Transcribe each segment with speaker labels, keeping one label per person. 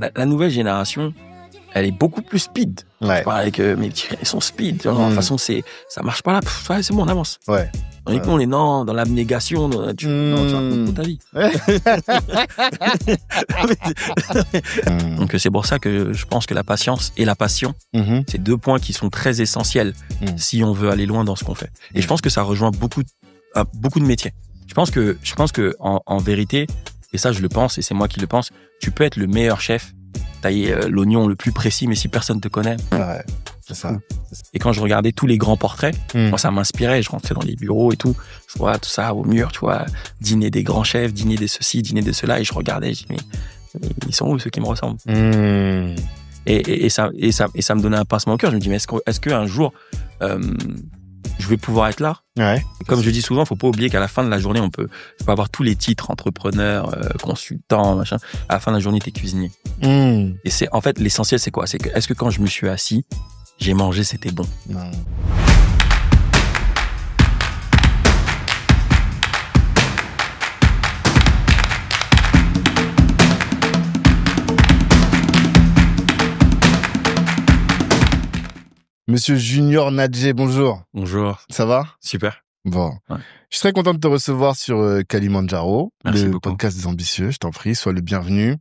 Speaker 1: La nouvelle génération, elle est beaucoup plus speed.
Speaker 2: Ouais.
Speaker 1: Je parle avec mes petits frères, ils sont speed. De toute façon, ça marche pas là. Ouais, c'est bon, on avance.
Speaker 2: Ouais.
Speaker 1: Et nous, on est dans l'abnégation. Tu racontes toute ta vie. Donc, c'est pour ça que je pense que la patience et la passion, c'est 2 points qui sont très essentiels si on veut aller loin dans ce qu'on fait. Et je pense que ça rejoint beaucoup de métiers. Je pense que en vérité, et ça, je le pense, et c'est moi qui le pense, tu peux être le meilleur chef, tailler l'oignon le plus précis, mais si personne te connaît.
Speaker 2: Ouais, c'est ça.
Speaker 1: Et quand je regardais tous les grands portraits, moi, ça m'inspirait. Je rentrais dans les bureaux et tout. Je vois tout ça au mur, tu vois, dîner des grands chefs, dîner des ceci, dîner de cela. Et je regardais, je dis, mais ils sont où ceux qui me ressemblent? Et ça me donnait un pincement au cœur. Je me dis, mais est-ce qu'un jour, je vais pouvoir être là?
Speaker 2: Ouais.
Speaker 1: Comme je dis souvent, faut pas oublier qu'à la fin de la journée, on peut avoir tous les titres, entrepreneur, consultant, machin. À la fin de la journée, t'es cuisinier. Et c'est, en fait, l'essentiel, c'est quoi? C'est que, est-ce que quand je me suis assis, j'ai mangé, c'était bon?
Speaker 2: Non. Monsieur Junior Nadjé, bonjour.
Speaker 1: Bonjour.
Speaker 2: Ça va?
Speaker 1: Super.
Speaker 2: Bon.
Speaker 1: Ouais.
Speaker 2: Je suis très content de te recevoir sur Kalimandjaro,
Speaker 1: Merci
Speaker 2: le
Speaker 1: beaucoup.
Speaker 2: podcast des ambitieux. Je t'en prie, sois le bienvenu.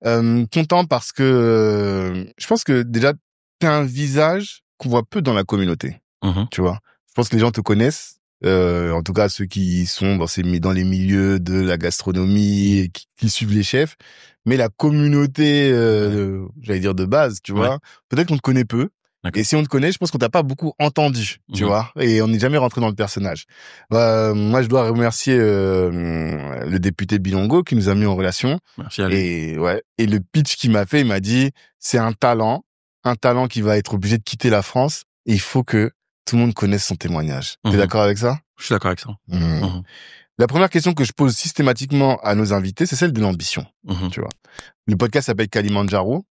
Speaker 2: Content parce que je pense que déjà, t'as un visage qu'on voit peu dans la communauté. Tu vois? Je pense que les gens te connaissent, en tout cas ceux qui sont dans les milieux de la gastronomie et qui suivent les chefs. Mais la communauté, j'allais dire de base, tu vois, peut-être qu'on te connaît peu.
Speaker 1: D'accord.
Speaker 2: Et si on te connaît, je pense qu'on t'a pas beaucoup entendu, tu vois, et on n'est jamais rentré dans le personnage. Moi, je dois remercier le député Bilongo qui nous a mis en relation.
Speaker 1: Merci à lui.
Speaker 2: Et le pitch qu'il m'a fait, il m'a dit, c'est un talent qui va être obligé de quitter la France et il faut que tout le monde connaisse son témoignage. T'es d'accord avec ça?
Speaker 1: Je suis d'accord avec ça.
Speaker 2: La première question que je pose systématiquement à nos invités, c'est celle de l'ambition. Tu vois. Le podcast s'appelle Kalimandjaro,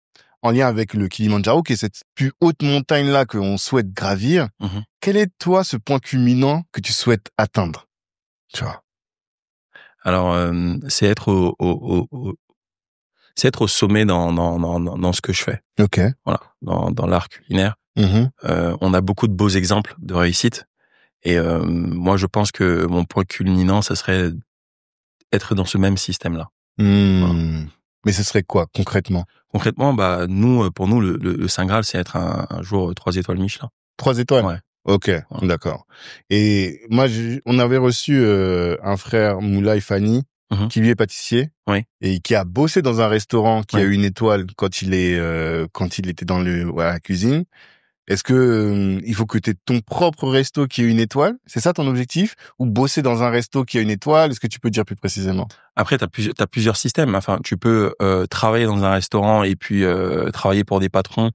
Speaker 2: en lien avec le Kilimandjaro, qui est cette plus haute montagne-là qu'on souhaite gravir. Quel est, toi, ce point culminant que tu souhaites atteindre? Tu vois.
Speaker 1: Alors, c'est être au sommet dans ce que je fais.
Speaker 2: Ok.
Speaker 1: Voilà. Dans l'art culinaire. On a beaucoup de beaux exemples de réussite. Et moi, je pense que mon point culminant, ça serait être dans ce même système-là. Voilà.
Speaker 2: Mais ce serait quoi, concrètement?
Speaker 1: Concrètement, pour nous, le Saint Graal, c'est être un jour 3 étoiles Michelin.
Speaker 2: 3 étoiles?
Speaker 1: Ouais.
Speaker 2: Ok, d'accord. Et moi, on avait reçu un frère, Moulay Fani, qui lui est pâtissier.
Speaker 1: Oui.
Speaker 2: Et qui a bossé dans un restaurant qui a eu une étoile quand il était dans la cuisine. Est-ce que il faut que tu aies ton propre resto qui ait une étoile? C'est ça ton objectif? Ou bosser dans un resto qui a une étoile? Est-ce que tu peux dire plus précisément?
Speaker 1: Après, t'as plusieurs systèmes. Enfin, tu peux travailler dans un restaurant et puis travailler pour des patrons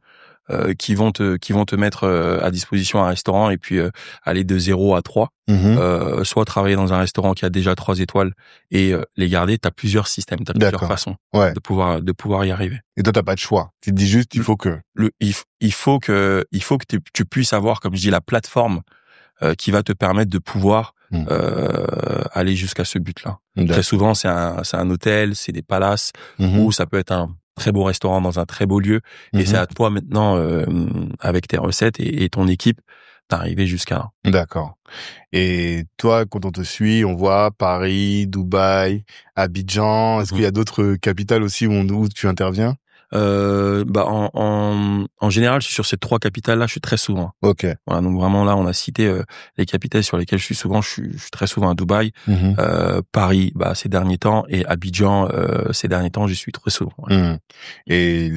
Speaker 1: qui vont te mettre à disposition un restaurant et puis aller de 0 à 3. Soit travailler dans un restaurant qui a déjà 3 étoiles et les garder. T'as plusieurs systèmes, t'as plusieurs façons de pouvoir y arriver.
Speaker 2: Et toi, t'as pas de choix. Tu te dis juste, il faut que
Speaker 1: tu puisses avoir, comme je dis, la plateforme qui va te permettre de pouvoir aller jusqu'à ce but-là. Très souvent, c'est un hôtel, c'est des palaces, ou ça peut être un très beau restaurant dans un très beau lieu. Et c'est à toi maintenant, avec tes recettes et ton équipe, d'arriver jusqu'à là.
Speaker 2: D'accord. Et toi, quand on te suit, on voit Paris, Dubaï, Abidjan. Est-ce qu'il y a d'autres capitales aussi où tu interviens?
Speaker 1: En général, je suis sur ces 3 capitales-là, je suis très souvent.
Speaker 2: Ok.
Speaker 1: Voilà, donc vraiment là, on a cité les capitales sur lesquelles je suis souvent. Je suis très souvent à Dubaï, Paris, ces derniers temps, et Abidjan, ces derniers temps, j'y suis très souvent. Ouais.
Speaker 2: Et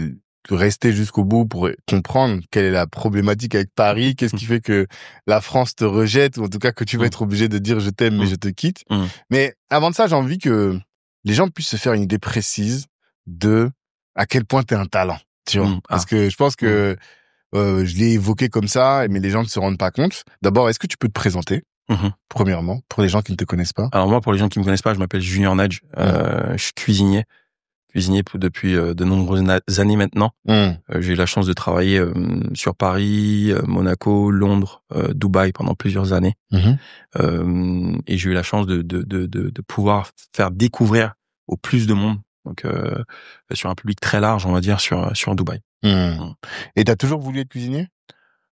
Speaker 2: rester jusqu'au bout pour comprendre quelle est la problématique avec Paris, qu'est-ce qui fait que la France te rejette, ou en tout cas que tu vas être obligé de dire je t'aime mais je te quitte. Mais avant de ça, j'ai envie que les gens puissent se faire une idée précise de à quel point t'es un talent, tu vois. Parce que je pense que je l'ai évoqué comme ça, mais les gens ne se rendent pas compte. D'abord, est-ce que tu peux te présenter, premièrement, pour les gens qui ne te connaissent pas?
Speaker 1: Alors moi, pour les gens qui me connaissent pas, je m'appelle Junior Nadj. Je suis cuisinier depuis de nombreuses années maintenant. J'ai eu la chance de travailler sur Paris, Monaco, Londres, Dubaï pendant plusieurs années. Et j'ai eu la chance de pouvoir faire découvrir au plus de monde Donc sur un public très large, on va dire sur Dubaï.
Speaker 2: Et t'as toujours voulu être cuisinier?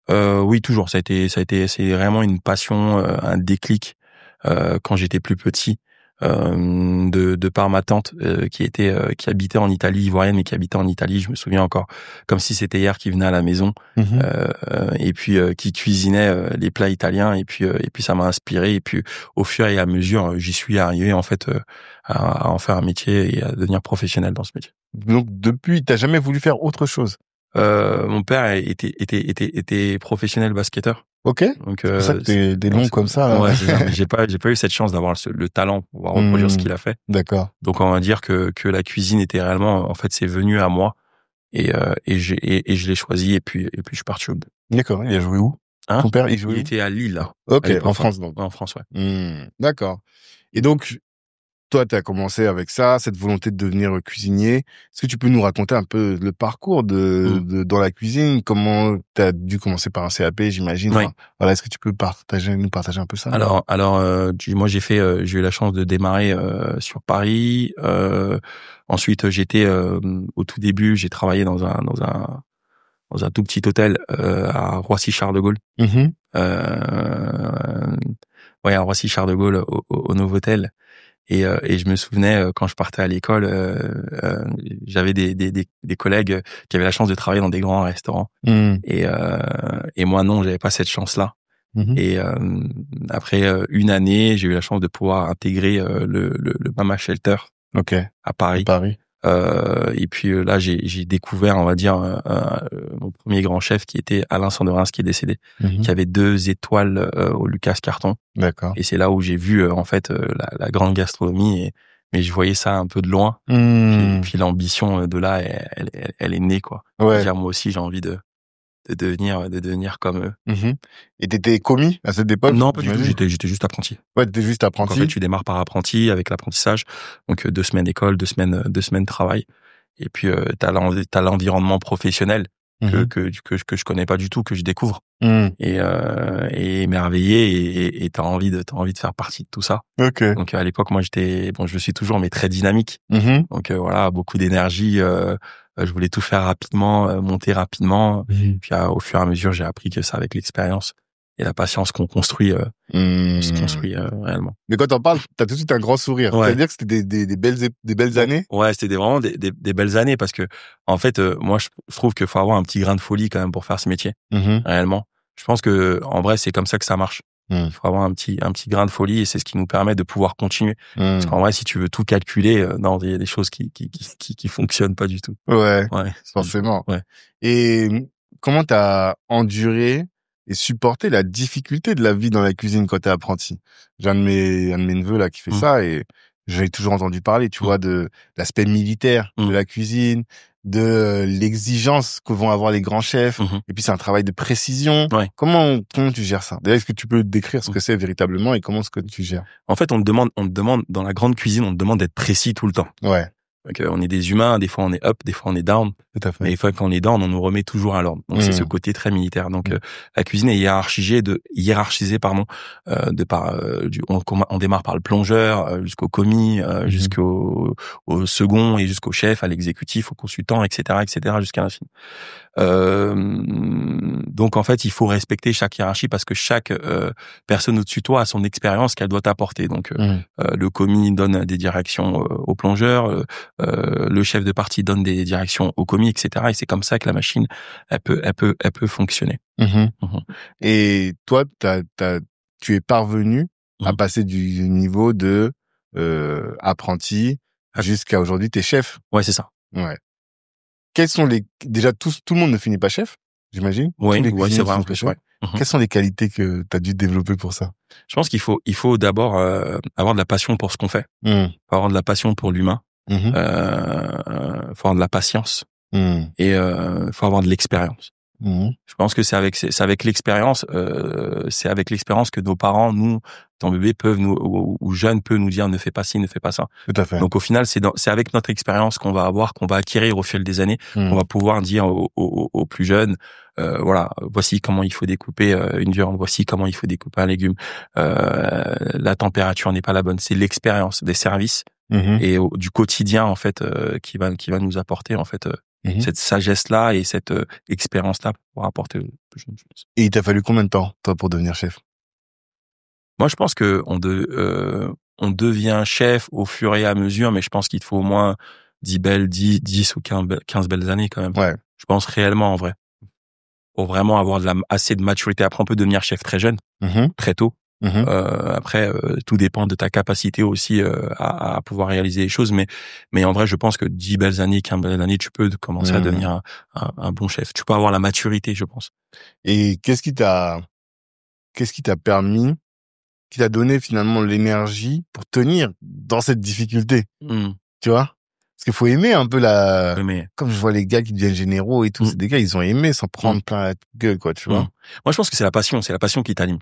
Speaker 1: Oui, toujours. C'est vraiment une passion, un déclic quand j'étais plus petit. De par ma tante qui habitait en Italie, ivoirienne, mais qui habitait en Italie, je me souviens encore comme si c'était hier, qui venait à la maison et puis qui cuisinait les plats italiens, et puis ça m'a inspiré, et puis au fur et à mesure j'y suis arrivé en fait à en faire un métier et à devenir professionnel dans ce métier.
Speaker 2: Donc depuis, t'as jamais voulu faire autre chose?
Speaker 1: Mon père était professionnel basketteur.
Speaker 2: Ok.
Speaker 1: Donc
Speaker 2: c'est pour ça que t'es long comme ça, là.
Speaker 1: Ouais, c'est ça. Mais j'ai pas eu cette chance d'avoir le talent pour pouvoir reproduire ce qu'il a fait.
Speaker 2: D'accord.
Speaker 1: Donc on va dire que la cuisine était réellement, en fait, c'est venu à moi, et je l'ai choisi, et puis je suis parti au bout.
Speaker 2: D'accord. Il a joué où?
Speaker 1: Hein?
Speaker 2: Ton père, il jouait où?
Speaker 1: était à Lille, là.
Speaker 2: Ok, en France, donc.
Speaker 1: En France, ouais.
Speaker 2: D'accord. Et donc, toi, tu as commencé avec ça, cette volonté de devenir cuisinier. Est-ce que tu peux nous raconter un peu le parcours de dans la cuisine? Comment tu as dû commencer par un CAP, j'imagine.
Speaker 1: Oui.
Speaker 2: Enfin, voilà, est-ce que tu peux nous partager un peu ça?
Speaker 1: Alors, moi j'ai eu la chance de démarrer sur Paris. Ensuite, j'étais au tout début, j'ai travaillé dans un tout petit hôtel à Roissy-Charles de Gaulle. Ouais, à Roissy-Charles de Gaulle, au Novotel. Et je me souvenais quand je partais à l'école, j'avais des collègues qui avaient la chance de travailler dans des grands restaurants. Et moi non, j'avais pas cette chance-là. Et après une année, j'ai eu la chance de pouvoir intégrer le Mama Shelter à Paris. Et puis là, j'ai découvert, on va dire, mon premier grand chef, qui était Alain Sanderins, qui est décédé, qui avait 2 étoiles au Lucas Carton.
Speaker 2: D'accord.
Speaker 1: Et c'est là où j'ai vu en fait la grande gastronomie, mais je voyais ça un peu de loin. Puis l'ambition de là, elle est née, quoi.
Speaker 2: Ouais.
Speaker 1: Dire, moi aussi, j'ai envie de devenir comme eux.
Speaker 2: Et t'étais commis à cette époque?
Speaker 1: Non, pas du tout. J'étais juste apprenti.
Speaker 2: Ouais, t'étais juste apprenti.
Speaker 1: Donc, en fait, tu démarres par apprenti avec l'apprentissage. Donc 2 semaines école, 2 semaines travail. Et puis t'as l'environnement professionnel que je connais pas du tout, que je découvre. Et émerveillé, et t'as envie de faire partie de tout ça.
Speaker 2: Okay.
Speaker 1: Donc à l'époque, moi je le suis toujours, mais très dynamique. Donc voilà, beaucoup d'énergie. Je voulais tout faire rapidement, monter rapidement. Puis au fur et à mesure, j'ai appris que ça, avec l'expérience et la patience qu'on construit, se construit réellement.
Speaker 2: Mais quand t'en parles, t'as tout de suite un grand sourire.
Speaker 1: Ouais.
Speaker 2: C'est-à-dire que c'était des belles années?
Speaker 1: Ouais, c'était vraiment des belles années, parce que en fait, moi je trouve qu'il faut avoir un petit grain de folie quand même pour faire ce métier. Réellement. Je pense que en vrai, c'est comme ça que ça marche. Il faut avoir un petit grain de folie, et c'est ce qui nous permet de pouvoir continuer. Parce qu'en vrai, si tu veux tout calculer, non, il y a des choses qui fonctionnent pas du tout.
Speaker 2: Ouais. Forcément.
Speaker 1: Ouais.
Speaker 2: Et comment t'as enduré et supporté la difficulté de la vie dans la cuisine quand t'es apprenti? J'ai un de mes neveux là qui fait ça, et j'ai toujours entendu parler, tu vois, de l'aspect militaire de la cuisine, de l'exigence que vont avoir les grands chefs. Et puis c'est un travail de précision.
Speaker 1: Ouais.
Speaker 2: Comment tu gères ça? D'ailleurs, est-ce que tu peux décrire ce que c'est véritablement, et comment est-ce que tu gères?
Speaker 1: En fait, on te demande dans la grande cuisine, on te demande d'être précis tout le temps.
Speaker 2: Ouais.
Speaker 1: Donc on est des humains, des fois on est up, des fois on est down.
Speaker 2: Tout à fait.
Speaker 1: Mais des fois, quand on est down, on nous remet toujours à l'ordre. Donc c'est ce côté très militaire. Donc la cuisine est hiérarchisée, de par on démarre par le plongeur jusqu'au commis, jusqu'au second, et jusqu'au chef, à l'exécutif, au consultant, etc., jusqu'à l'infini. Donc en fait, il faut respecter chaque hiérarchie, parce que chaque personne au-dessus de toi a son expérience qu'elle doit apporter. Donc le commis donne des directions au plongeur, le chef de partie donne des directions au commis, etc. Et c'est comme ça que la machine, elle peut fonctionner.
Speaker 2: Et toi, tu es parvenu à passer du niveau de apprenti jusqu'à aujourd'hui, t'es chef.
Speaker 1: Ouais, c'est ça.
Speaker 2: Ouais. Quels sont déjà tout le monde ne finit pas chef, j'imagine?
Speaker 1: Ouais, c'est vrai en plus. Ouais.
Speaker 2: Quelles sont les qualités que t'as dû développer pour ça?
Speaker 1: Je pense qu'il faut d'abord avoir de la passion pour ce qu'on fait. Faut avoir de la passion pour l'humain. Faut avoir de la patience. Et faut avoir de l'expérience. Je pense que c'est avec l'expérience, que nos parents, nous, ton bébé peuvent ou jeunes peuvent nous dire ne fais pas ci, ne fais pas ça.
Speaker 2: Tout à fait.
Speaker 1: Donc au final, c'est avec notre expérience qu'on va acquérir au fil des années, qu'on va pouvoir dire aux plus jeunes, voilà, voici comment il faut découper une viande, voici comment il faut découper un légume. La température n'est pas la bonne, c'est l'expérience des services et du quotidien en fait qui va nous apporter en fait cette sagesse-là et cette expérience-là pour apporter le plus de choses.
Speaker 2: Et il t'a fallu combien de temps, toi, pour devenir chef?
Speaker 1: Moi, je pense que on devient chef au fur et à mesure, mais je pense qu'il te faut au moins 10 ou 15 belles années quand même.
Speaker 2: Ouais.
Speaker 1: Je pense réellement en vrai. Pour vraiment avoir assez de maturité. Après, on peut devenir chef très jeune, très tôt. Après, tout dépend de ta capacité aussi à pouvoir réaliser les choses, mais en vrai, je pense que 10 belles années, 15 belles années, tu peux commencer à devenir un bon chef. Tu peux avoir la maturité, je pense.
Speaker 2: Et qu'est-ce qui t'a permis, qui t'a donné finalement l'énergie pour tenir dans cette difficulté? Tu vois? Parce qu'il faut aimer un peu comme je vois les gars qui deviennent généraux et tout, c'est des gars, ils ont aimé s'en prendre plein la gueule, quoi, tu vois.
Speaker 1: Moi, je pense que c'est la passion qui t'anime.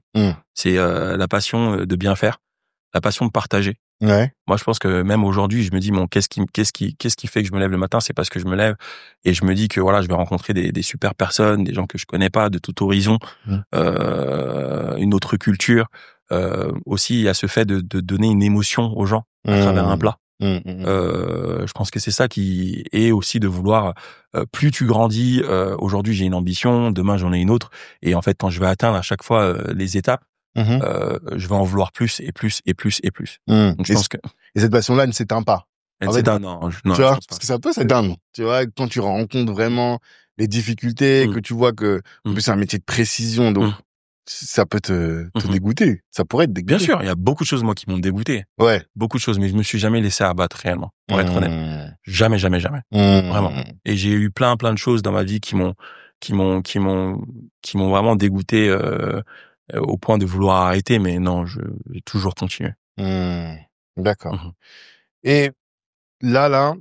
Speaker 1: C'est la passion de bien faire, la passion de partager.
Speaker 2: Ouais.
Speaker 1: Moi, je pense que même aujourd'hui, je me dis, bon, qu'est-ce qui fait que je me lève le matin? C'est parce que je me lève et je me dis que voilà, je vais rencontrer des super personnes, des gens que je connais pas, de tout horizon, une autre culture. Aussi, il y a ce fait de donner une émotion aux gens à travers un plat. Je pense que c'est ça qui est aussi de vouloir, plus tu grandis, aujourd'hui j'ai une ambition, demain j'en ai une autre, et en fait quand je vais atteindre à chaque fois les étapes, je vais en vouloir plus et plus et plus et plus. Donc je pense que
Speaker 2: et cette passion-là ne s'éteint pas.
Speaker 1: elle s'éteint, non,
Speaker 2: tu vois, parce que ça peut s'éteindre. Tu vois, quand tu rencontres vraiment les difficultés, que tu vois que en plus c'est un métier de précision, donc ça peut te dégoûter. Ça pourrait te dégoûter.
Speaker 1: Bien sûr, il y a beaucoup de choses, moi, qui m'ont dégoûté.
Speaker 2: Ouais.
Speaker 1: Beaucoup de choses, mais je me suis jamais laissé abattre réellement, pour être honnête. Jamais, jamais, jamais. Vraiment. Et j'ai eu plein de choses dans ma vie qui m'ont vraiment dégoûté, au point de vouloir arrêter, mais non, j'ai toujours continué.
Speaker 2: D'accord. Et là,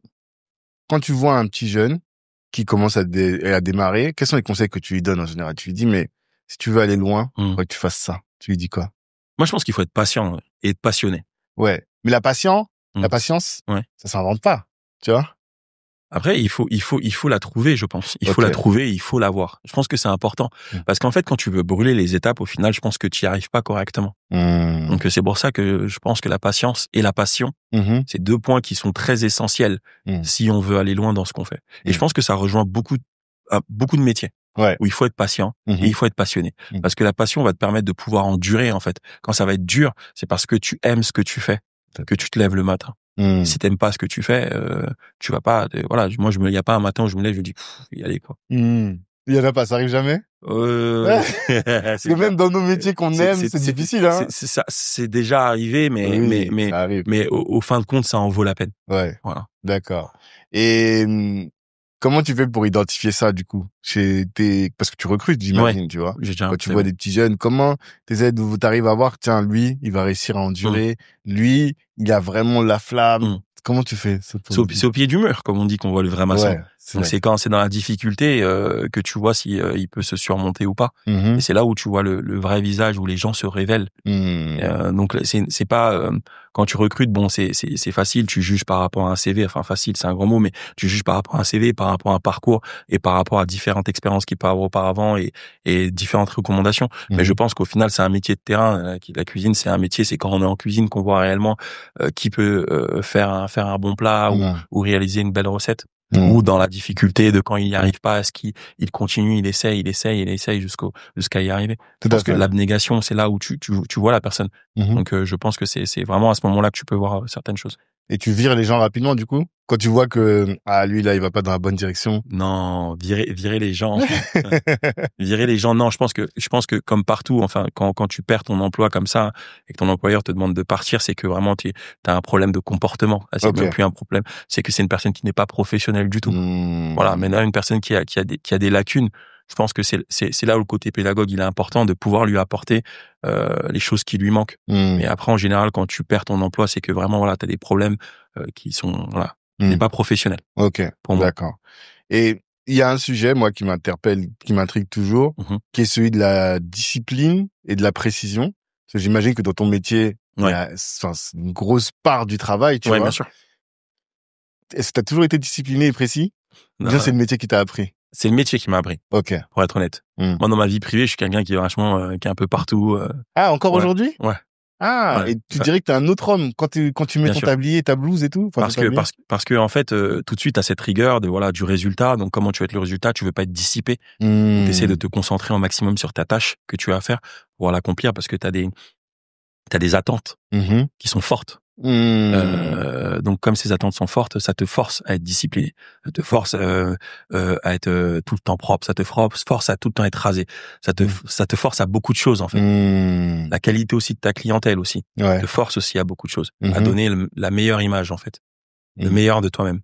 Speaker 2: quand tu vois un petit jeune qui commence à démarrer, quels sont les conseils que tu lui donnes en général? Tu lui dis, mais si tu veux aller loin, faut que tu fasses ça. Tu lui dis quoi?
Speaker 1: Moi, je pense qu'il faut être patient et être passionné.
Speaker 2: Ouais. Mais la patience, ça s'invente pas. Tu vois?
Speaker 1: Après, il faut la trouver, je pense. Il faut la trouver, il faut l'avoir. Je pense que c'est important. Parce qu'en fait, quand tu veux brûler les étapes, au final, je pense que tu n'y arrives pas correctement. Donc, c'est pour ça que je pense que la patience et la passion, c'est 2 points qui sont très essentiels si on veut aller loin dans ce qu'on fait. Et je pense que ça rejoint beaucoup de métiers.
Speaker 2: Ouais.
Speaker 1: Où il faut être patient et il faut être passionné. Parce que la passion va te permettre de pouvoir endurer, en fait. Quand ça va être dur, c'est parce que tu aimes ce que tu fais que tu te lèves le matin. Si t'aimes pas ce que tu fais, tu vas pas, voilà, moi, il y a pas un matin où je me lève, je me dis, y aller, quoi.
Speaker 2: Il y en a pas, ça arrive jamais? Parce que même dans nos métiers qu'on aime, c'est difficile, hein.
Speaker 1: C'est ça, c'est déjà arrivé, mais au fin de compte, ça en vaut la peine.
Speaker 2: Ouais.
Speaker 1: Voilà.
Speaker 2: D'accord. Et, comment tu fais pour identifier ça, du coup? Parce que tu recrutes, j'imagine, tu vois. Quand tu vois des petits jeunes, comment t'arrives à voir, tiens, lui, il va réussir à endurer. Lui, il a vraiment la flamme. Comment tu fais?
Speaker 1: C'est au pied du mur, comme on dit, qu'on voit le vrai maçon.
Speaker 2: Ouais,
Speaker 1: donc c'est quand c'est dans la difficulté que tu vois si il peut se surmonter ou pas. Et c'est là où tu vois le vrai visage, où les gens se révèlent. Donc c'est pas quand tu recrutes, bon, c'est facile, tu juges par rapport à un CV. Enfin, facile, c'est un grand mot, mais tu juges par rapport à un CV, par rapport à un parcours et par rapport à différentes expériences qu'il peut avoir auparavant et différentes recommandations. Mais je pense qu'au final, c'est un métier de terrain. La cuisine, c'est un métier. C'est quand on est en cuisine qu'on voit réellement qui peut faire un bon plat ou réaliser une belle recette. Ou dans la difficulté de quand il n'y arrive pas, est-ce qu'il continue, il essaye jusqu'à y arriver. Parce que l'abnégation, c'est là où tu vois la personne. Donc je pense que c'est vraiment à ce moment-là que tu peux voir certaines choses.
Speaker 2: Et tu vires les gens rapidement, du coup? Quand tu vois que, lui, là, il va pas dans la bonne direction?
Speaker 1: Non, virer les gens. Virer les gens, non, je pense que comme partout, enfin, quand tu perds ton emploi comme ça, et que ton employeur te demande de partir, c'est que vraiment t'as un problème de comportement. Là, c'est même plus un problème. C'est que c'est une personne qui n'est pas professionnelle du tout. Voilà. Mais là, une personne qui a des lacunes, je pense que c'est là où le côté pédagogue, il est important de pouvoir lui apporter, les choses qui lui manquent. Mais après, en général, quand tu perds ton emploi, c'est que vraiment, voilà, t'as des problèmes, qui sont, voilà, n'est pas professionnel.
Speaker 2: Ok.
Speaker 1: Pour moi.
Speaker 2: D'accord. Et il y a un sujet, moi, qui m'interpelle, qui m'intrigue toujours, qui est celui de la discipline et de la précision. Parce que j'imagine que dans ton métier, il y a c'est une grosse part du travail, tu vois.
Speaker 1: Bien sûr.
Speaker 2: Est-ce que tu as toujours été discipliné et précis? Bien, c'est le métier qui t'a appris.
Speaker 1: C'est le métier qui m'a appris.
Speaker 2: Ok.
Speaker 1: Pour être honnête. Moi, dans ma vie privée, je suis quelqu'un qui est vachement, qui est un peu partout.
Speaker 2: Ah, encore aujourd'hui?
Speaker 1: Ouais.
Speaker 2: Ah, et tu dirais que t'es un autre homme quand tu mets ton tablier, ta blouse et tout?
Speaker 1: Parce que, en fait, tout de suite, t'as cette rigueur du résultat. Donc, comment tu veux être le résultat? Tu veux pas être dissipé. T'essaies de te concentrer au maximum sur ta tâche que tu as à faire pour l'accomplir parce que t'as des attentes qui sont fortes. Donc, comme ces attentes sont fortes, ça te force à être discipliné. Ça te force à être tout le temps propre. Ça te force à tout le temps être rasé. Ça te force à beaucoup de choses, en fait. La qualité aussi de ta clientèle aussi. Te force aussi à beaucoup de choses. À donner la meilleure image, en fait. Le meilleur de toi-même.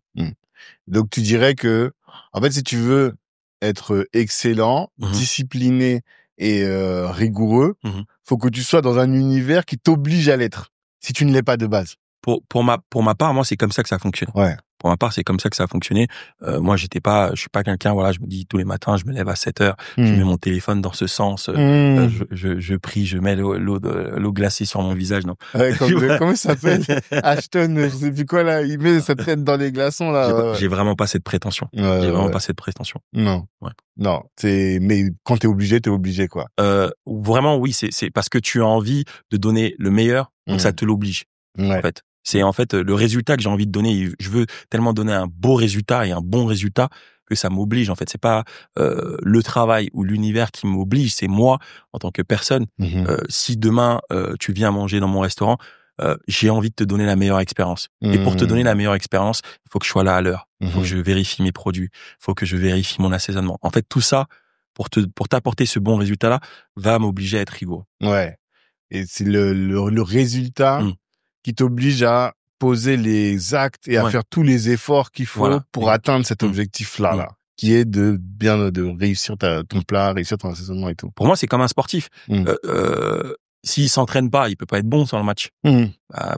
Speaker 2: Donc, tu dirais que, en fait, si tu veux être excellent, discipliné et rigoureux, faut que tu sois dans un univers qui t'oblige à l'être. Si tu ne l'es pas de base.
Speaker 1: Pour ma part, moi, c'est comme ça que ça fonctionne.
Speaker 2: Ouais.
Speaker 1: Pour ma part, c'est comme ça que ça a fonctionné. Moi, je suis pas quelqu'un, voilà, je me dis tous les matins, je me lève à 7h, je mets mon téléphone dans ce sens, je prie, je mets l'eau glacée sur mon visage, non.
Speaker 2: Ouais, comment ça s'appelle? Ashton, je sais plus quoi, là, il met sa tête dans les glaçons, là.
Speaker 1: J'ai vraiment pas cette prétention. Pas cette prétention.
Speaker 2: Non.
Speaker 1: Ouais.
Speaker 2: Non, mais quand t'es obligé, quoi.
Speaker 1: Vraiment, oui, c'est parce que tu as envie de donner le meilleur, donc ça te l'oblige.
Speaker 2: Ouais.
Speaker 1: En fait. C'est en fait le résultat que j'ai envie de donner. Je veux tellement donner un beau résultat et un bon résultat que ça m'oblige. En fait, c'est pas le travail ou l'univers qui m'oblige, c'est moi en tant que personne. Si demain tu viens manger dans mon restaurant, j'ai envie de te donner la meilleure expérience. Et pour te donner la meilleure expérience, il faut que je sois là à l'heure. Il faut que je vérifie mes produits. Il faut que je vérifie mon assaisonnement. En fait, tout ça pour t'apporter ce bon résultat-là va m'obliger à être rigoureux.
Speaker 2: Ouais. Et c'est le résultat qui t'oblige à poser les actes et à faire tous les efforts qu'il faut pour atteindre cet objectif-là, qui est de réussir ton plat, réussir ton assaisonnement et tout.
Speaker 1: Pour moi, c'est comme un sportif. S'il s'entraîne pas, il peut pas être bon sur le match.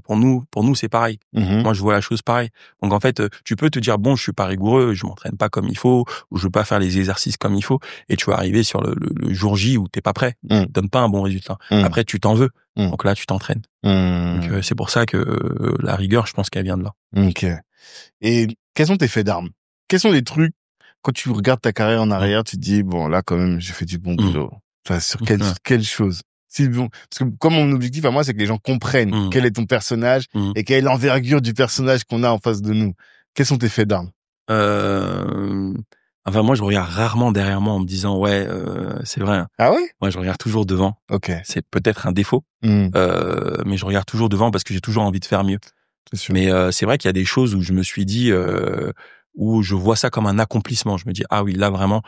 Speaker 1: Pour nous, c'est pareil. Moi, je vois la chose pareil. Donc, en fait, tu peux te dire, bon, je suis pas rigoureux, je m'entraîne pas comme il faut, ou je veux pas faire les exercices comme il faut, et tu vas arriver sur le jour J où t'es pas prêt. Tu donnes pas un bon résultat. Après, tu t'en veux. Donc là, tu t'entraînes. Donc, c'est pour ça que la rigueur, je pense qu'elle vient de là.
Speaker 2: Ok. Et quels sont tes faits d'armes? Quels sont les trucs, quand tu regardes ta carrière en arrière, tu te dis, bon, là, quand même, j'ai fait du bon boulot. Enfin, sur quelle chose? Bon, parce que comme mon objectif à moi, c'est que les gens comprennent quel est ton personnage et quelle est l'envergure du personnage qu'on a en face de nous. Quels sont tes faits d'armes?
Speaker 1: Enfin, moi, je regarde rarement derrière moi en me disant, ouais, c'est vrai. Hein.
Speaker 2: Ah ouais?
Speaker 1: Moi, je regarde toujours devant.
Speaker 2: Ok.
Speaker 1: C'est peut-être un défaut, mais je regarde toujours devant parce que j'ai toujours envie de faire mieux.
Speaker 2: C'est sûr.
Speaker 1: Mais c'est vrai qu'il y a des choses où je me suis dit, où je vois ça comme un accomplissement. Je me dis, ah oui, là vraiment,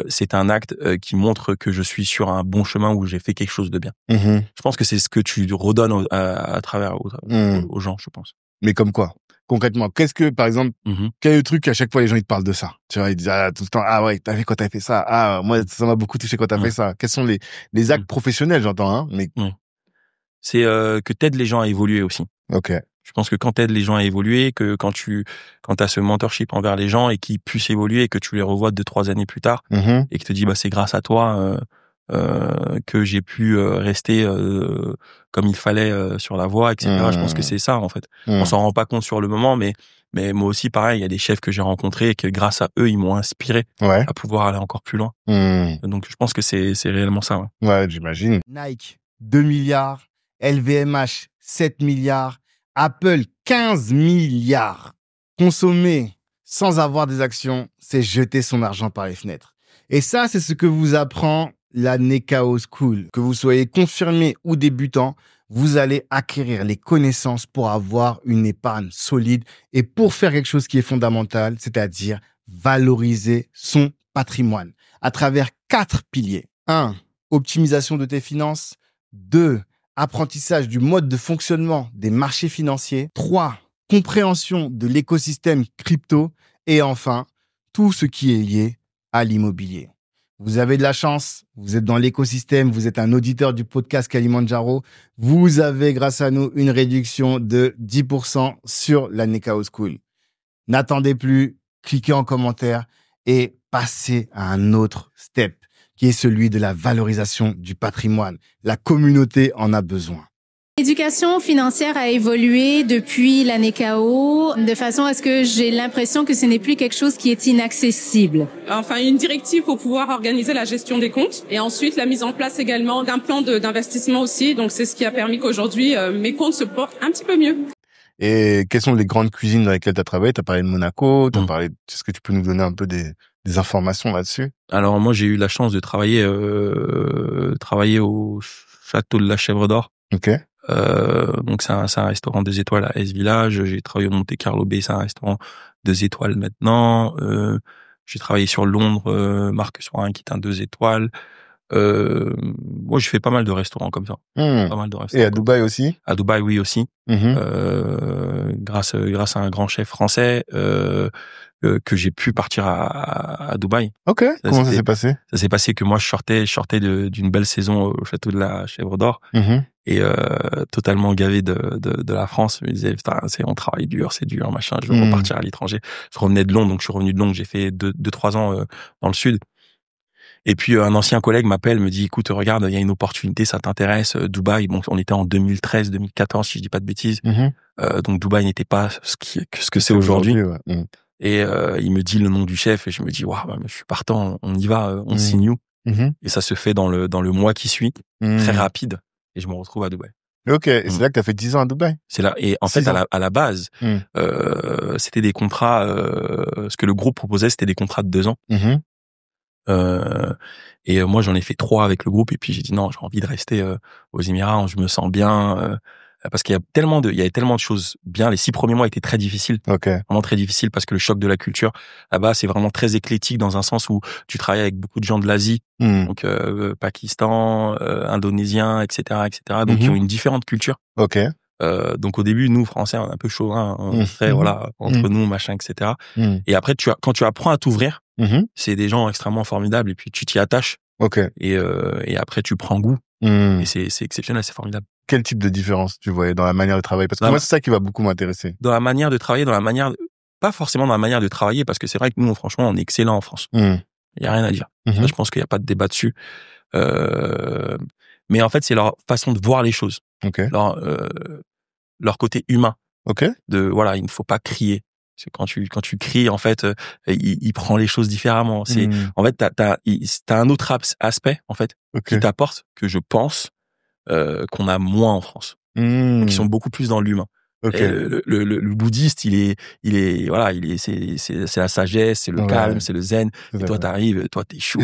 Speaker 1: c'est un acte qui montre que je suis sur un bon chemin où j'ai fait quelque chose de bien. Je pense que c'est ce que tu redonnes à travers aux gens, je pense.
Speaker 2: Mais comme quoi? Concrètement, qu'est-ce que, par exemple, quel est le truc à chaque fois les gens ils te parlent de ça? Tu vois, ils disent tout le temps, ah ouais, t'as vu quand t'as fait ça? Ah, moi, ça m'a beaucoup touché quand t'as fait ça. Quels sont les actes professionnels, j'entends, hein? Mais
Speaker 1: c'est que t'aides les gens à évoluer aussi.
Speaker 2: Ok.
Speaker 1: Je pense que quand t'aides les gens à évoluer, que quand t'as ce mentorship envers les gens et qu'ils puissent évoluer et que tu les revois 2-3 années plus tard et que te dis, bah, c'est grâce à toi, que j'ai pu rester comme il fallait sur la voie, etc. Je pense que c'est ça, en fait. On s'en rend pas compte sur le moment, mais moi aussi, pareil, il y a des chefs que j'ai rencontrés et que grâce à eux, ils m'ont inspiré à pouvoir aller encore plus loin. Donc, je pense que c'est réellement ça.
Speaker 2: Ouais, j'imagine.
Speaker 3: Nike, 2 milliards. LVMH, 7 milliards. Apple, 15 milliards. Consommer sans avoir des actions, c'est jeter son argent par les fenêtres. Et ça, c'est ce que vous apprend la Nekao School. Que vous soyez confirmé ou débutant, vous allez acquérir les connaissances pour avoir une épargne solide et pour faire quelque chose qui est fondamental, c'est-à-dire valoriser son patrimoine à travers 4 piliers. 1. Optimisation de tes finances. 2. Apprentissage du mode de fonctionnement des marchés financiers. 3. Compréhension de l'écosystème crypto. Et enfin, tout ce qui est lié à l'immobilier. Vous avez de la chance, vous êtes dans l'écosystème, vous êtes un auditeur du podcast Kalimandjaro. Vous avez, grâce à nous, une réduction de 10% sur la Nekao School. N'attendez plus, cliquez en commentaire et passer à un autre step, qui est celui de la valorisation du patrimoine. La communauté en a besoin.
Speaker 4: L'éducation financière a évolué depuis l'année KO de façon à ce que j'ai l'impression que ce n'est plus quelque chose qui est inaccessible.
Speaker 5: Enfin, une directive pour pouvoir organiser la gestion des comptes et ensuite la mise en place également d'un plan d'investissement aussi. Donc, c'est ce qui a permis qu'aujourd'hui, mes comptes se portent un petit peu mieux.
Speaker 2: Et quelles sont les grandes cuisines dans lesquelles tu as travaillé? Tu as parlé de Monaco, tu as parlé... Est-ce que tu peux nous donner un peu des informations là-dessus?
Speaker 1: Alors, moi, j'ai eu la chance de travailler au Château de la Chèvre d'Or.
Speaker 2: Ok.
Speaker 1: Donc c'est un restaurant 2 étoiles à S-Village. J'ai travaillé au Monte Carlo Bay, c'est un restaurant 2 étoiles maintenant. J'ai travaillé sur Londres, Marcus Warren qui est un 2 étoiles. Moi, j'ai fait pas mal de restaurants comme ça. Pas mal de restaurants.
Speaker 2: Et à Dubaï aussi?
Speaker 1: À Dubaï, oui aussi. Grâce à un grand chef français que j'ai pu partir à Dubaï.
Speaker 2: Ok. Comment ça s'est passé?
Speaker 1: Ça s'est passé que moi je sortais d'une belle saison au Château de la Chèvre d'Or et totalement gavé de la France. Je me disais putain, on travaille dur, c'est dur, machin. Je veux repartir à l'étranger. Je revenais de Londres, donc je suis revenu de Londres. J'ai fait 2-3 ans dans le sud. Et puis un ancien collègue m'appelle, me dit écoute, regarde, il y a une opportunité, ça t'intéresse, Dubaï. Bon, on était en 2013, 2014 si je dis pas de bêtises. Donc Dubaï n'était pas ce que c'est aujourd'hui. Et il me dit le nom du chef et je me dis waouh, je suis partant, on y va, on signe où? Et ça se fait dans le mois qui suit, très rapide, et je me retrouve à Dubaï.
Speaker 2: Ok, et c'est là que tu as fait 10 ans à Dubaï.
Speaker 1: C'est là, et en fait à la base, c'était des contrats, ce que le groupe proposait, c'était des contrats de 2 ans. Et moi j'en ai fait 3 avec le groupe et puis j'ai dit non, j'ai envie de rester aux Émirats, je me sens bien parce qu'il y avait tellement de choses bien. Les 6 premiers mois étaient très difficiles, vraiment très difficiles parce que le choc de la culture là-bas c'est vraiment très éclectique dans un sens où tu travailles avec beaucoup de gens de l'Asie, donc Pakistan, Indonésiens, etc., donc qui ont une différente culture. Donc au début nous Français on est un peu chauvin, on fait voilà entre nous machin, etc. Et après quand tu apprends à t'ouvrir, c'est des gens extrêmement formidables et puis tu t'y attaches. Et après tu prends goût. Et c'est exceptionnel, c'est formidable.
Speaker 2: Quel type de différence tu voyais dans la manière de travailler? Parce que moi c'est ça qui va beaucoup m'intéresser.
Speaker 1: Dans la manière de travailler, pas forcément dans la manière de travailler, parce que c'est vrai que nous franchement on est excellent en France. Il y a rien à dire. Ça, je pense qu'il y a pas de débat dessus. Mais en fait c'est leur façon de voir les choses. Leur côté humain. Voilà, il ne faut pas crier. Quand tu cries, en fait, il prend les choses différemment. En fait, t'as un autre aspect, en fait, qui t'apporte, que je pense, qu'on a moins en France. Donc, ils sont beaucoup plus dans l'humain. Le bouddhiste, voilà, c'est la sagesse, c'est le calme, c'est le zen. Et toi, t'arrives, toi, t'es chaud.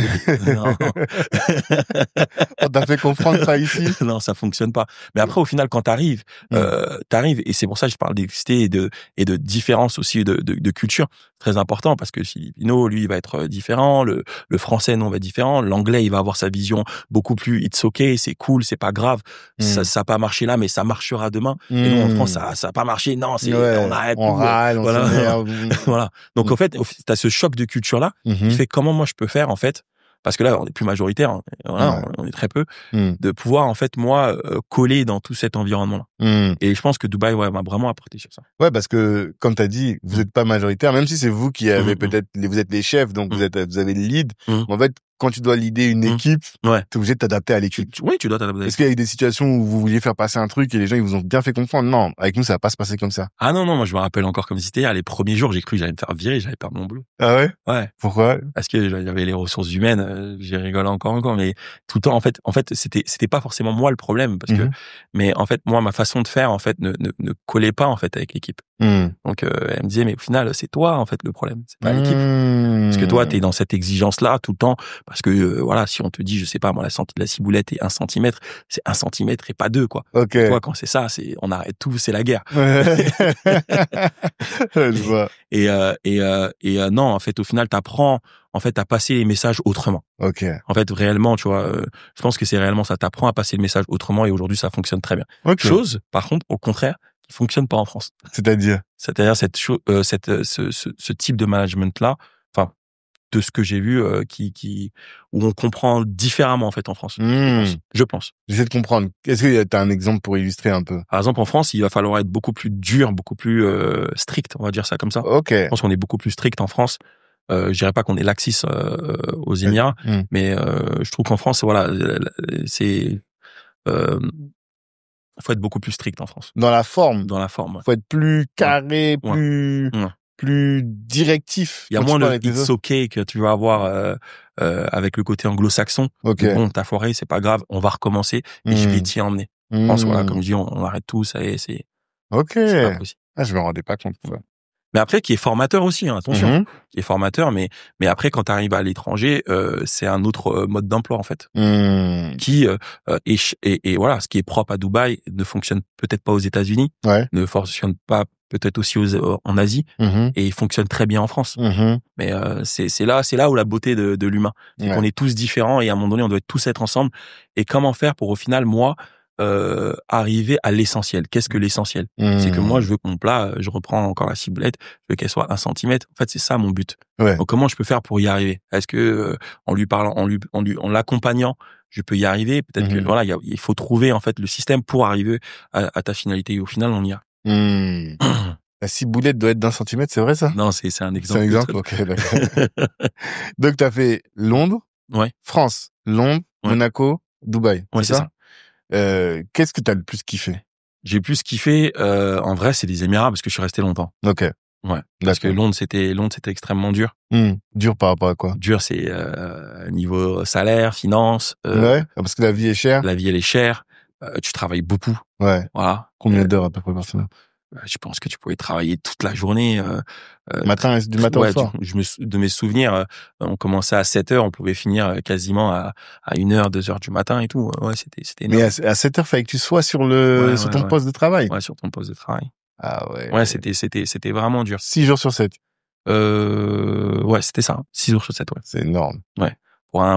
Speaker 2: On t'a fait comprendre ça ici?
Speaker 1: Non, ça fonctionne pas. Mais après, au final, quand t'arrives, et c'est pour ça que je parle d'excité et de différence aussi de culture. Très important parce que Filipino, lui, il va être différent. Le français, non, va être différent. L'anglais, il va avoir sa vision beaucoup plus it's okay, c'est cool, c'est pas grave. Ça a pas marché là, mais ça marchera demain. Et nous, en France, ça a pas marché. Non, on arrête.
Speaker 2: On râle, on s'énerve.
Speaker 1: Voilà. Donc, en fait, t'as ce choc de culture-là qui fait comment moi je peux faire, en fait, parce que là, on est plus majoritaire, hein, voilà, on est très peu, de pouvoir, en fait, moi, coller dans tout cet environnement-là. Et je pense que Dubaï, m'a vraiment apporté sur ça.
Speaker 2: Ouais, parce que, comme t'as dit, vous êtes pas majoritaire, même si c'est vous qui avez peut-être, vous êtes les chefs, donc vous avez le lead. En fait, quand tu dois leader une équipe, t'es obligé de t'adapter à l'équipe.
Speaker 1: Oui, tu dois t'adapter.
Speaker 2: Est-ce qu'il y a eu des situations où vous vouliez faire passer un truc et les gens, ils vous ont bien fait comprendre? Non, avec nous, ça va pas se passer comme ça.
Speaker 1: Ah non, moi, je me rappelle encore comme si c'était hier. Les premiers jours, j'ai cru que j'allais me faire virer, j'allais perdre mon boulot.
Speaker 2: Ah ouais?
Speaker 1: Ouais.
Speaker 2: Pourquoi?
Speaker 1: Parce que il y avait les ressources humaines, j'ai rigolé encore, mais tout le temps, en fait, c'était pas forcément moi le problème, parce que, mais en fait, moi, ma façon de faire, en fait, ne collait pas, en fait, avec l'équipe. Donc, elle me disait, mais au final, c'est toi, en fait, le problème. C'est pas l'équipe. Parce que toi, t'es dans cette exigence-là tout le temps, parce que, voilà, si on te dit, je sais pas, moi, la ciboulette est 1 centimètre, c'est 1 centimètre et pas 2, quoi. Toi, quand c'est ça, on arrête tout, c'est la guerre.
Speaker 2: Je vois.
Speaker 1: Et non, en fait, au final, t'apprends, en fait, à passer les messages autrement. En fait, réellement, tu vois, je pense que c'est réellement ça. T'apprends à passer le message autrement et aujourd'hui, ça fonctionne très bien. Chose, par contre, au contraire, qui fonctionne pas en France.
Speaker 2: C'est-à-dire
Speaker 1: ce type de management-là, enfin, de ce que j'ai vu, où on comprend différemment, en fait, en France. Je pense.
Speaker 2: J'essaie de comprendre. Est-ce que t'as un exemple pour illustrer un peu?
Speaker 1: Par exemple, en France, il va falloir être beaucoup plus dur, beaucoup plus strict, on va dire ça comme ça. Je pense qu'on est beaucoup plus strict en France. je dirais pas qu'on est laxiste aux Émirats, mais je trouve qu'en France, voilà, c'est faut être beaucoup plus strict en France.
Speaker 2: Dans la forme.
Speaker 1: Dans la forme. Ouais.
Speaker 2: Faut être plus carré, plus directif.
Speaker 1: Il y a moins le it's okay que tu vas avoir avec le côté anglo-saxon. Bon, t'as foiré, c'est pas grave, on va recommencer et je vais t'y emmener. Je pense, voilà, comme je dis, on arrête tout, ça y est, c'est pas possible.
Speaker 2: Ah, je me rendais pas compte de ça.
Speaker 1: Mais après, qui est formateur aussi, hein, attention, qui est formateur, mais après, quand tu arrives à l'étranger, c'est un autre mode d'emploi en fait, qui et voilà, ce qui est propre à Dubaï ne fonctionne peut-être pas aux États-Unis, ne fonctionne pas peut-être aussi en Asie, et il fonctionne très bien en France. Mais c'est là où la beauté de l'humain, c'est qu'on est tous différents et à un moment donné, on doit tous être ensemble. Et comment faire pour au final, moi, arriver à l'essentiel. Qu'est-ce que l'essentiel? C'est que moi, je veux que mon plat, je reprends encore la ciblette, je veux qu'elle soit 1 centimètre. En fait, c'est ça mon but. Donc, comment je peux faire pour y arriver? Est-ce que en lui parlant, en l'accompagnant, je peux y arriver? Peut-être que voilà, il faut trouver en fait le système pour arriver à ta finalité. Et au final, on y a.
Speaker 2: La ciboulette doit être d'1 centimètre, c'est vrai ça?
Speaker 1: Non, c'est un exemple.
Speaker 2: C'est un exemple, ok, d'accord. Donc, t'as fait Londres, France, Londres, Monaco, Dubaï.
Speaker 1: Ouais, c'est ça.
Speaker 2: Qu'est-ce que t'as le plus kiffé?
Speaker 1: J'ai plus kiffé, en vrai, c'est les Émirats parce que je suis resté longtemps.
Speaker 2: Ok.
Speaker 1: Ouais. Parce que Londres, c'était extrêmement dur.
Speaker 2: Dur par rapport à quoi?
Speaker 1: Dur, c'est niveau salaire, finance.
Speaker 2: Parce que la vie est chère.
Speaker 1: La vie, elle est chère. Tu travailles beaucoup.
Speaker 2: Ouais.
Speaker 1: Voilà.
Speaker 2: Combien d'heures à peu près par semaine?
Speaker 1: Je pense que tu pouvais travailler toute la journée.
Speaker 2: Du matin au soir.
Speaker 1: De mes souvenirs, on commençait à 7h, on pouvait finir quasiment à 1h, 2h du matin et tout. Ouais, c'était énorme.
Speaker 2: Mais à 7h, fallait que tu sois sur ton poste de travail.
Speaker 1: Ouais, sur ton poste de travail.
Speaker 2: Ah ouais.
Speaker 1: Ouais, c'était vraiment dur.
Speaker 2: 6 jours sur 7.
Speaker 1: Ouais, c'était ça. 6 jours sur 7, ouais.
Speaker 2: C'est énorme.
Speaker 1: Ouais.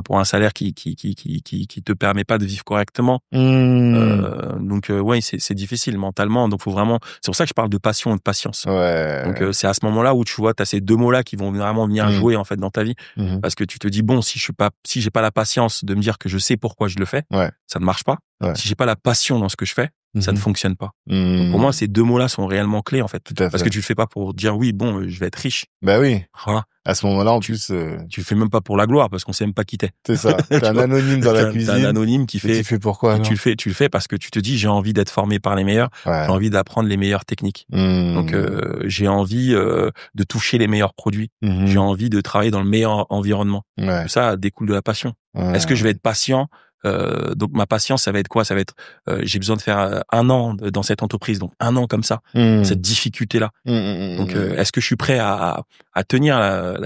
Speaker 1: Pour un salaire qui te permet pas de vivre correctement. Donc ouais, c'est difficile mentalement. Donc faut vraiment, c'est pour ça que je parle de passion et de patience.
Speaker 2: Ouais.
Speaker 1: Donc c'est à ce moment-là où tu vois, t'as ces deux mots-là qui vont vraiment venir jouer en fait dans ta vie, parce que tu te dis bon, si j'ai pas la patience de me dire que je sais pourquoi je le fais, ça ne marche pas. Si j'ai pas la passion dans ce que je fais, ça ne fonctionne pas. Donc pour moi, ces deux mots-là sont réellement clés en fait, parce que tu le fais pas pour dire oui, bon, je vais être riche.
Speaker 2: Bah oui.
Speaker 1: Voilà.
Speaker 2: À ce moment-là, en plus,
Speaker 1: tu le fais même pas pour la gloire, parce qu'on sait même pas qui t'es.
Speaker 2: C'est ça. T'es un anonyme dans la cuisine.
Speaker 1: T'es un anonyme qui fait.
Speaker 2: Tu fais pourquoi?
Speaker 1: Tu le fais parce que tu te dis j'ai envie d'être formé par les meilleurs. J'ai envie d'apprendre les meilleures techniques. Donc j'ai envie de toucher les meilleurs produits. J'ai envie de travailler dans le meilleur environnement. Tout ça découle de la passion. Est-ce que je vais être patient? Donc ma patience, ça va être quoi? Ça va être j'ai besoin de faire 1 an dans cette entreprise, donc 1 an comme ça, cette difficulté là. Donc est-ce que je suis prêt à tenir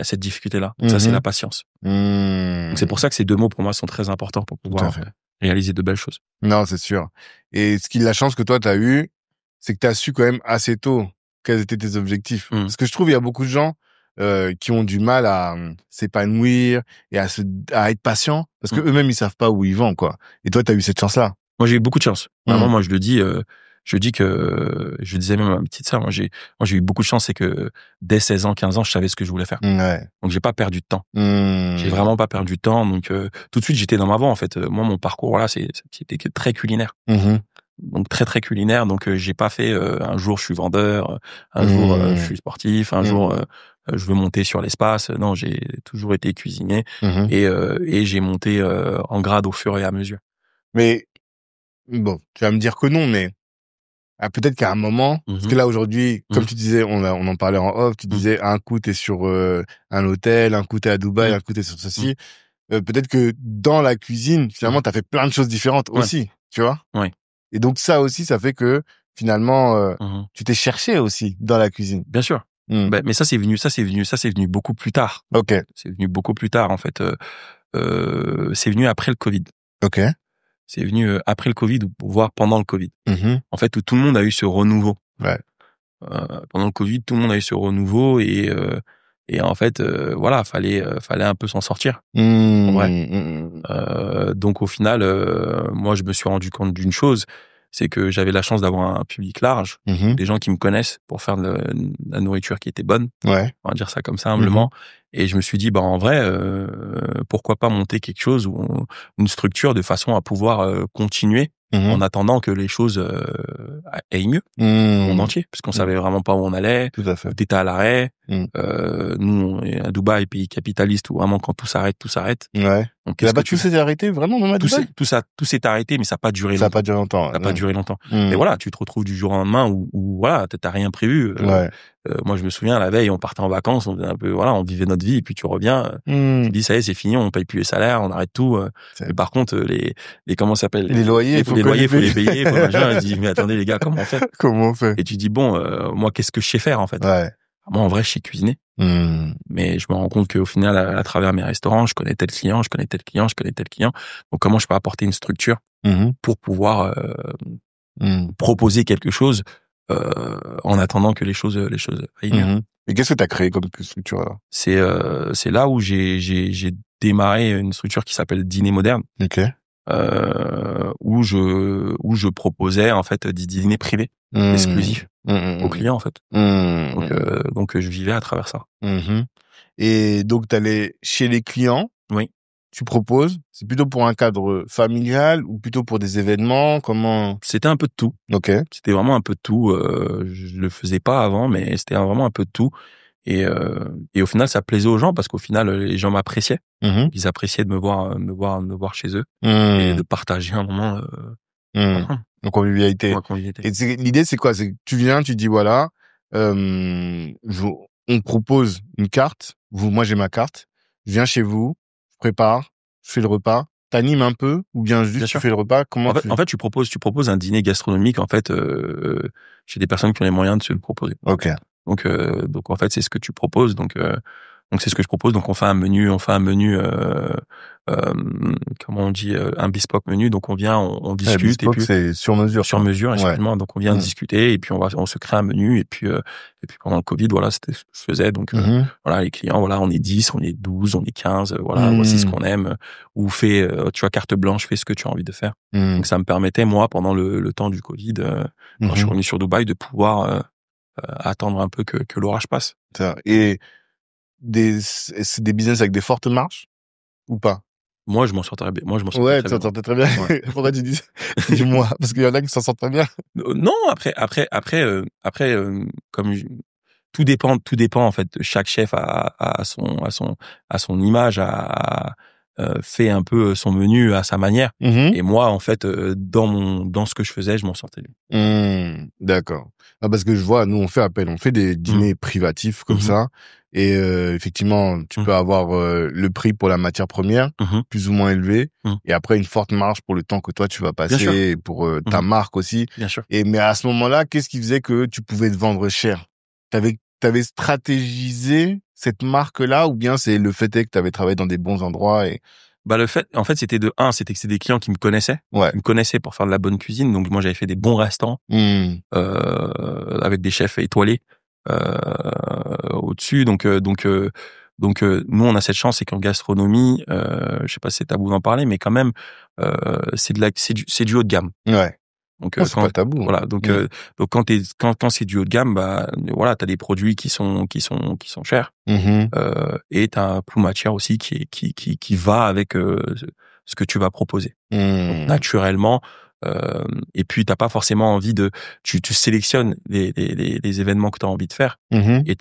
Speaker 1: cette difficulté là? Donc ça, c'est la patience. Donc c'est pour ça que ces deux mots pour moi sont très importants pour pouvoir réaliser de belles choses.
Speaker 2: Non, c'est sûr. Et la chance que toi t'as eu, c'est que t'as su quand même assez tôt quels étaient tes objectifs. Parce que je trouve il y a beaucoup de gens qui ont du mal à s'épanouir et à être patient parce que eux-mêmes ils savent pas où ils vont, quoi. Et toi t'as eu cette chance là.
Speaker 1: Moi j'ai eu beaucoup de chance. Vraiment, moi je le dis, je disais même à ma petite sœur, moi j'ai eu beaucoup de chance, c'est que dès 16 ans, 15 ans, je savais ce que je voulais faire. Donc j'ai pas perdu de temps. J'ai vraiment pas perdu de temps. Donc tout de suite j'étais dans ma voie en fait. Moi mon parcours voilà, c'était très culinaire. Donc très culinaire. Donc j'ai pas fait un jour je suis vendeur, un jour je suis sportif, un jour je veux monter sur l'espace. Non, j'ai toujours été cuisinier et j'ai monté en grade au fur et à mesure.
Speaker 2: Mais bon, tu vas me dire que non, mais peut-être qu'à un moment, parce que là aujourd'hui, comme tu disais, on en parlait en off, tu disais un coup t'es sur un hôtel, un coup t'es à Dubaï, un coup t'es sur ceci. Peut-être que dans la cuisine, finalement, t'as fait plein de choses différentes aussi, tu vois. Et donc ça aussi, ça fait que finalement, tu t'es cherché aussi dans la cuisine.
Speaker 1: Bien sûr. Mais ça c'est venu beaucoup plus tard.
Speaker 2: Ok.
Speaker 1: C'est venu beaucoup plus tard en fait. C'est venu après le Covid.
Speaker 2: Ok.
Speaker 1: C'est venu après le Covid, voire pendant le Covid. En fait, où tout le monde a eu ce renouveau. Pendant le Covid, tout le monde a eu ce renouveau et en fait, voilà, fallait un peu s'en sortir. En vrai. Donc au final, moi, je me suis rendu compte d'une chose, c'est que j'avais la chance d'avoir un public large, des gens qui me connaissent pour faire de la nourriture qui était bonne. On va dire ça comme ça humblement. Et je me suis dit, bah en vrai, pourquoi pas monter quelque chose ou une structure de façon à pouvoir continuer en attendant que les choses aillent mieux au monde entier, parce qu'on savait vraiment pas où on allait.
Speaker 2: Tout à fait.
Speaker 1: T'étais à l'arrêt. Nous, on est à Dubaï, pays capitaliste, où vraiment quand tout s'arrête, tout s'arrête.
Speaker 2: Ouais.
Speaker 1: Donc,
Speaker 2: là-bas, tout s'est arrêté vraiment même à Dubaï?
Speaker 1: Tout s'est arrêté, mais ça n'a pas duré longtemps.
Speaker 2: Ça n'a pas duré longtemps.
Speaker 1: Ça n'a pas duré longtemps. Mais voilà, tu te retrouves du jour au lendemain où voilà, t'as rien prévu. Moi, je me souviens, la veille, on partait en vacances, on un peu, voilà, on vivait notre vie, et puis tu reviens, tu dis, ça y est, c'est fini, on paye plus les salaires, on arrête tout. Mais par contre, les comment ça s'appelle?
Speaker 2: Les loyers,
Speaker 1: faut les payer, faut machin. Je dis, mais attendez, les gars, comment on fait?
Speaker 2: Comment on fait?
Speaker 1: Et tu dis, bon, moi, qu'est-ce que je sais faire, en fait? Moi, en vrai, je sais cuisiner. Mais je me rends compte qu'au final, à travers mes restaurants, je connais tel client, je connais tel client, je connais tel client. Donc, comment je peux apporter une structure pour pouvoir proposer quelque chose en attendant que les choses aillent mieux.
Speaker 2: Et qu'est-ce que tu as créé comme structure alors?
Speaker 1: C'est là où j'ai démarré une structure qui s'appelle Dîner Moderne. Où je proposais en fait des dîners privés exclusifs aux clients en fait. Donc je vivais à travers ça.
Speaker 2: Et donc t'allais chez les clients.
Speaker 1: Oui.
Speaker 2: Tu proposes, c'est plutôt pour un cadre familial ou plutôt pour des événements? Comment?
Speaker 1: C'était un peu de tout. C'était vraiment un peu de tout. Je le faisais pas avant, mais c'était vraiment un peu de tout. Et au final, ça plaisait aux gens parce qu'au final, les gens m'appréciaient. Ils appréciaient de me voir chez eux et de partager un moment.
Speaker 2: En convivialité. Et l'idée, c'est quoi? C'est que tu viens, tu dis voilà, on propose une carte. Moi, j'ai ma carte. Je viens chez vous, je prépare, je fais le repas. T'animes un peu ou bien juste tu fais le repas? Comment
Speaker 1: en fait, tu proposes un dîner gastronomique en fait chez des personnes qui ont les moyens de se le proposer. Donc en fait, c'est ce que tu proposes. Donc c'est ce que je propose. Donc on fait un menu, comment on dit, un bespoke menu. Donc on vient, on discute.
Speaker 2: Bespoke, et puis c'est sur mesure.
Speaker 1: Sur mesure, effectivement. Donc on vient discuter et puis on se crée un menu et puis pendant le Covid, voilà, c'était ce que je faisais. Donc voilà, les clients, voilà, on est 10, on est 12, on est 15, voilà, voici ce qu'on aime. Ou tu vois, carte blanche, fais ce que tu as envie de faire. Donc ça me permettait, moi, pendant le temps du Covid, quand je suis revenu sur Dubaï, de pouvoir attendre un peu que l'orage passe.
Speaker 2: Et c'est des business avec des fortes marges ou pas?
Speaker 1: Moi, je m'en sortais très bien.
Speaker 2: Ouais, tu t'en sortais très bien. Ouais. Pourquoi tu dis ça? Dis-moi, parce qu'il y en a qui s'en sortent très bien.
Speaker 1: Non, après, comme tout dépend en fait. Chaque chef a son image, fait un peu son menu à sa manière. Et moi, en fait, dans ce que je faisais, je m'en sortais bien.
Speaker 2: D'accord. Parce que je vois, nous on fait des dîners privatifs comme ça. Et effectivement, tu peux avoir le prix pour la matière première, plus ou moins élevé, et après une forte marge pour le temps que toi tu vas passer, et pour ta marque aussi.
Speaker 1: Bien sûr.
Speaker 2: Mais à ce moment-là, qu'est-ce qui faisait que tu pouvais te vendre cher? T'avais stratégisé cette marque-là, ou bien c'est le fait que t'avais travaillé dans des bons endroits et...
Speaker 1: le fait, en fait, c'était c'était que c'était des clients qui me connaissaient. Ils me connaissaient pour faire de la bonne cuisine. Donc, moi, j'avais fait des bons restaurants, avec des chefs étoilés, au-dessus. Donc, nous, on a cette chance, c'est qu'en gastronomie, je sais pas si c'est tabou d'en parler, mais quand même, c'est du haut de gamme. Donc,
Speaker 2: c'est pas tabou.
Speaker 1: Voilà. Donc quand c'est du haut de gamme, voilà, t'as des produits qui sont chers, et t'as un coût matière aussi qui va avec ce que tu vas proposer. Donc, naturellement, et puis t'as pas forcément envie tu sélectionnes les événements que t'as envie de faire, et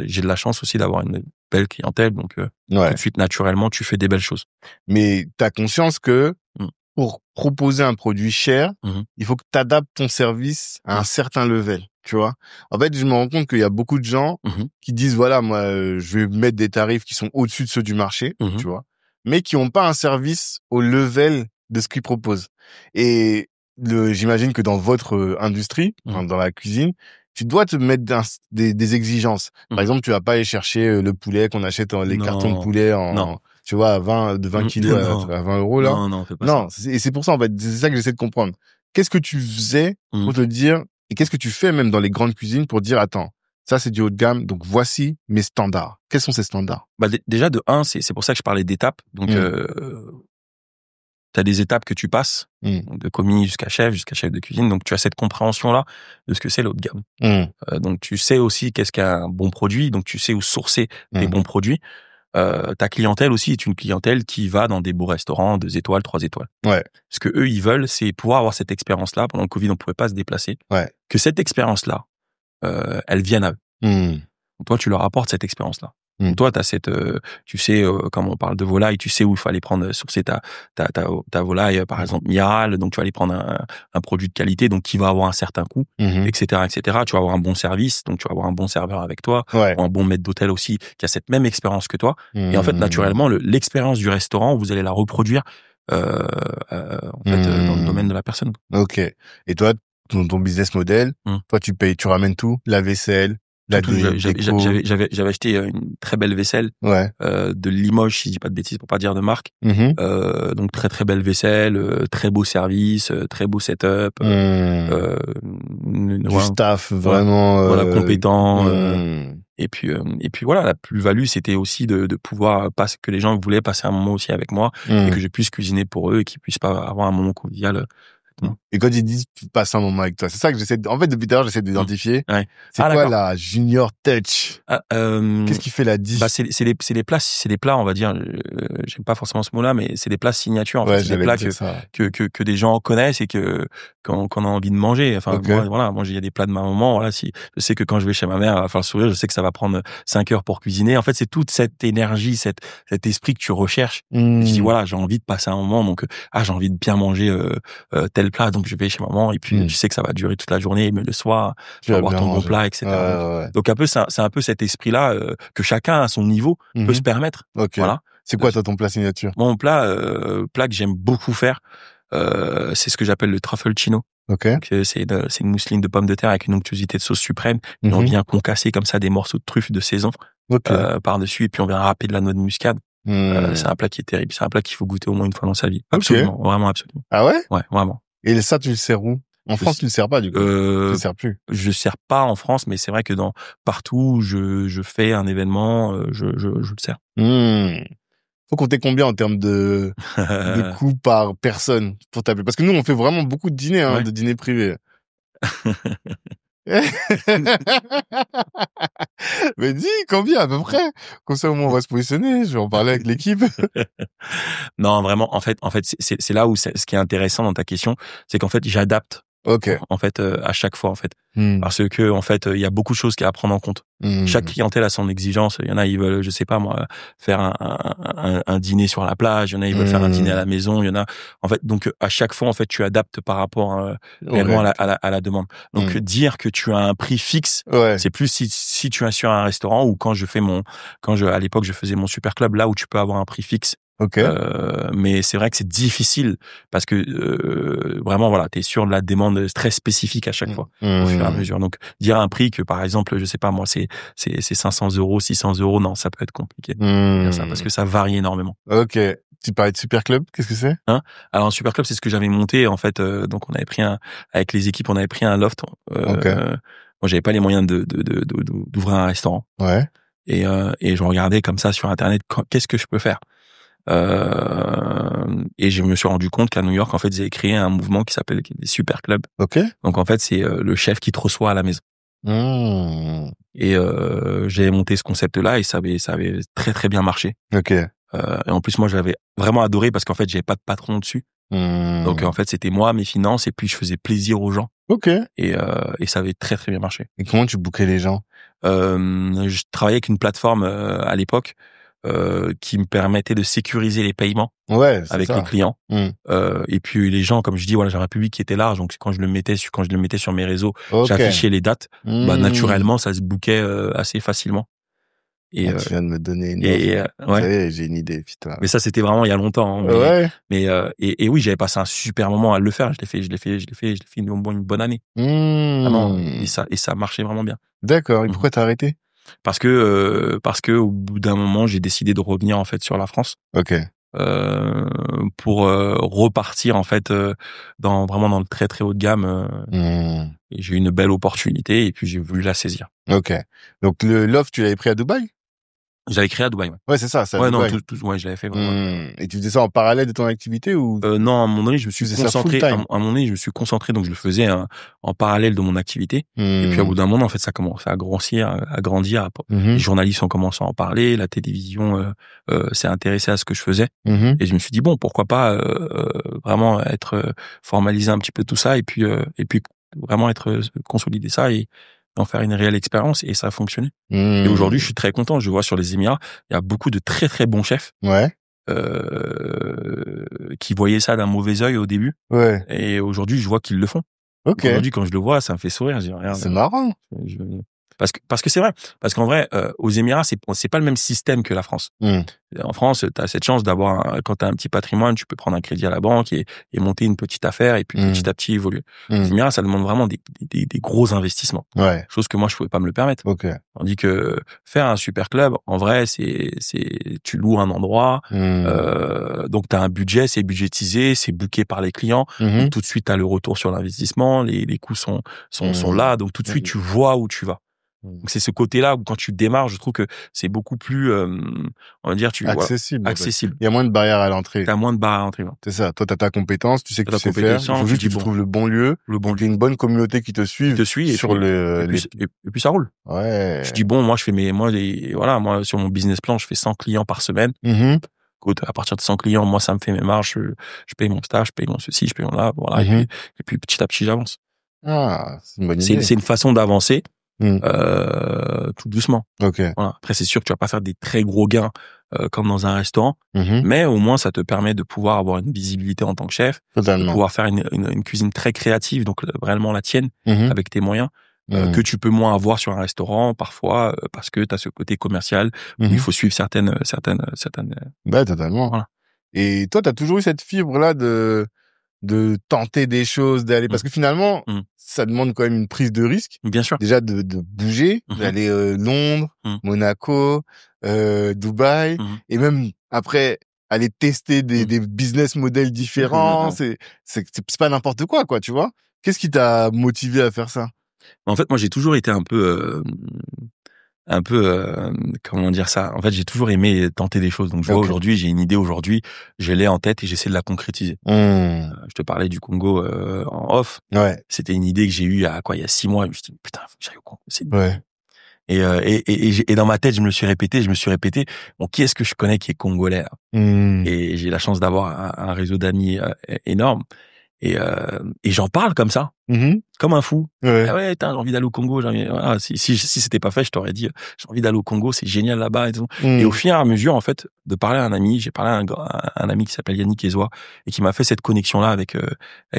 Speaker 1: j'ai de la chance aussi d'avoir une belle clientèle, donc tout de suite naturellement tu fais des belles choses.
Speaker 2: Mais t'as conscience que pour proposer un produit cher, il faut que tu adaptes ton service à un certain level, tu vois. En fait, je me rends compte qu'il y a beaucoup de gens qui disent, voilà, moi, je vais mettre des tarifs qui sont au-dessus de ceux du marché, tu vois, mais qui n'ont pas un service au level de ce qu'ils proposent. Et j'imagine que dans votre industrie, dans la cuisine, tu dois te mettre des exigences. Par exemple, tu vas pas aller chercher le poulet qu'on achète, les cartons de poulet tu vois, 20 kilos à 20 euros, là.
Speaker 1: Non, fais pas ça.
Speaker 2: Et c'est pour ça, en fait, c'est ça que j'essaie de comprendre. Qu'est-ce que tu faisais pour te dire, et qu'est-ce que tu fais même dans les grandes cuisines pour dire, attends, ça, c'est du haut de gamme, donc voici mes standards. Quels sont ces standards?
Speaker 1: Déjà, c'est pour ça que je parlais d'étapes. Donc, t'as des étapes que tu passes, de commis jusqu'à chef de cuisine. Donc, tu as cette compréhension-là de ce que c'est le haut de gamme. Donc, tu sais aussi qu'est-ce qu'un bon produit. Donc, tu sais où sourcer des bons produits. ta clientèle aussi est une clientèle qui va dans des beaux restaurants, 2 étoiles, 3 étoiles.
Speaker 2: Ouais.
Speaker 1: Ce que eux, ils veulent, c'est pouvoir avoir cette expérience-là. Pendant le Covid, on pouvait pas se déplacer.
Speaker 2: Ouais.
Speaker 1: Que cette expérience-là, elle vienne à eux. Donc, toi, tu leur apportes cette expérience-là. Donc, toi, t'as cette, tu sais, comme on parle de volaille, tu sais où il faut aller prendre, sourcer ta volaille, par exemple, Miral. Donc, tu vas aller prendre un produit de qualité, donc, qui va avoir un certain coût, etc., etc. Tu vas avoir un bon service, donc, tu vas avoir un bon serveur avec toi, ou un bon maître d'hôtel aussi, qui a cette même expérience que toi. Et en fait, naturellement, l'expérience du restaurant, vous allez la reproduire, en fait, dans le domaine de la personne.
Speaker 2: Ok. Et toi, ton business model, toi, tu ramènes tout, la vaisselle,
Speaker 1: j'avais acheté une très belle vaisselle de Limoges, si je dis pas de bêtises, pour pas dire de marque. Donc très très belle vaisselle, très beau service, très beau setup,
Speaker 2: du staff vraiment
Speaker 1: compétent. Et puis voilà, la plus-value, c'était aussi de pouvoir passer, que les gens voulaient passer un moment aussi avec moi et que je puisse cuisiner pour eux et qu'ils puissent pas avoir un moment convivial.
Speaker 2: Et quand ils disent passe un moment avec toi, c'est ça que en fait, depuis tout à l'heure, j'essaie d'identifier. C'est quoi la junior touch? Qu'est-ce qui fait la diff?
Speaker 1: Bah, c'est les plats, on va dire, j'aime pas forcément ce mot-là, mais c'est des plats signature, en fait. C'est des plats que des gens connaissent et qu'on a envie de manger. Enfin, moi, il y a des plats de ma maman, voilà, si, je sais que quand je vais chez ma mère, elle va faire le sourire, je sais que ça va prendre 5 heures pour cuisiner. En fait, c'est toute cette énergie, cet esprit que tu recherches. Je dis, voilà, j'ai envie de passer un moment, donc, j'ai envie de bien manger, tel plat, donc je vais chez maman et puis tu sais que ça va durer toute la journée, mais le soir tu vas avoir ton bon plat, etc. Donc un peu c'est un peu cet esprit là que chacun à son niveau peut se permettre. Voilà.
Speaker 2: C'est quoi toi ton plat signature?
Speaker 1: Mon plat que j'aime beaucoup faire, c'est ce que j'appelle le truffle chino. Donc, c'est une mousseline de pommes de terre avec une onctuosité de sauce suprême et on vient concasser comme ça des morceaux de truffes de saison par-dessus et puis on vient râper de la noix de muscade. C'est un plat qui est terrible, c'est un plat qu'il faut goûter au moins une fois dans sa vie. Absolument, vraiment absolument.
Speaker 2: Ah ouais?
Speaker 1: Ouais, vraiment.
Speaker 2: Et ça, tu le sers où? En France, tu le sers pas, du coup. Tu le sers plus.
Speaker 1: Je sers pas en France, mais c'est vrai que partout où je fais un événement, je le sers.
Speaker 2: Faut compter combien en termes de coûts par personne pour t'appeler? Parce que nous, on fait vraiment beaucoup de dîners, de dîners privés. Mais dis, combien à peu près? Comme ça, au moins, on va se positionner. Je vais en parler avec l'équipe.
Speaker 1: Non, vraiment, en fait, c'est là où ce qui est intéressant dans ta question, c'est qu'en fait, j'adapte. En fait, à chaque fois, en fait. Parce que, en fait, il y a beaucoup de choses à prendre en compte. Chaque clientèle a son exigence. Il y en a, ils veulent, je sais pas, moi, faire un dîner sur la plage. Il y en a, ils veulent faire un dîner à la maison. Il y en a, en fait, donc, à chaque fois, en fait, tu adaptes par rapport, réellement à la demande. Donc, dire que tu as un prix fixe, c'est plus si tu es sur un restaurant ou à l'époque, je faisais mon super club, là où tu peux avoir un prix fixe. Mais c'est vrai que c'est difficile parce que vraiment voilà, t'es sur de la demande très spécifique à chaque fois au fur et à mesure. Donc dire un prix que par exemple, je sais pas moi, c'est 500 €, 600 €, non, ça peut être compliqué. Ça, parce que ça varie énormément.
Speaker 2: Tu parlais de Super Club, qu'est-ce que c'est?
Speaker 1: Alors un Super Club, c'est ce que j'avais monté en fait. Donc on avait pris avec les équipes, on avait pris un loft. Moi, j'avais pas les moyens d'ouvrir un restaurant. Et je regardais comme ça sur Internet, qu'est-ce que je peux faire? Et je me suis rendu compte qu'à New York, en fait, ils avaient créé un mouvement qui s'appelle les super clubs. Donc, en fait, c'est le chef qui te reçoit à la maison. Et j'ai monté ce concept-là et ça avait très, très bien marché. Et en plus, moi, j'avais vraiment adoré parce qu'en fait, j'avais pas de patron dessus. Donc, en fait, c'était moi, mes finances et puis je faisais plaisir aux gens. Et ça avait très, très bien marché.
Speaker 2: Et comment tu bookais les gens?
Speaker 1: Je travaillais avec une plateforme à l'époque qui me permettait de sécuriser les paiements avec les clients. Et puis les gens, comme je dis, voilà, j'avais un public qui était large, donc quand je le mettais sur mes réseaux, j'affichais les dates. Bah naturellement, ça se bookait assez facilement. Et
Speaker 2: tu viens de me donner une idée. Vous savez, j'ai une idée, putain.
Speaker 1: Mais ça, c'était vraiment il y a longtemps. Hein, mais oui, j'avais passé un super moment à le faire. Je l'ai fait une bonne année. Vraiment, et ça marchait vraiment bien.
Speaker 2: D'accord. Et pourquoi t'as arrêté?
Speaker 1: Parce que au bout d'un moment, j'ai décidé de revenir en fait sur la France. Pour repartir en fait vraiment dans le très très haut de gamme. Et j'ai eu une belle opportunité et puis j'ai voulu la saisir.
Speaker 2: Donc le loft, tu l'avais pris à Dubaï?
Speaker 1: Je l'avais créé à Dubaï.
Speaker 2: Ouais, c'est ça.
Speaker 1: Ouais, non, ouais, je l'avais fait vraiment.
Speaker 2: Et tu faisais ça en parallèle de ton activité ou?
Speaker 1: Non, à un moment donné, je me suis concentré. À un moment donné, je me suis concentré, donc je le faisais en parallèle de mon activité. Et puis, au bout d'un moment, en fait, ça commence à grandir. Les journalistes ont commencé à en parler, la télévision s'est intéressée à ce que je faisais. Et je me suis dit bon, pourquoi pas vraiment être formaliser un petit peu tout ça et puis vraiment consolider ça et en faire une réelle expérience, et ça a fonctionné. Et aujourd'hui, je suis très content. Je vois sur les Émirats, il y a beaucoup de très très bons chefs qui voyaient ça d'un mauvais œil au début. Ouais. Et aujourd'hui, je vois qu'ils le font. Okay. Aujourd'hui, quand je le vois, ça me fait sourire. Je dis, regarde,
Speaker 2: c'est marrant.
Speaker 1: Parce que c'est vrai. Parce qu'en vrai, aux Émirats, c'est pas le même système que la France. En France, t'as cette chance d'avoir, quand t'as un petit patrimoine, tu peux prendre un crédit à la banque et monter une petite affaire et puis petit à petit évoluer. Les Émirats, ça demande vraiment des gros investissements. Ouais. Chose que moi, je pouvais pas me le permettre. Okay. Tandis que faire un super club, en vrai, tu loues un endroit, donc t'as un budget, c'est budgétisé, c'est booké par les clients. Donc, tout de suite, t'as le retour sur l'investissement, les coûts sont là, donc tout de suite, tu vois où tu vas. Donc c'est ce côté-là où quand tu démarres, je trouve que c'est beaucoup plus, on va dire,
Speaker 2: accessible.
Speaker 1: Accessible.
Speaker 2: Il y a moins de barrières à l'entrée.
Speaker 1: T'as moins de barrières à l'entrée.
Speaker 2: C'est ça. Toi, t'as ta compétence, tu sais que tu sais faire. Il faut juste que tu trouves le bon lieu, une bonne communauté qui te suit sur
Speaker 1: et puis ça roule. Ouais. Je dis bon, moi je fais moi sur mon business plan, je fais 100 clients par semaine. Écoute, à partir de 100 clients, moi ça me fait mes marges, je paye mon stage, je paye mon ceci, je paye mon là, voilà. Et puis petit à petit j'avance.
Speaker 2: Ah, c'est une bonne idée.
Speaker 1: C'est une façon d'avancer. Tout doucement. Okay. Voilà. Après, c'est sûr que tu vas pas faire des très gros gains comme dans un restaurant, mais au moins ça te permet de pouvoir avoir une visibilité en tant que chef, de pouvoir faire une cuisine très créative, donc vraiment la tienne, avec tes moyens, que tu peux moins avoir sur un restaurant parfois parce que tu as ce côté commercial où il faut suivre certaines.
Speaker 2: Bah totalement. Voilà. Et toi, tu as toujours eu cette fibre là de tenter des choses, d'aller parce que finalement ça demande quand même une prise de risque.
Speaker 1: Bien sûr.
Speaker 2: Déjà de bouger, d'aller Londres, Monaco, Dubaï et même après aller tester des business models différents, c'est pas n'importe quoi, tu vois. Qu'est-ce qui t'a motivé à faire ça?
Speaker 1: En fait, moi j'ai toujours été un peu comment dire ça. En fait, j'ai toujours aimé tenter des choses. Donc, je vois aujourd'hui, j'ai une idée aujourd'hui, je l'ai en tête et j'essaie de la concrétiser. Je te parlais du Congo en off. Ouais. C'était une idée que j'ai eue il y a 6 mois. Je me suis dit, putain, j'arrive au Congo. Et dans ma tête, je me suis répété, bon, qui est-ce que je connais qui est congolais là? Et j'ai la chance d'avoir un réseau d'amis énorme. Et j'en parle comme ça, comme un fou. Ouais. Ah ouais, j'ai envie d'aller au Congo. Voilà, si c'était pas fait, je t'aurais dit, j'ai envie d'aller au Congo, c'est génial là-bas et tout. Et au fur et à mesure, en fait, de parler à un ami, j'ai parlé à un ami qui s'appelle Yannick Ezoa et qui m'a fait cette connexion-là avec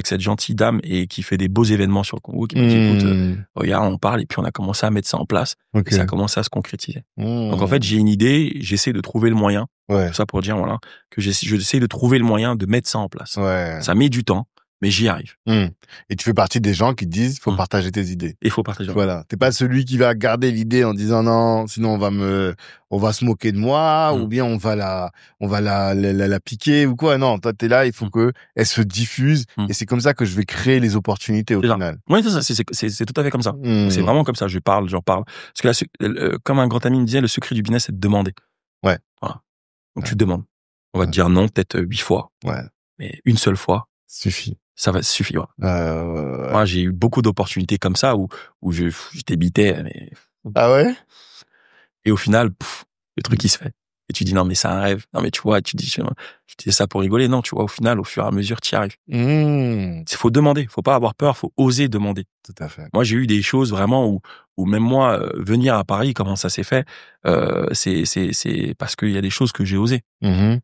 Speaker 1: cette gentille dame et qui fait des beaux événements sur le Congo, qui m'a dit, écoute, regarde, on parle et puis on a commencé à mettre ça en place. Et ça a commencé à se concrétiser. Donc en fait, j'ai une idée, j'essaie de trouver le moyen. Tout ça pour dire, voilà, que j'essaie de trouver le moyen de mettre ça en place. Ouais. Ça met du temps. Mais j'y arrive.
Speaker 2: Et tu fais partie des gens qui disent faut partager tes idées.
Speaker 1: Il faut partager.
Speaker 2: Voilà. T'es pas celui qui va garder l'idée en disant non, sinon on va se moquer de moi ou bien on va la piquer ou quoi. Non, toi t'es là, il faut que elle se diffuse et c'est comme ça que je vais créer les opportunités au final.
Speaker 1: Oui, c'est tout à fait comme ça. C'est vraiment comme ça. J'en parle. Parce que là, comme un grand ami me disait, le secret du business c'est de demander. Ouais. Voilà. Donc tu demandes. On va te dire non peut-être 8 fois. Ouais. Mais une seule fois.
Speaker 2: Suffit.
Speaker 1: Ça va suffire. Moi, j'ai eu beaucoup d'opportunités comme ça où je débitais. Mais...
Speaker 2: Ah ouais?
Speaker 1: Et au final, le truc qui se fait. Et tu dis non mais c'est un rêve. Non mais tu vois, tu dis ça pour rigoler. Non, tu vois, au final, au fur et à mesure, tu y arrives. Il faut demander. Faut pas avoir peur. Faut oser demander.
Speaker 2: Tout à fait.
Speaker 1: Moi, j'ai eu des choses vraiment où même moi, venir à Paris, comment ça s'est fait, c'est parce qu'il y a des choses que j'ai osé.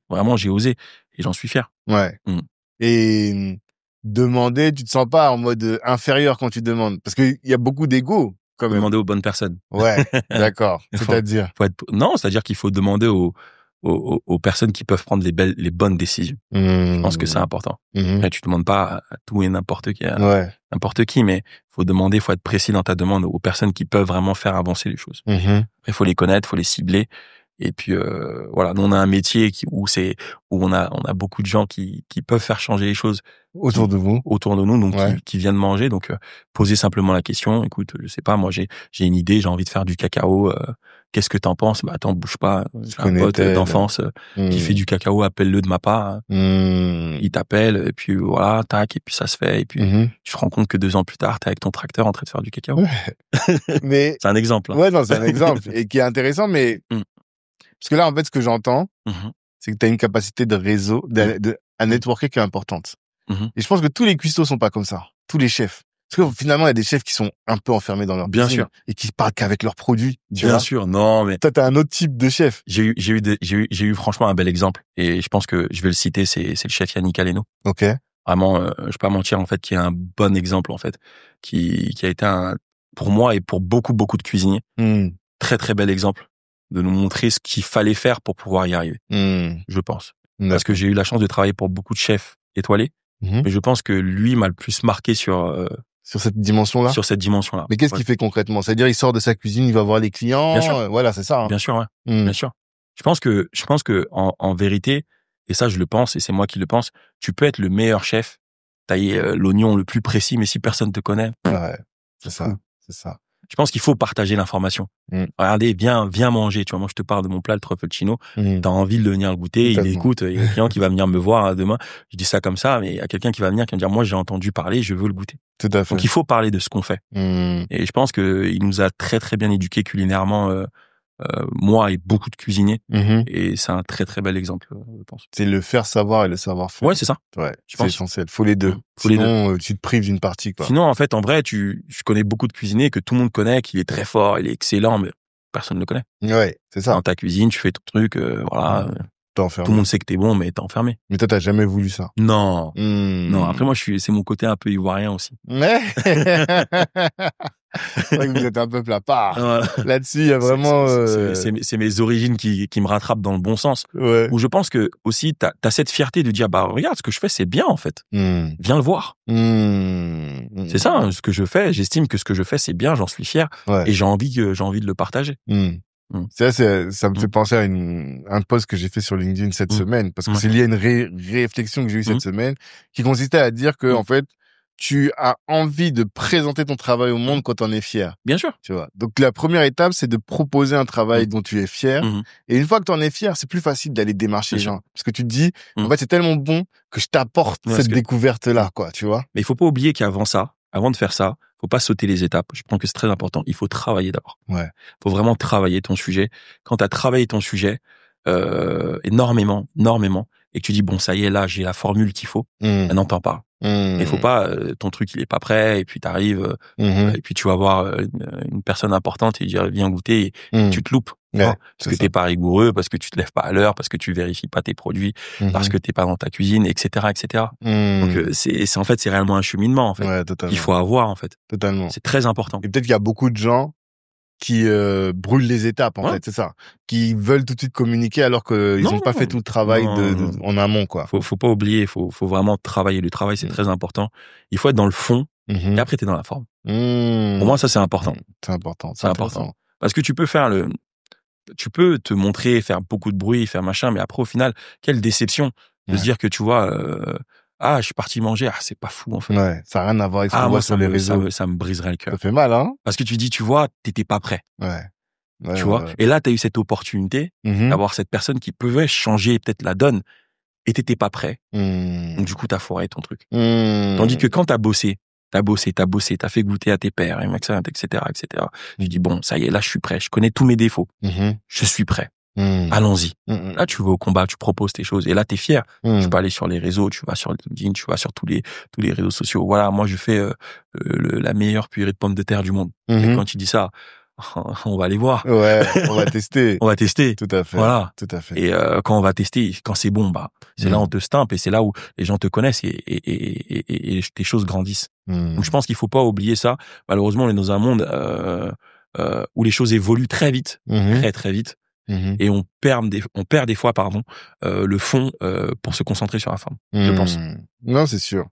Speaker 1: Vraiment, j'ai osé et j'en suis fier.
Speaker 2: Ouais. Et demander, tu te sens pas en mode inférieur quand tu demandes, parce qu'il y a beaucoup d'ego quand même.
Speaker 1: Demander aux bonnes personnes.
Speaker 2: Ouais, d'accord. C'est-à-dire
Speaker 1: c'est-à-dire qu'il faut demander aux personnes qui peuvent prendre les bonnes décisions. Je pense que c'est important. Après, tu demandes pas à tout et n'importe qui, mais faut demander, faut être précis dans ta demande aux personnes qui peuvent vraiment faire avancer les choses. Après, faut les connaître, faut les cibler. Et puis voilà, nous on a un métier où on a beaucoup de gens qui peuvent faire changer les choses
Speaker 2: autour de
Speaker 1: nous, donc qui viennent manger. Donc posez simplement la question. Écoute, je sais pas, moi j'ai une idée, j'ai envie de faire du cacao. qu'est-ce que t'en penses? Bah, attends, bouge pas. J'ai un pote d'enfance qui fait du cacao, appelle-le de ma part. Il t'appelle, et puis voilà, tac, et puis ça se fait, et puis tu te rends compte que 2 ans plus tard, t'es avec ton tracteur en train de faire du cacao.
Speaker 2: Mais
Speaker 1: c'est un exemple. Hein.
Speaker 2: Ouais, non, c'est un exemple et qui est intéressant, mais parce que là, en fait, ce que j'entends, c'est que t'as une capacité de réseau, à networker qui est importante. Et je pense que tous les cuistots sont pas comme ça. Tous les chefs. Parce que finalement, il y a des chefs qui sont un peu enfermés dans leur cuisine et qui parlent qu'avec leurs produits.
Speaker 1: Bien sûr, non, mais
Speaker 2: toi, t'as un autre type de chef.
Speaker 1: J'ai eu franchement un bel exemple et je pense que je vais le citer, c'est le chef Yannick Aleno.
Speaker 2: Ok.
Speaker 1: Vraiment, je vais pas mentir en fait, qui est un bon exemple en fait, qui a été pour moi et pour beaucoup de cuisiniers, très très bel exemple de nous montrer ce qu'il fallait faire pour pouvoir y arriver. Je pense. Parce que j'ai eu la chance de travailler pour beaucoup de chefs étoilés, mais je pense que lui m'a le plus marqué sur
Speaker 2: cette dimension-là.
Speaker 1: Sur cette dimension-là.
Speaker 2: Mais qu'est-ce qu'il fait concrètement? C'est-à-dire, il sort de sa cuisine, il va voir les clients.
Speaker 1: Bien sûr.
Speaker 2: Voilà, c'est ça. Hein.
Speaker 1: Bien sûr, ouais. Bien sûr. Je pense que en vérité, et ça je le pense, et c'est moi qui le pense, tu peux être le meilleur chef, tailler l'oignon le plus précis, mais si personne te connaît.
Speaker 2: Ouais. C'est ça. C'est ça.
Speaker 1: Je pense qu'il faut partager l'information. Regardez, viens manger. Tu vois, moi, je te parle de mon plat, le truffelchino. T'as envie de venir le goûter. Il écoute. Il y a un client qui va venir me voir demain. Je dis ça comme ça, mais il y a quelqu'un qui va venir, qui va me dire, moi, j'ai entendu parler, je veux le goûter.
Speaker 2: Tout à fait.
Speaker 1: Donc, il faut parler de ce qu'on fait. Et je pense que il nous a très, très bien éduqués culinairement, moi et beaucoup de cuisiniers. Et c'est un très, très bel exemple, je pense.
Speaker 2: C'est le faire savoir et le savoir faire.
Speaker 1: Ouais, c'est ça.
Speaker 2: Ouais. C'est essentiel. Faut les deux. Sinon, tu te prives d'une partie, quoi.
Speaker 1: Sinon, en fait, en vrai, je connais beaucoup de cuisiniers que tout le monde connaît, qu'il est très fort, il est excellent, mais personne ne le connaît.
Speaker 2: Ouais, c'est ça.
Speaker 1: Dans ta cuisine, tu fais ton truc, voilà.
Speaker 2: T'es enfermé.
Speaker 1: Tout le monde sait que t'es bon, mais t'es enfermé.
Speaker 2: Mais toi, t'as jamais voulu ça.
Speaker 1: Non. Non. Après, moi, c'est mon côté un peu ivoirien aussi.
Speaker 2: Ouais. C'est vrai que vous êtes un peuple à part. Voilà. Là-dessus, il y a vraiment...
Speaker 1: C'est mes origines qui me rattrapent dans le bon sens.
Speaker 2: Ouais.
Speaker 1: Où je pense que aussi, t'as cette fierté de dire, bah, regarde, ce que je fais, c'est bien, en fait. Viens le voir. C'est ça, hein, ce que je fais. J'estime que ce que je fais, c'est bien, j'en suis fier. Ouais. Et j'ai envie de le partager.
Speaker 2: Ça me fait penser à un post que j'ai fait sur LinkedIn cette semaine, parce que c'est lié à une réflexion que j'ai eue cette semaine, qui consistait à dire que, en fait, tu as envie de présenter ton travail au monde quand t'en es fier.
Speaker 1: Bien sûr.
Speaker 2: Tu vois. Donc, la première étape, c'est de proposer un travail dont tu es fier. Et une fois que t'en es fier, c'est plus facile d'aller démarcher les gens. Parce que tu te dis, en fait, c'est tellement bon que je t'apporte cette découverte-là, quoi, tu vois.
Speaker 1: Mais il faut pas oublier qu'avant de faire ça, faut pas sauter les étapes. Je pense que c'est très important. Il faut travailler d'abord.
Speaker 2: Ouais.
Speaker 1: Faut vraiment travailler ton sujet. Quand t'as travaillé ton sujet, énormément, et que tu dis, bon, ça y est, là, j'ai la formule qu'il faut, maintenant t'en parles. Il faut pas, ton truc, il est pas prêt, et puis t'arrives, et puis tu vas voir une personne importante et dire, viens goûter, et tu te loupes.
Speaker 2: Ouais,
Speaker 1: parce que t'es pas rigoureux, parce que tu te lèves pas à l'heure, parce que tu vérifies pas tes produits, parce que t'es pas dans ta cuisine, etc., etc. Donc, en fait, c'est réellement un cheminement, en fait.
Speaker 2: Ouais, totalement.
Speaker 1: Il faut avoir, en fait.
Speaker 2: Totalement.
Speaker 1: C'est très important.
Speaker 2: Et peut-être qu'il y a beaucoup de gens qui brûlent les étapes, en fait, c'est ça. Qui veulent tout de suite communiquer alors qu'ils n'ont pas fait tout le travail en amont, quoi.
Speaker 1: Faut pas oublier, faut vraiment travailler. Le travail, c'est très important. Il faut être dans le fond, et après, t'es dans la forme. Pour moi, ça, c'est important.
Speaker 2: C'est important.
Speaker 1: C'est important. Parce que tu peux te montrer, faire beaucoup de bruit, faire machin, mais après, au final, quelle déception de se dire que, tu vois, je suis parti manger, c'est pas fou, en fait.
Speaker 2: Ouais, ça n'a rien à voir avec ce qu'on voit sur les réseaux.
Speaker 1: Ça me briserait le cœur.
Speaker 2: Ça fait mal, hein?
Speaker 1: Parce que tu dis, tu vois, t'étais pas prêt.
Speaker 2: Ouais.
Speaker 1: Tu vois? Et là, t'as eu cette opportunité d'avoir cette personne qui pouvait changer peut-être la donne, et t'étais pas prêt. Donc, du coup, t'as foiré ton truc. Tandis que quand t'as bossé, t'as fait goûter à tes pairs, etc., etc. Tu dis, bon, ça y est, là, je suis prêt. Je connais tous mes défauts. Je suis prêt. Allons-y. Là, tu vas au combat, tu proposes tes choses. Et là, t'es fier. Tu peux aller sur les réseaux, tu vas sur LinkedIn, tu vas sur tous les réseaux sociaux. Voilà, moi, je fais la meilleure purée de pommes de terre du monde. Et quand tu dis ça, on va aller voir.
Speaker 2: Ouais, on va tester.
Speaker 1: On va tester.
Speaker 2: Tout à fait.
Speaker 1: Voilà.
Speaker 2: Tout à fait.
Speaker 1: Et quand on va tester, quand c'est bon, c'est là où on te stimpe et c'est là où les gens te connaissent et tes choses grandissent. Donc je pense qu'il faut pas oublier ça. Malheureusement, on est dans un monde où les choses évoluent très vite, très très vite, et on perd des fois, le fond pour se concentrer sur la forme. Je pense.
Speaker 2: Non, c'est sûr.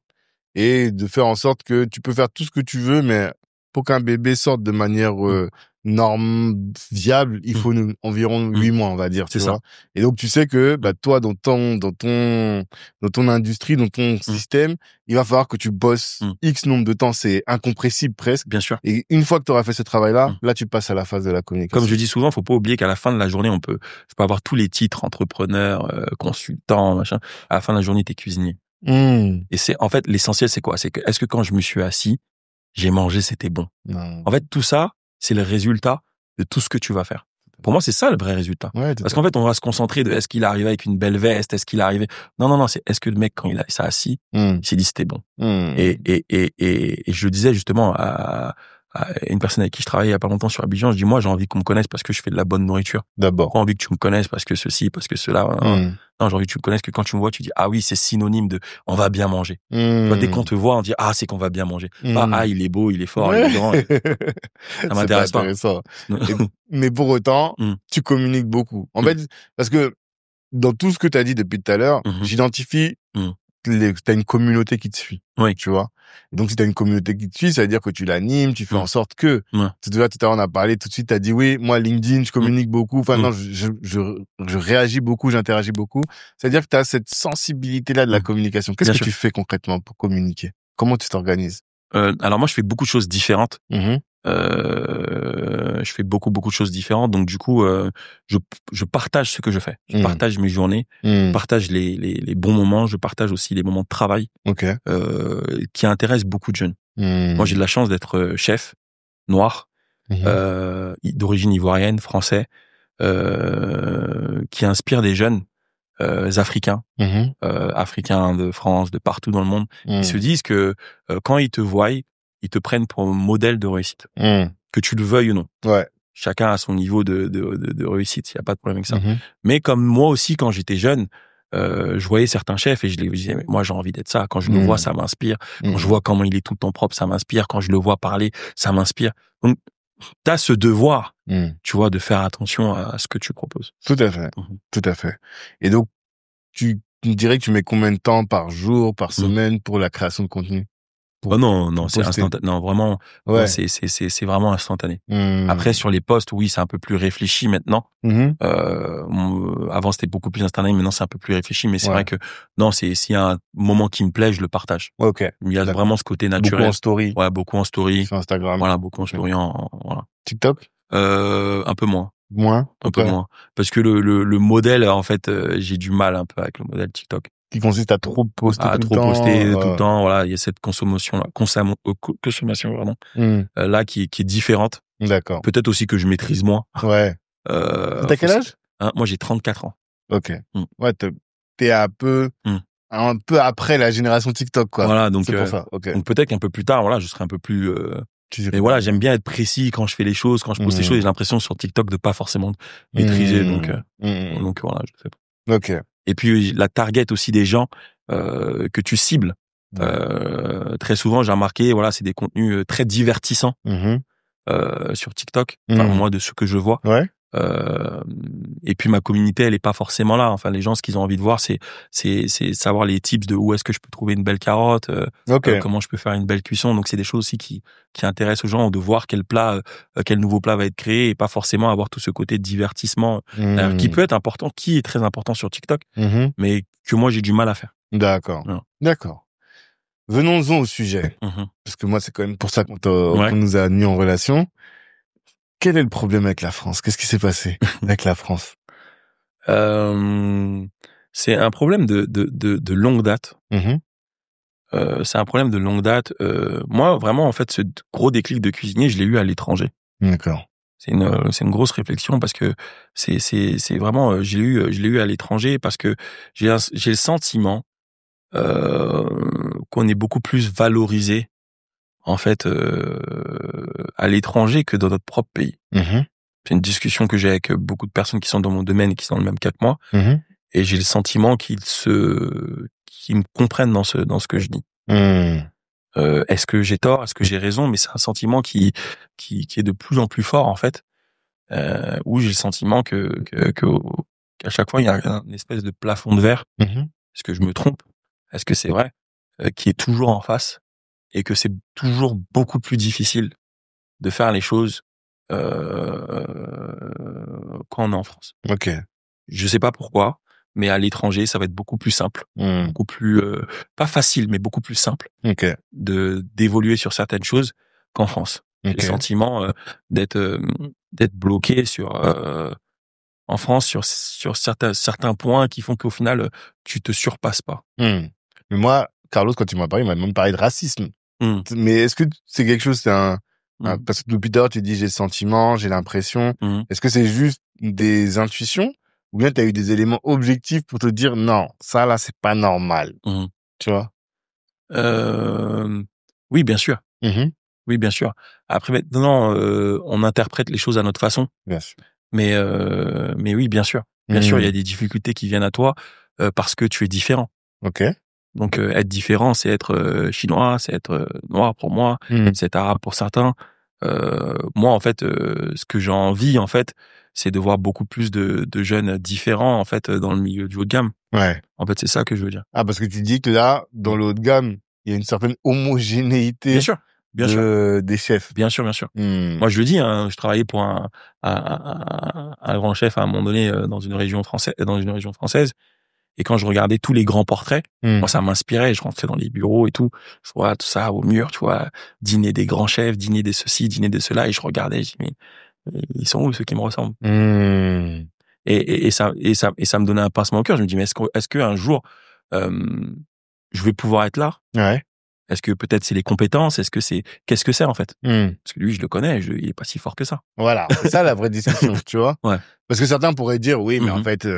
Speaker 2: Et de faire en sorte que tu peux faire tout ce que tu veux, mais pour qu'un bébé sorte de manière norme viable, il faut environ 8 mois, on va dire.
Speaker 1: C'est
Speaker 2: tu
Speaker 1: ça.
Speaker 2: vois. Et donc, tu sais que, toi, dans ton industrie, dans ton système, il va falloir que tu bosses X nombre de temps. C'est incompressible presque.
Speaker 1: Bien sûr.
Speaker 2: Et une fois que tu auras fait ce travail-là, là, tu passes à la phase de la communication.
Speaker 1: Comme je dis souvent, faut pas oublier qu'à la fin de la journée, je peux avoir tous les titres, entrepreneur, consultant, machin. À la fin de la journée, t'es cuisinier. Et c'est, en fait, l'essentiel, c'est quoi? C'est que, est-ce que quand je me suis assis, j'ai mangé, c'était bon?
Speaker 2: Non.
Speaker 1: En fait, tout ça, c'est le résultat de tout ce que tu vas faire. Pour moi, c'est ça le vrai résultat.
Speaker 2: Ouais,
Speaker 1: parce qu'en fait, on va se concentrer de est-ce qu'il est arrivé avec une belle veste, est-ce qu'il est arrivé... Non, c'est est-ce que le mec, quand il s'est assis, il s'est dit c'était bon. Et je le disais justement à une personne avec qui je travaillais il y a pas longtemps sur Abidjan, je dis moi, j'ai envie qu'on me connaisse parce que je fais de la bonne nourriture.
Speaker 2: D'abord.
Speaker 1: J'ai envie que tu me connaisses parce que ceci, parce que cela. Non, j'ai envie que tu me connaisses que quand tu me vois, tu dis ah oui, c'est synonyme de on va bien manger. Toi, dès qu'on te voit, on dit ah c'est qu'on va bien manger. Pas ah il est beau, il est fort, il est grand. Ça m'intéresse pas.
Speaker 2: Mais pour autant, tu communiques beaucoup. En fait, parce que dans tout ce que tu as dit depuis tout à l'heure, j'identifie t'as une communauté qui te suit.
Speaker 1: Oui.
Speaker 2: Tu vois. Donc, si t'as une communauté qui te suit, ça veut dire que tu l'animes, tu fais en sorte que, tout à l'heure, on a parlé, tout de suite, t'as dit, oui, moi, LinkedIn, je communique beaucoup. Enfin, non, je réagis beaucoup, j'interagis beaucoup. C'est-à-dire que t'as cette sensibilité-là de la communication. Qu'est-ce que tu fais concrètement pour communiquer? Comment tu t'organises?
Speaker 1: Alors moi, je fais beaucoup de choses différentes. Je fais beaucoup de choses différentes. Donc du coup, je partage ce que je fais. Je partage mes journées, je partage les bons moments, je partage aussi les moments de travail qui intéressent beaucoup de jeunes. Moi, j'ai de la chance d'être chef, noir, d'origine ivoirienne, français, qui inspire des jeunes africains, africains de France, de partout dans le monde, qui se disent que quand ils te voient, ils te prennent pour modèle de réussite, que tu le veuilles ou non.
Speaker 2: Ouais.
Speaker 1: Chacun a son niveau de réussite, il y a pas de problème avec ça. Mais comme moi aussi, quand j'étais jeune, je voyais certains chefs et je les disais, moi j'ai envie d'être ça. Quand je le vois, ça m'inspire. Quand je vois comment il est tout le temps propre, ça m'inspire. Quand je le vois parler, ça m'inspire. Donc, t'as ce devoir, tu vois, de faire attention à ce que tu proposes.
Speaker 2: Tout à fait. Tout à fait. Et donc, tu dirais que tu mets combien de temps par jour, par semaine pour la création de contenu?
Speaker 1: Non, c'est instantané. Non, vraiment, c'est vraiment instantané. Après, sur les posts, oui, c'est un peu plus réfléchi maintenant. Avant, c'était beaucoup plus instantané. Maintenant, c'est un peu plus réfléchi. Mais c'est vrai que, non, s'il y a un moment qui me plaît, je le partage. Il y a vraiment ce côté naturel.
Speaker 2: Beaucoup en story.
Speaker 1: Ouais, beaucoup en story.
Speaker 2: Sur Instagram.
Speaker 1: Voilà, beaucoup en story. Voilà.
Speaker 2: TikTok?
Speaker 1: Un peu moins.
Speaker 2: Un
Speaker 1: peu moins. Parce que le modèle, en fait, j'ai du mal un peu avec le modèle TikTok.
Speaker 2: Qui consiste à trop poster tout le temps.
Speaker 1: poster tout le temps. Voilà, il y a cette consommation là qui est différente.
Speaker 2: D'accord.
Speaker 1: Peut-être aussi que je maîtrise moins.
Speaker 2: Ouais. T'as quel âge?
Speaker 1: Moi, j'ai 34 ans.
Speaker 2: Ok. Ouais, t'es un peu après la génération TikTok, quoi.
Speaker 1: Voilà, donc
Speaker 2: c'est pour ça. Okay.
Speaker 1: Donc peut-être qu'un peu plus tard, voilà, je serai un peu plus. Mais voilà, j'aime bien être précis quand je fais les choses, quand je poste les choses. J'ai l'impression sur TikTok de pas forcément maîtriser, donc voilà, je sais pas.
Speaker 2: Ok.
Speaker 1: Et puis la target aussi des gens que tu cibles. Très souvent, j'ai remarqué, voilà, c'est des contenus très divertissants sur TikTok. Enfin, moi, de ce que je vois.
Speaker 2: Ouais.
Speaker 1: Et puis ma communauté, elle est pas forcément là. Enfin, les gens, ce qu'ils ont envie de voir, c'est savoir les tips de où est-ce que je peux trouver une belle carotte, comment je peux faire une belle cuisson. Donc c'est des choses aussi qui intéressent aux gens, de voir quel nouveau plat va être créé, et pas forcément avoir tout ce côté de divertissement qui peut être important, qui est très important sur TikTok, mais que moi j'ai du mal à faire.
Speaker 2: D'accord. Ouais. D'accord. Venons-en au sujet, parce que moi c'est quand même pour ça qu'on nous a mis en relation. Quel est le problème avec la France? Qu'est-ce qui s'est passé avec la France?
Speaker 1: C'est un problème de longue date. C'est un problème de longue date. Moi, vraiment, en fait, ce gros déclic de cuisinier, je l'ai eu à l'étranger.
Speaker 2: D'accord.
Speaker 1: C'est une grosse réflexion parce que c'est vraiment, je l'ai eu à l'étranger parce que j'ai le sentiment qu'on est beaucoup plus valorisé en fait à l'étranger que dans notre propre pays. C'est une discussion que j'ai avec beaucoup de personnes qui sont dans mon domaine et qui sont dans le même cas que moi, et j'ai le sentiment qu'ils me comprennent dans ce que je dis. Est-ce que j'ai tort, est-ce que j'ai raison? Mais c'est un sentiment qui est de plus en plus fort en fait, où j'ai le sentiment qu'à chaque fois il y a une espèce de plafond de verre. Est-ce que je me trompe? Est-ce que c'est vrai? Qui est toujours en face, et que c'est toujours beaucoup plus difficile de faire les choses quand on est en France.
Speaker 2: Ok.
Speaker 1: Je sais pas pourquoi, mais à l'étranger, ça va être beaucoup plus simple, beaucoup plus pas facile, mais beaucoup plus simple d'évoluer sur certaines choses qu'en France. J'ai le sentiment d'être bloqué en France sur certains points qui font qu'au final tu te surpasses pas.
Speaker 2: Mais moi, Carlos, quand il m'a même parlé de racisme. Mais est-ce que c'est quelque chose, parce que depuis tard tu dis j'ai le sentiment, j'ai l'impression. Est-ce que c'est juste des intuitions ou bien tu as eu des éléments objectifs pour te dire non, ça là c'est pas normal. Tu vois?
Speaker 1: Oui, bien sûr. Oui, bien sûr. Après maintenant, on interprète les choses à notre façon.
Speaker 2: Bien sûr.
Speaker 1: Mais oui, bien sûr. Bien sûr, il y a des difficultés qui viennent à toi parce que tu es différent.
Speaker 2: Ok.
Speaker 1: Donc être différent, c'est être chinois, c'est être noir pour moi, c'est être arabe pour certains. Moi, en fait, ce que j'ai envie, en fait, c'est de voir beaucoup plus de jeunes différents, en fait, dans le milieu du haut de gamme.
Speaker 2: Ouais.
Speaker 1: En fait, c'est ça que je veux dire.
Speaker 2: Ah, parce que tu dis que là, dans le haut de gamme, il y a une certaine homogénéité.
Speaker 1: Bien sûr. Bien sûr.
Speaker 2: Des chefs.
Speaker 1: Bien sûr, bien sûr. Moi, je le dis, hein, je travaillais pour un grand chef à un moment donné dans une région française. Et quand je regardais tous les grands portraits, moi, ça m'inspirait. Je rentrais dans les bureaux et tout. Je vois tout ça au mur, tu vois, dîner des grands chefs, dîner des ceci, dîner des cela. Et je regardais, je dis, mais ils sont où ceux qui me ressemblent? Et ça me donnait un pincement au cœur. Je me dis, mais est-ce que un jour, je vais pouvoir être là?
Speaker 2: Ouais.
Speaker 1: Est-ce que peut-être c'est les compétences? Qu'est-ce que c'est en fait? Parce que lui, je le connais, il est pas si fort que ça.
Speaker 2: Voilà, c'est ça la vraie discussion, tu vois.
Speaker 1: Ouais.
Speaker 2: Parce que certains pourraient dire oui, mais en fait,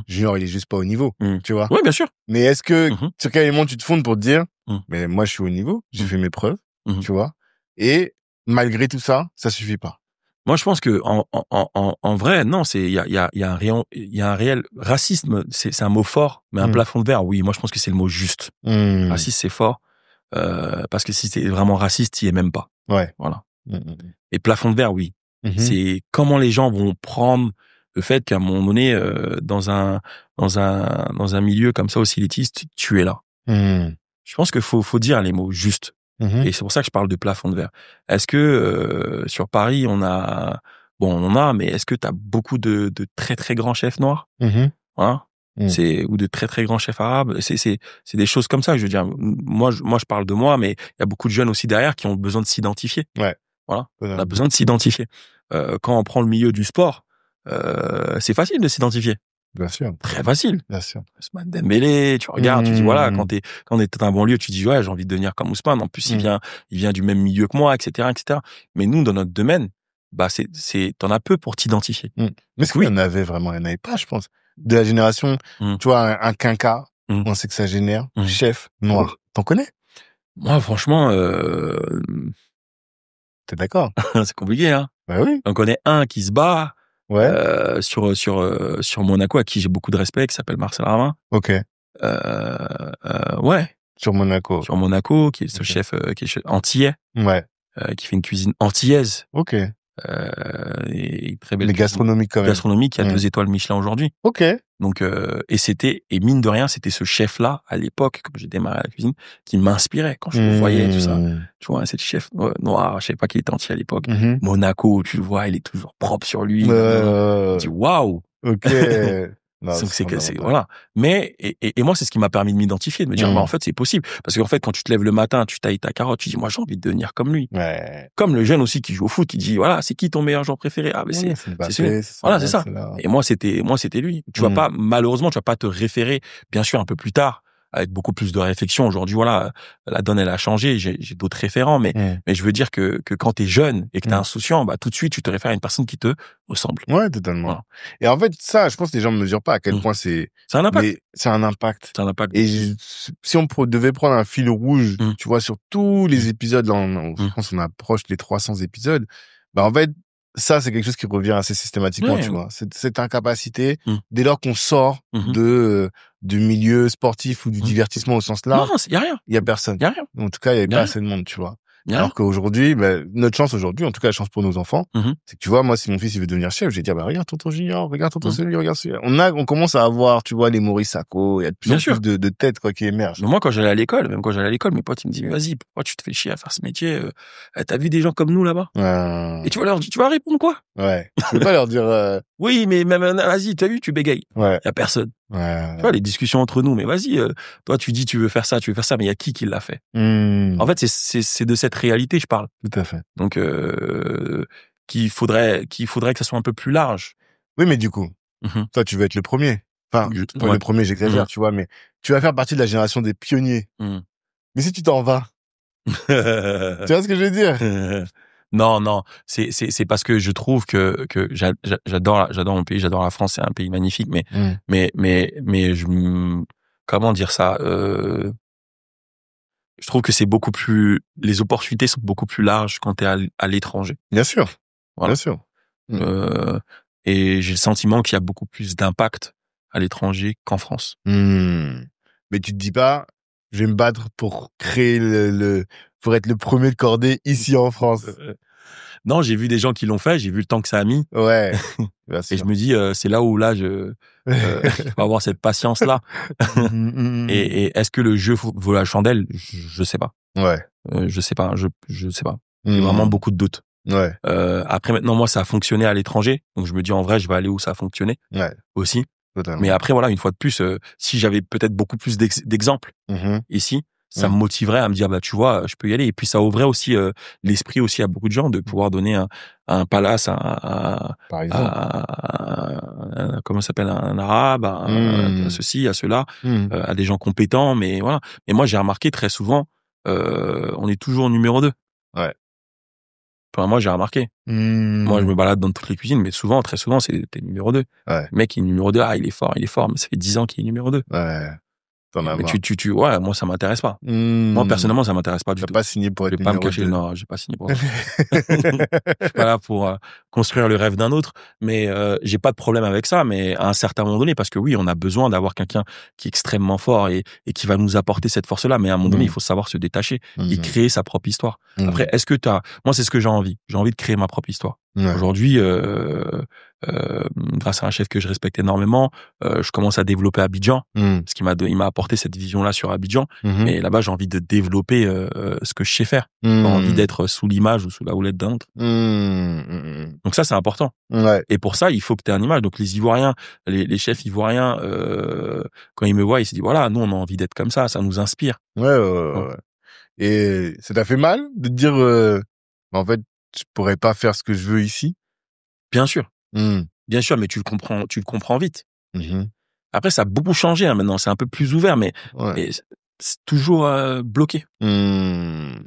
Speaker 2: Junior, il est juste pas au niveau, tu vois.
Speaker 1: Oui, bien sûr.
Speaker 2: Mais est-ce que sur quel élément tu te fondes pour te dire, mais moi je suis au niveau, j'ai fait mes preuves, tu vois. Et malgré tout ça, ça suffit pas.
Speaker 1: Moi, je pense que en vrai, non, il y a un réel racisme. C'est un mot fort, mais un plafond de verre, oui. Moi, je pense que c'est le mot juste. Raciste, c'est fort. Parce que si t'es vraiment raciste, t'y es même pas.
Speaker 2: Ouais.
Speaker 1: Voilà. Et plafond de verre, oui. C'est comment les gens vont prendre le fait qu'à un moment donné, dans un milieu comme ça aussi élitiste, tu es là. Je pense qu'il faut dire les mots justes. Et c'est pour ça que je parle de plafond de verre. Est-ce que sur Paris, on en a, mais est-ce que t'as beaucoup de très très grands chefs noirs? Voilà. Ou de très très grands chefs arabes. C'est des choses comme ça. Je veux dire, moi je parle de moi, mais il y a beaucoup de jeunes aussi derrière qui ont besoin de s'identifier.
Speaker 2: Ouais.
Speaker 1: Voilà. On a besoin de s'identifier. Quand on prend le milieu du sport, c'est facile de s'identifier.
Speaker 2: Bien sûr.
Speaker 1: Très facile.
Speaker 2: Bien sûr.
Speaker 1: Ousmane Dembélé, tu regardes, tu dis voilà, quand on est dans un bon lieu, tu dis ouais, j'ai envie de devenir comme Ousmane. En plus, il vient du même milieu que moi, etc., etc. Mais nous, dans notre domaine, bah t'en as peu pour t'identifier.
Speaker 2: Mais est-ce qu'il y en avait vraiment? Il n'y en avait pas, je pense. De la génération, tu vois, un quinca, on sait que ça génère, chef noir. T'en connais?
Speaker 1: Moi, franchement,
Speaker 2: t'es d'accord?
Speaker 1: c'est compliqué, hein.
Speaker 2: Bah oui.
Speaker 1: On connaît un qui se bat.
Speaker 2: Ouais.
Speaker 1: Sur Monaco, à qui j'ai beaucoup de respect, qui s'appelle Marcel Ravin.
Speaker 2: Ok.
Speaker 1: Ouais.
Speaker 2: Sur Monaco,
Speaker 1: qui est ce chef, qui est antillais.
Speaker 2: Ouais.
Speaker 1: Qui fait une cuisine antillaise.
Speaker 2: Ok.
Speaker 1: Et très belle.
Speaker 2: Mais gastronomique quand même.
Speaker 1: Gastronomique, qui a 2 étoiles Michelin aujourd'hui.
Speaker 2: Ok.
Speaker 1: Donc, et mine de rien, c'était ce chef-là, à l'époque, comme j'ai démarré la cuisine, qui m'inspirait quand je le voyais, tout ça. Tu vois, c'est le chef noir, je savais pas qu'il était entier à l'époque. Monaco, tu le vois, il est toujours propre sur lui. Tu dis, waouh!
Speaker 2: Ok.
Speaker 1: Non, c'est voilà. Mais et moi, c'est ce qui m'a permis de m'identifier, de me dire bah en fait c'est possible, parce qu'en fait quand tu te lèves le matin, tu tailles ta carotte, tu dis moi j'ai envie de devenir comme lui.
Speaker 2: Ouais.
Speaker 1: Comme le jeune aussi qui joue au foot, qui dit voilà c'est qui ton meilleur joueur préféré? Ah mais c'est voilà c'est ça. Et moi c'était lui. Tu vas pas malheureusement tu vas pas te référer bien sûr un peu plus tard avec beaucoup plus de réflexion. Aujourd'hui voilà la donne elle a changé, j'ai d'autres référents, mais je veux dire que quand t'es jeune et que t'es insouciant, bah tout de suite tu te réfères à une personne qui te ressemble.
Speaker 2: Ouais, totalement. Voilà. Et en fait ça, je pense que les gens ne mesurent pas à quel point c'est
Speaker 1: un impact.
Speaker 2: Mais c'est un impact.
Speaker 1: C'est un impact.
Speaker 2: Et si on devait prendre un fil rouge, tu vois, sur tous les épisodes, là, je pense qu'on approche des 300 épisodes, bah en fait ça, c'est quelque chose qui revient assez systématiquement, tu vois. Cette incapacité, dès lors qu'on sort du milieu sportif ou du divertissement au sens large.
Speaker 1: Non, y a rien.
Speaker 2: Y a personne.
Speaker 1: Y a rien.
Speaker 2: En tout cas, il y avait pas assez de monde, tu vois.
Speaker 1: Bien.
Speaker 2: Alors qu'aujourd'hui, notre chance aujourd'hui, en tout cas la chance pour nos enfants, c'est que tu vois, moi, si mon fils il veut devenir chef, je vais dire, regarde tonton Junior, regarde tonton celui, regarde celui. On commence à avoir, tu vois, les Maurice Sacco, il y a de plus en plus de têtes, quoi, qui émergent.
Speaker 1: Mais moi, quand j'allais à l'école, mes potes, ils me disaient, mais vas-y, pourquoi tu te fais chier à faire ce métier? T'as vu des gens comme nous là-bas? Et tu vas répondre quoi?
Speaker 2: Ouais. Tu peux pas leur dire,
Speaker 1: Oui, mais même, vas-y, t'as vu, tu bégayes.
Speaker 2: Ouais.
Speaker 1: Y a personne.
Speaker 2: Ouais.
Speaker 1: Tu vois, les discussions entre nous, mais vas-y, toi, tu dis, tu veux faire ça, mais il y a qui l'a fait? En fait, c'est de cette réalité, je parle.
Speaker 2: Tout à fait.
Speaker 1: Donc, qu'il faudrait que ça soit un peu plus large.
Speaker 2: Oui, mais du coup, toi, tu veux être le premier. Enfin, le premier, j'exagère, tu vois, mais tu vas faire partie de la génération des pionniers. Mais si tu t'en vas, tu vois ce que je veux dire?
Speaker 1: Non, c'est parce que je trouve que j'adore mon pays, j'adore la France, c'est un pays magnifique, mais comment dire ça, je trouve que les opportunités sont beaucoup plus larges quand t'es à l'étranger.
Speaker 2: Bien sûr.
Speaker 1: Voilà.
Speaker 2: Bien sûr.
Speaker 1: Et j'ai le sentiment qu'il y a beaucoup plus d'impact à l'étranger qu'en France.
Speaker 2: Mais tu te dis pas, je vais me battre pour créer pour être le premier de cordée ici en France.
Speaker 1: Non, j'ai vu des gens qui l'ont fait, j'ai vu le temps que ça a mis.
Speaker 2: Ouais. Bien sûr.
Speaker 1: Et je me dis, c'est là où je vais avoir cette patience-là. Et est-ce que le jeu vaut la chandelle? Je sais pas.
Speaker 2: Ouais.
Speaker 1: Je sais pas. Je sais pas. J'ai vraiment beaucoup de doutes.
Speaker 2: Ouais.
Speaker 1: Après, maintenant, moi, ça a fonctionné à l'étranger. Donc, je me dis, en vrai, je vais aller où ça a fonctionné.
Speaker 2: Ouais.
Speaker 1: Aussi.
Speaker 2: Totalement.
Speaker 1: Mais après, voilà, une fois de plus, si j'avais peut-être beaucoup plus d'exemples ici, ça me motiverait à me dire, tu vois, je peux y aller. Et puis, ça ouvrait aussi l'esprit aussi à beaucoup de gens de pouvoir donner un palace
Speaker 2: par exemple,
Speaker 1: comment ça s'appelle, un arabe, à ceci, à cela, à des gens compétents. Mais voilà. Et moi, j'ai remarqué très souvent, on est toujours numéro 2.
Speaker 2: Ouais.
Speaker 1: Enfin, moi, j'ai remarqué. Moi, je me balade dans toutes les cuisines, mais très souvent, t'es numéro 2.
Speaker 2: Ouais.
Speaker 1: Le mec, il est numéro 2. Ah, il est fort, mais ça fait 10 ans qu'il est numéro 2.
Speaker 2: Ouais.
Speaker 1: Mais ouais, moi, ça m'intéresse pas. Moi, personnellement, ça m'intéresse pas du tout.
Speaker 2: Tu n'as pas signé pour être
Speaker 1: numéro 2. Je vais pas me cacher. Non, j'ai pas signé pour ça. Je suis pas là pour construire le rêve d'un autre, mais j'ai pas de problème avec ça, mais à un certain moment donné, parce que oui, on a besoin d'avoir quelqu'un qui est extrêmement fort et qui va nous apporter cette force-là, mais à un moment donné, il faut savoir se détacher et créer sa propre histoire. Après, moi, c'est ce que j'ai envie. J'ai envie de créer ma propre histoire. Ouais. Aujourd'hui, grâce à un chef que je respecte énormément, je commence à développer Abidjan, parce qu'il m'a apporté cette vision-là sur Abidjan. Mais là-bas, j'ai envie de développer ce que je sais faire. J'ai envie d'être sous l'image ou sous la houlette d'un autre. Donc ça, c'est important.
Speaker 2: Ouais.
Speaker 1: Et pour ça, il faut que tu aies une image. Donc les Ivoiriens, les chefs ivoiriens, quand ils me voient, ils se disent voilà, nous on a envie d'être comme ça nous inspire.
Speaker 2: Ouais. Et ça t'a fait mal de te dire en fait, je pourrais pas faire ce que je veux ici?
Speaker 1: Bien sûr. Bien sûr, mais tu le comprends vite. Après, ça a beaucoup changé maintenant, c'est un peu plus ouvert, mais c'est toujours bloqué.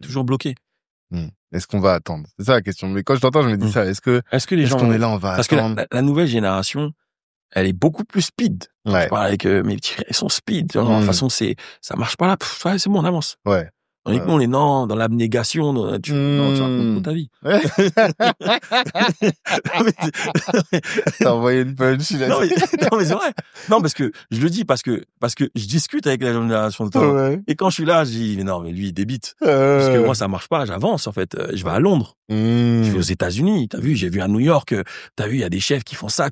Speaker 1: Toujours bloqué.
Speaker 2: Est-ce qu'on va attendre? C'est ça la question. Mais quand je t'entends, je me dis ça. Est-ce que
Speaker 1: les gens
Speaker 2: qu'on est là, on va attendre?
Speaker 1: Parce que la nouvelle génération, elle est beaucoup plus speed.
Speaker 2: Ouais.
Speaker 1: Je parle avec mes petits frères, ils sont speed. De toute façon, ça marche pas là. C'est bon, on avance.
Speaker 2: Ouais.
Speaker 1: Nous, on est dans l'abnégation, tu racontes toute ta vie.
Speaker 2: T'as envoyé une punch.
Speaker 1: Non, mais c'est vrai. Non, parce que je le dis, parce que je discute avec la génération de temps.
Speaker 2: Ouais.
Speaker 1: Et quand je suis là, je dis, mais non, mais lui, il débite. Parce que moi, ça marche pas, j'avance, en fait. Je vais à Londres. Je vais aux États-Unis. T'as vu, j'ai vu à New York, t'as vu, il y a des chefs qui font ça.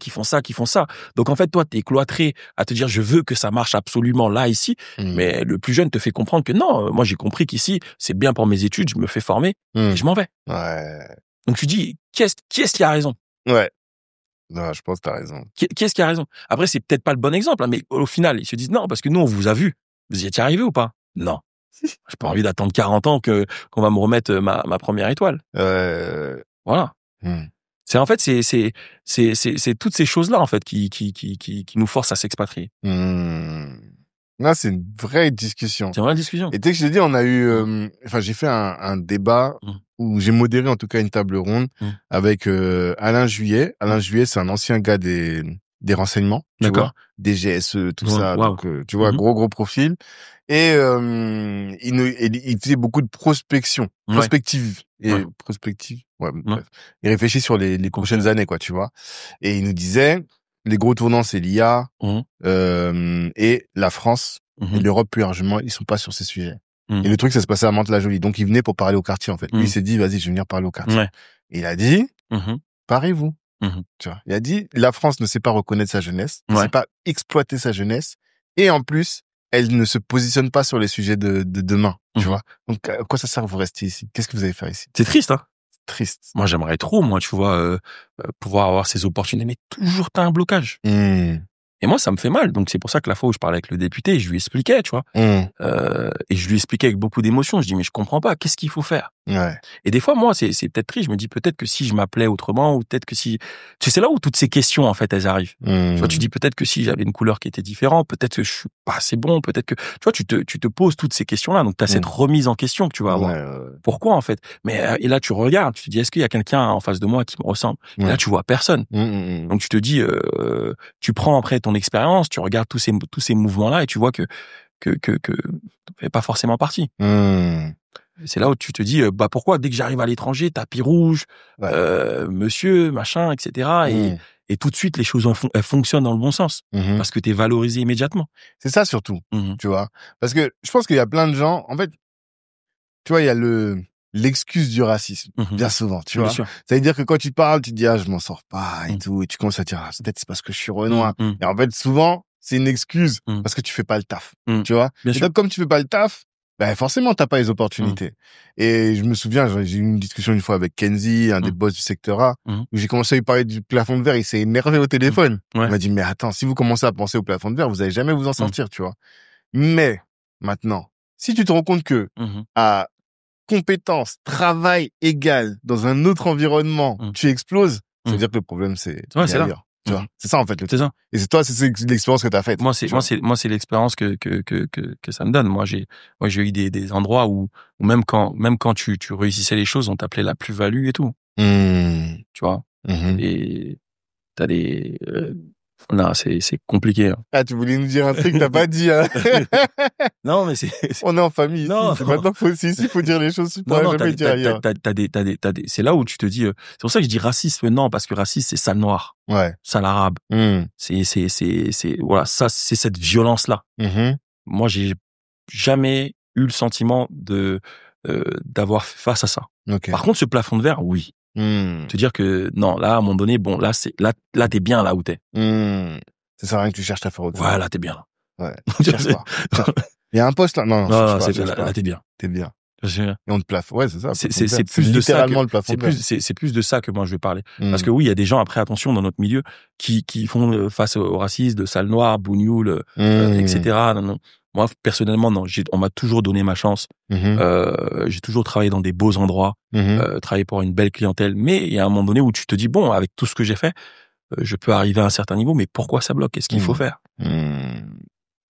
Speaker 1: Donc, en fait, toi, t'es cloîtré à te dire, je veux que ça marche absolument là, ici. Mais le plus jeune te fait comprendre que non, moi, j'ai compris qu'ici, c'est bien pour mes études, je me fais former et je m'en vais.
Speaker 2: Ouais.
Speaker 1: Donc, tu dis, qui est-ce qui a raison?
Speaker 2: Ouais. Non, je pense que t'as raison.
Speaker 1: Qui est-ce qui a raison? Après, c'est peut-être pas le bon exemple, hein, mais au final, ils se disent non, parce que nous, on vous a vu. Vous y étiez arrivé ou pas? Non. J'ai pas envie d'attendre 40 ans qu'on va me remettre ma première étoile. Voilà. C'est en fait, c'est toutes ces choses-là, en fait, qui nous forcent à s'expatrier.
Speaker 2: Là, c'est une vraie discussion.
Speaker 1: C'est une vraie discussion.
Speaker 2: Et tu sais que je t'ai dit, on a eu, j'ai fait un débat où j'ai modéré en tout cas une table ronde avec Alain Juillet. Alain Juillet, c'est un ancien gars des renseignements, tu vois, des GSE, tout ça.
Speaker 1: Wow.
Speaker 2: Donc, tu vois, gros profil. Et il faisait beaucoup de prospective. Bref. Il réfléchit sur les prochaines années, quoi, tu vois. Et il nous disait, les gros tournants, c'est l'IA et la France et l'Europe plus largement, ils sont pas sur ces sujets. Et le truc, ça se passait à Mantes-la-Jolie. Donc, il venait pour parler au quartier, en fait. Lui, il s'est dit, vas-y, je vais venir parler au quartier.
Speaker 1: Ouais.
Speaker 2: Et il a dit, parez-vous. Tu vois. Il a dit, la France ne sait pas reconnaître sa jeunesse, ne sait pas exploiter sa jeunesse. Et en plus, elle ne se positionne pas sur les sujets de demain. Tu vois. Donc, à quoi ça sert que vous restiez ici? Qu'est-ce que vous allez faire ici?
Speaker 1: C'est triste, hein.
Speaker 2: Triste.
Speaker 1: Moi, j'aimerais trop, tu vois, pouvoir avoir ces opportunités. Mais toujours, t'as un blocage. Et moi, ça me fait mal. Donc, c'est pour ça que la fois où je parlais avec le député, je lui expliquais, tu vois. Et je lui expliquais avec beaucoup d'émotion. Je dis, mais je comprends pas. Qu'est-ce qu'il faut faire?
Speaker 2: Ouais.
Speaker 1: Et des fois, moi, c'est peut-être triste. Je me dis peut-être que si je m'appelais autrement, ou peut-être que si, tu sais, c'est là où toutes ces questions, en fait, elles arrivent. Tu vois, tu dis peut-être que si j'avais une couleur qui était différente, peut-être que je suis pas assez bon, peut-être que, tu vois, tu te poses toutes ces questions-là. Donc, t'as cette remise en question que tu vas avoir. Pourquoi, en fait? Mais, et là, tu regardes, tu te dis, est-ce qu'il y a quelqu'un en face de moi qui me ressemble? Et là, tu vois personne. Donc, tu te dis, tu prends après ton expérience, tu regardes tous ces mouvements-là et tu vois que fait pas forcément partie. C'est là où tu te dis, pourquoi dès que j'arrive à l'étranger, tapis rouge, monsieur, machin, etc. Et tout de suite, les choses elles fonctionnent dans le bon sens. Parce que t'es valorisé immédiatement.
Speaker 2: C'est ça surtout, tu vois. Parce que je pense qu'il y a plein de gens, en fait, tu vois, il y a l'excuse du racisme, bien souvent, tu vois. Ça veut dire que quand tu parles, tu te dis, je m'en sors pas et tout, et tu commences à dire, peut-être c'est parce que je suis renois. Et en fait, souvent, c'est une excuse parce que tu fais pas le taf, tu vois. Et donc, comme tu fais pas le taf, forcément, t'as pas les opportunités. Et je me souviens, j'ai eu une discussion une fois avec Kenzie, un des boss du secteur A, où j'ai commencé à lui parler du plafond de verre, il s'est énervé au téléphone. Il m'a dit, mais attends, si vous commencez à penser au plafond de verre, vous allez jamais vous en sortir, tu vois. Mais, maintenant, si tu te rends compte que, à compétence, travail égal, dans un autre environnement, tu exploses, ça veut dire que le problème, c'est ailleurs. Tu vois, c'est ça en fait.
Speaker 1: C'est ça.
Speaker 2: Et c'est l'expérience que t'as faite.
Speaker 1: Moi, c'est l'expérience que ça me donne. Moi, j'ai eu des endroits où même quand tu réussissais les choses, on t'appelait la plus-value et tout. Tu vois. Et t'as des non, c'est compliqué.
Speaker 2: Ah, tu voulais nous dire un truc, t'as pas dit, hein.
Speaker 1: Non, mais
Speaker 2: on est en famille ici.
Speaker 1: Non,
Speaker 2: maintenant, faut dire les choses, tu pourrais jamais dire ailleurs.
Speaker 1: C'est là où tu te dis, c'est pour ça que je dis racisme, non, parce que racisme, c'est sale noir.
Speaker 2: Ouais.
Speaker 1: Sale arabe. Voilà, ça, c'est cette violence-là. Moi, j'ai jamais eu le sentiment d'avoir fait face à ça.
Speaker 2: Okay.
Speaker 1: Par contre, ce plafond de verre, oui. Te dire que non, là à un moment donné, bon, là t'es bien là où t'es.
Speaker 2: Ça sert à rien que tu cherches à faire autre chose.
Speaker 1: Voilà, t'es bien là.
Speaker 2: Ouais. Cherche pas. Il y a un poste là. Non,
Speaker 1: là t'es bien.
Speaker 2: T'es bien.
Speaker 1: Et
Speaker 2: on te plafond. Ouais, c'est ça.
Speaker 1: C'est plus de ça. C'est plus de ça que moi je vais parler. Parce que oui, il y a des gens, après, attention, dans notre milieu, qui font face au racisme, de sale noir, bougnoul, etc. Non. Moi, personnellement, non. On m'a toujours donné ma chance. J'ai toujours travaillé dans des beaux endroits, travaillé pour une belle clientèle. Mais il y a un moment donné où tu te dis, bon, avec tout ce que j'ai fait, je peux arriver à un certain niveau, mais pourquoi ça bloque? Qu'est-ce qu'il faut faire?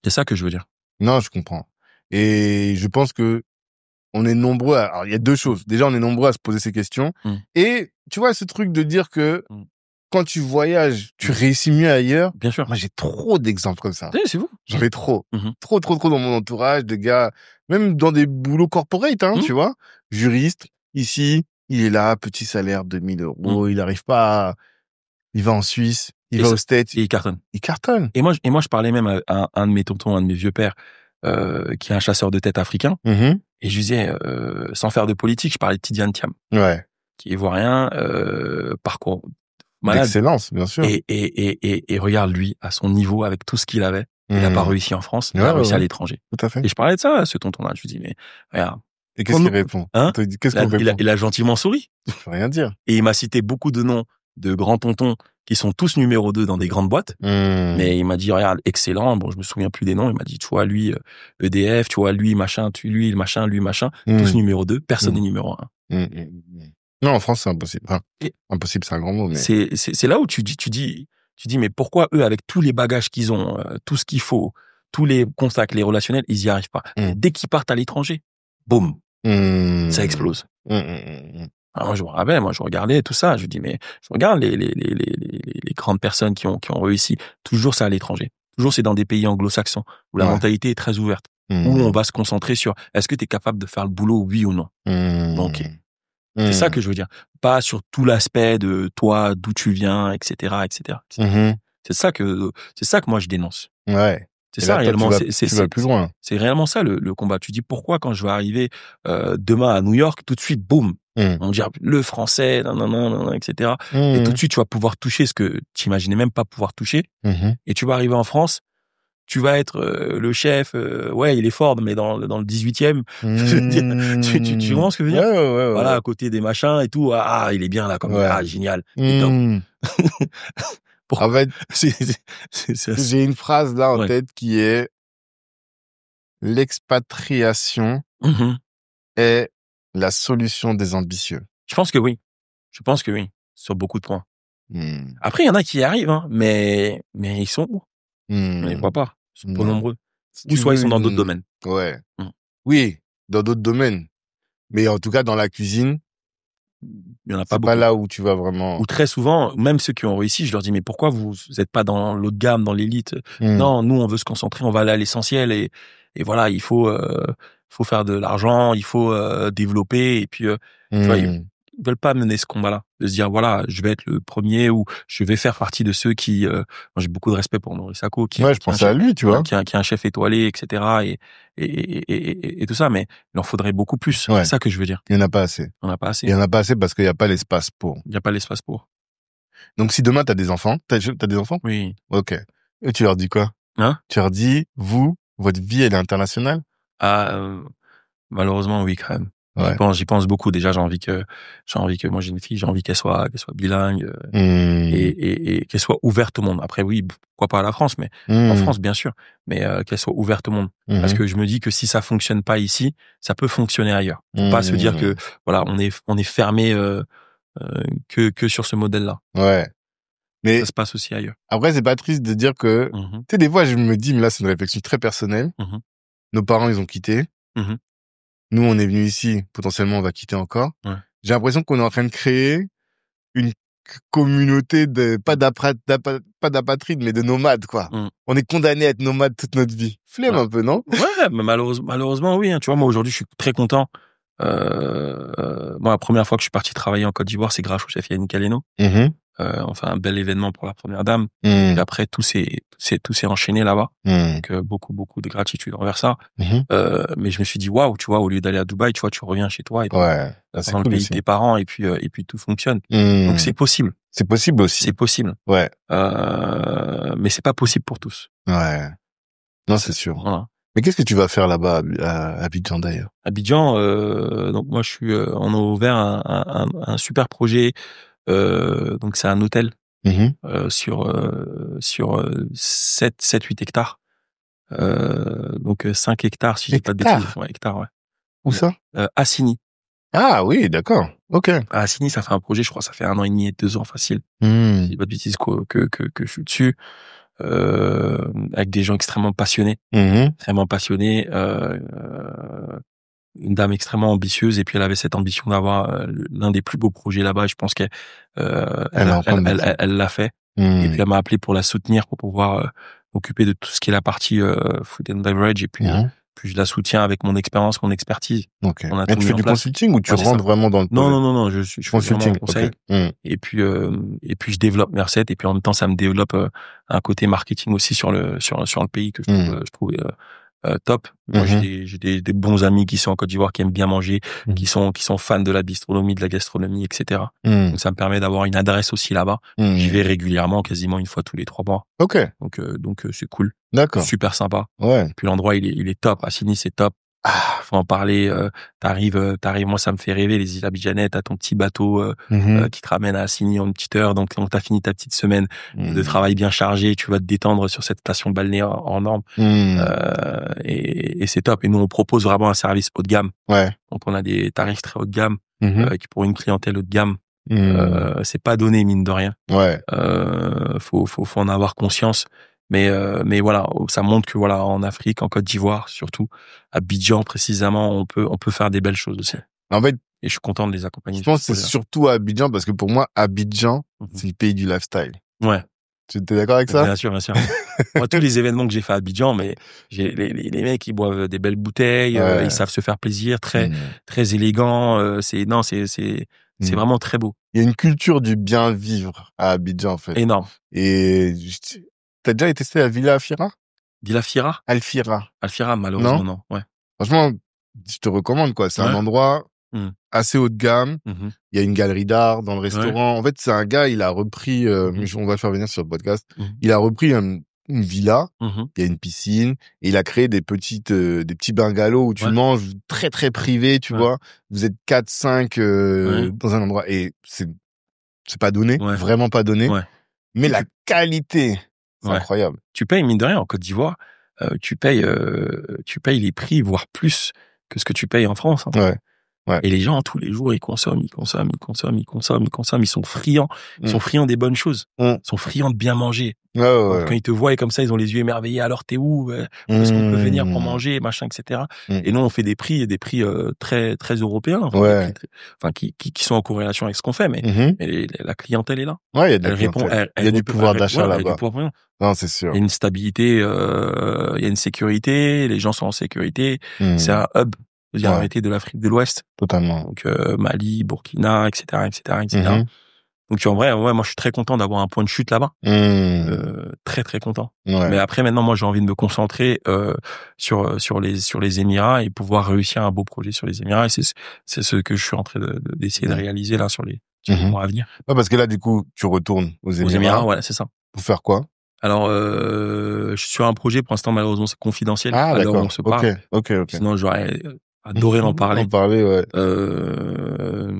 Speaker 1: C'est ça que je veux dire.
Speaker 2: Non, je comprends. Et je pense que on est nombreux alors, il y a deux choses. Déjà, on est nombreux à se poser ces questions. Et tu vois, ce truc de dire que quand tu voyages, tu réussis mieux ailleurs.
Speaker 1: Bien sûr.
Speaker 2: Moi, j'ai trop d'exemples comme ça.
Speaker 1: C'est vous.
Speaker 2: J'en ai trop. Trop dans mon entourage, de gars, même dans des boulots corporate, tu vois. Juriste, ici, il est là, petit salaire, 2000 €. Il arrive pas il va en Suisse, il va aux States.
Speaker 1: Et il cartonne.
Speaker 2: Il cartonne.
Speaker 1: Et moi, je parlais même à un de mes tontons, un de mes vieux pères, qui est un chasseur de tête africain. Et je disais, sans faire de politique, je parlais de Tidiane Thiam.
Speaker 2: Ouais.
Speaker 1: Qui est ivoirien, parcours malade.
Speaker 2: D'excellence, bien sûr.
Speaker 1: Et regarde lui, à son niveau, avec tout ce qu'il avait, il a pas réussi en France, il a réussi à l'étranger.
Speaker 2: Tout à fait.
Speaker 1: Et je parlais de ça à ce tonton-là. Je lui dis, mais regarde.
Speaker 2: Et qu'est-ce qu'il répond? Qu'est-ce qu'on répond?
Speaker 1: Il a gentiment souri.
Speaker 2: Je peux rien dire.
Speaker 1: Et il m'a cité beaucoup de noms de grands tontons qui sont tous numéro 2 dans des grandes boîtes. Mais il m'a dit, regarde, excellent. Bon, je me souviens plus des noms. Il m'a dit, tu vois, lui, EDF, tu vois, lui, machin, lui, machin. Tous numéro 2. Personne n'est numéro 1.
Speaker 2: Non, en France, c'est impossible. Enfin, impossible, c'est un grand mot, mais.
Speaker 1: C'est là où tu dis, mais pourquoi eux, avec tous les bagages qu'ils ont, tout ce qu'il faut, tous les contacts, les relationnels, ils y arrivent pas. Dès qu'ils partent à l'étranger, boum, ça explose. Alors moi, je me rappelle, je regardais tout ça, je dis, mais je regarde les grandes personnes qui ont réussi. Toujours ça à l'étranger. Toujours c'est dans des pays anglo-saxons où la mentalité est très ouverte. Où on va se concentrer sur est-ce que tu es capable de faire le boulot, oui ou non. Donc, c'est ça que je veux dire. Pas sur tout l'aspect de toi, d'où tu viens, etc., etc. C'est ça que moi je dénonce.
Speaker 2: Ouais.
Speaker 1: C'est ça réellement.
Speaker 2: Tu vas plus loin.
Speaker 1: C'est réellement ça le combat. Tu dis pourquoi quand je vais arriver demain à New York, tout de suite, boum, on dit le français, non, etc. Et tout de suite, tu vas pouvoir toucher ce que tu imaginais même pas pouvoir toucher. Et tu vas arriver en France, tu vas être le chef. Ouais, il est fort, mais dans le 18e. Tu comprends ce que je veux dire?
Speaker 2: Ouais.
Speaker 1: Voilà, à côté des machins et tout. Ah, il est bien là, comme génial.
Speaker 2: En fait, j'ai une phrase là en tête qui est l'expatriation est la solution des ambitieux.
Speaker 1: Je pense que oui. Sur beaucoup de points. Après, il y en a qui y arrivent, hein, mais ils sont où? On les voit pas. Ils sont pas nombreux. Ou soit ils sont dans d'autres domaines.
Speaker 2: Ouais. Oui, dans d'autres domaines. Mais en tout cas, dans la cuisine,
Speaker 1: il y en a pas beaucoup.
Speaker 2: C'est pas là où tu vas vraiment.
Speaker 1: Ou très souvent, même ceux qui ont réussi, je leur dis mais pourquoi vous êtes pas dans l'autre gamme, dans l'élite? Non, nous on veut se concentrer, on va aller à l'essentiel et voilà, il faut faire de l'argent, il faut développer et puis tu vois, ils veulent pas mener ce combat-là, de se dire voilà, je vais être le premier ou je vais faire partie de ceux qui moi, j'ai beaucoup de respect pour Maurice Sacco
Speaker 2: je pensais à lui, tu vois,
Speaker 1: qui est un chef étoilé, etc. et tout ça, mais il en faudrait beaucoup plus. C'est ça que je veux dire.
Speaker 2: Il y en a pas assez.
Speaker 1: On n'a pas assez.
Speaker 2: Il y en a pas assez parce qu'il y a pas l'espace pour.
Speaker 1: Il y a pas l'espace pour.
Speaker 2: Donc si demain t'as des enfants, t'as des enfants?
Speaker 1: Oui.
Speaker 2: Ok. Et tu leur dis quoi? Tu leur dis votre vie elle est internationale?
Speaker 1: Malheureusement oui quand même.
Speaker 2: Ouais.
Speaker 1: J'y pense beaucoup. Déjà, j'ai envie que moi j'ai une fille, j'ai envie qu'elle soit bilingue et qu'elle soit ouverte au monde. Après oui, pourquoi pas à la France, mais en France bien sûr, mais qu'elle soit ouverte au monde. Parce que je me dis que si ça fonctionne pas ici, ça peut fonctionner ailleurs. Faut pas se dire que voilà, on est fermé que sur ce modèle-là.
Speaker 2: Ouais. Mais
Speaker 1: ça se passe aussi ailleurs.
Speaker 2: Après, c'est pas triste de dire que tu sais, des fois je me dis, mais là c'est une réflexion très personnelle. Nos parents ils ont quitté. Nous, on est venus ici, potentiellement, on va quitter encore.
Speaker 1: Ouais.
Speaker 2: J'ai l'impression qu'on est en train de créer une communauté pas d'apatrides, mais de nomades, quoi. On est condamné à être nomades toute notre vie. Flemme un peu, non?
Speaker 1: Ouais, mais malheureusement, oui. Hein. Tu vois, moi, aujourd'hui, je suis très content. Moi, la première fois que je suis parti travailler en Côte d'Ivoire, c'est grâce au chef Yannick Aleno. Enfin, un bel événement pour la première dame. Et après, tout s'est enchaîné là-bas. Donc, beaucoup de gratitude envers ça. Mais je me suis dit, waouh, tu vois, au lieu d'aller à Dubaï, tu vois, tu reviens chez toi et
Speaker 2: dans
Speaker 1: le pays de tes parents et puis tout fonctionne. Donc, c'est possible.
Speaker 2: C'est possible aussi.
Speaker 1: C'est possible.
Speaker 2: Ouais.
Speaker 1: Mais c'est pas possible pour tous.
Speaker 2: Ouais. Non, c'est sûr.
Speaker 1: Voilà.
Speaker 2: Mais qu'est-ce que tu vas faire là-bas à Abidjan d'ailleurs?
Speaker 1: Abidjan, donc moi, on a ouvert un super projet. Donc c'est un hôtel sur 7-8 hectares. Donc 5 hectares si j'ai pas de bêtises. Ouais, hectares, ouais.
Speaker 2: Où ça?
Speaker 1: Assini.
Speaker 2: Ah oui, d'accord. OK.
Speaker 1: À Assini, ça fait un projet, je crois, ça fait 1 an et demi et 2 ans facile. Si j'ai pas de bêtises que je suis dessus. Avec des gens extrêmement passionnés. Une dame extrêmement ambitieuse et puis elle avait cette ambition d'avoir l'un des plus beaux projets là-bas et je pense qu'elle l'a fait et puis elle m'a appelé pour la soutenir pour pouvoir m'occuper de tout ce qui est la partie food and beverage et puis je la soutiens avec mon expérience, mon expertise.
Speaker 2: Okay. Mais tu fais du consulting ou tu rentres vraiment dans le projet?
Speaker 1: Non, je fais vraiment le conseil. Et puis je développe mes recettes et puis en même temps ça me développe un côté marketing aussi sur le pays que je trouve top. Moi, j'ai des bons amis qui sont en Côte d'Ivoire, qui aiment bien manger, qui sont fans de la bistronomie, de la gastronomie, etc. Donc, ça me permet d'avoir une adresse aussi là-bas. J'y vais régulièrement, quasiment une fois tous les 3 mois.
Speaker 2: Ok.
Speaker 1: Donc, c'est cool.
Speaker 2: D'accord.
Speaker 1: Super sympa.
Speaker 2: Ouais.
Speaker 1: Et puis, l'endroit, il est top. Assini, c'est top. Faut en parler. T'arrives, moi, ça me fait rêver, les îles Abidjanais. T'as ton petit bateau, qui te ramène à Assini en une petite heure. Donc, t'as fini ta petite semaine de travail bien chargé. Tu vas te détendre sur cette station balnéaire en norme. Et c'est top. Et nous, on propose vraiment un service haut de gamme.
Speaker 2: Ouais.
Speaker 1: Donc, on a des tarifs très haut de gamme, qui pour une clientèle haut de gamme, c'est pas donné, mine de rien.
Speaker 2: Ouais.
Speaker 1: Faut en avoir conscience. Mais voilà, ça montre que voilà, en Afrique, en Côte d'Ivoire, surtout, à Abidjan précisément, on peut faire des belles choses aussi.
Speaker 2: En fait,
Speaker 1: et je suis content de les accompagner.
Speaker 2: Je pense que c'est surtout à Abidjan parce que pour moi, Abidjan, c'est le pays du lifestyle.
Speaker 1: Ouais.
Speaker 2: Tu es d'accord avec ça?
Speaker 1: Bien sûr. Moi, tous les événements que j'ai fait à Abidjan, mais les mecs, ils boivent des belles bouteilles, ils savent se faire plaisir, très élégant. C'est vraiment très beau.
Speaker 2: Il y a une culture du bien vivre à Abidjan, en fait.
Speaker 1: Énorme.
Speaker 2: Et t'as déjà testé la Villa Afira?
Speaker 1: Dis Fira.
Speaker 2: Al-Fira,
Speaker 1: malheureusement, non. Ouais.
Speaker 2: Franchement, je te recommande, quoi. C'est un endroit assez haut de gamme. Il y a une galerie d'art dans le restaurant. En fait, c'est un gars, il a repris, on va le faire venir sur le podcast. Il a repris une villa. Il y a une piscine. Et il a créé des petits bungalows où tu manges très, très privé, tu vois. Vous êtes 4, 5, dans un endroit. Et c'est pas donné. Vraiment pas donné. Mais la qualité, c'est incroyable.
Speaker 1: Tu payes, mine de rien, en Côte d'Ivoire, tu payes les prix, voire plus que ce que tu payes en France. Hein.
Speaker 2: Ouais.
Speaker 1: Et les gens, tous les jours, ils consomment. Ils sont friands. Ils sont friands des bonnes choses. Ils sont friands de bien manger. Quand ils te voient et comme ça, ils ont les yeux émerveillés. Alors, t'es où? Est-ce qu'on peut venir pour manger, machin, etc. Et nous, on fait des prix très, très européens. Enfin, qui sont en corrélation avec ce qu'on fait. Mais la clientèle est là.
Speaker 2: Ouais, il y a de la clientèle. Il y a du pouvoir d'achat là-bas. Non, c'est sûr.
Speaker 1: Il y a une stabilité, il y a une sécurité. Les gens sont en sécurité. C'est un hub. Arrêté de l'Afrique de l'Ouest.
Speaker 2: Totalement.
Speaker 1: Donc, Mali, Burkina, etc. Donc, en vrai, moi, je suis très content d'avoir un point de chute là-bas. Très, très content. Mais après, maintenant, moi, j'ai envie de me concentrer, sur les Émirats et pouvoir réussir un beau projet sur les Émirats. Et c'est ce que je suis en train d'essayer de réaliser, là, sur les mois à venir.
Speaker 2: Ouais, parce que là, du coup, tu retournes aux Émirats.
Speaker 1: Aux Émirats, voilà, c'est ça.
Speaker 2: Pour faire quoi?
Speaker 1: Alors, je suis sur un projet, pour l'instant, malheureusement, c'est confidentiel.
Speaker 2: Ah,
Speaker 1: alors
Speaker 2: d'accord.
Speaker 1: on se parle.
Speaker 2: Ok.
Speaker 1: Sinon, j'aurais adoré en parler.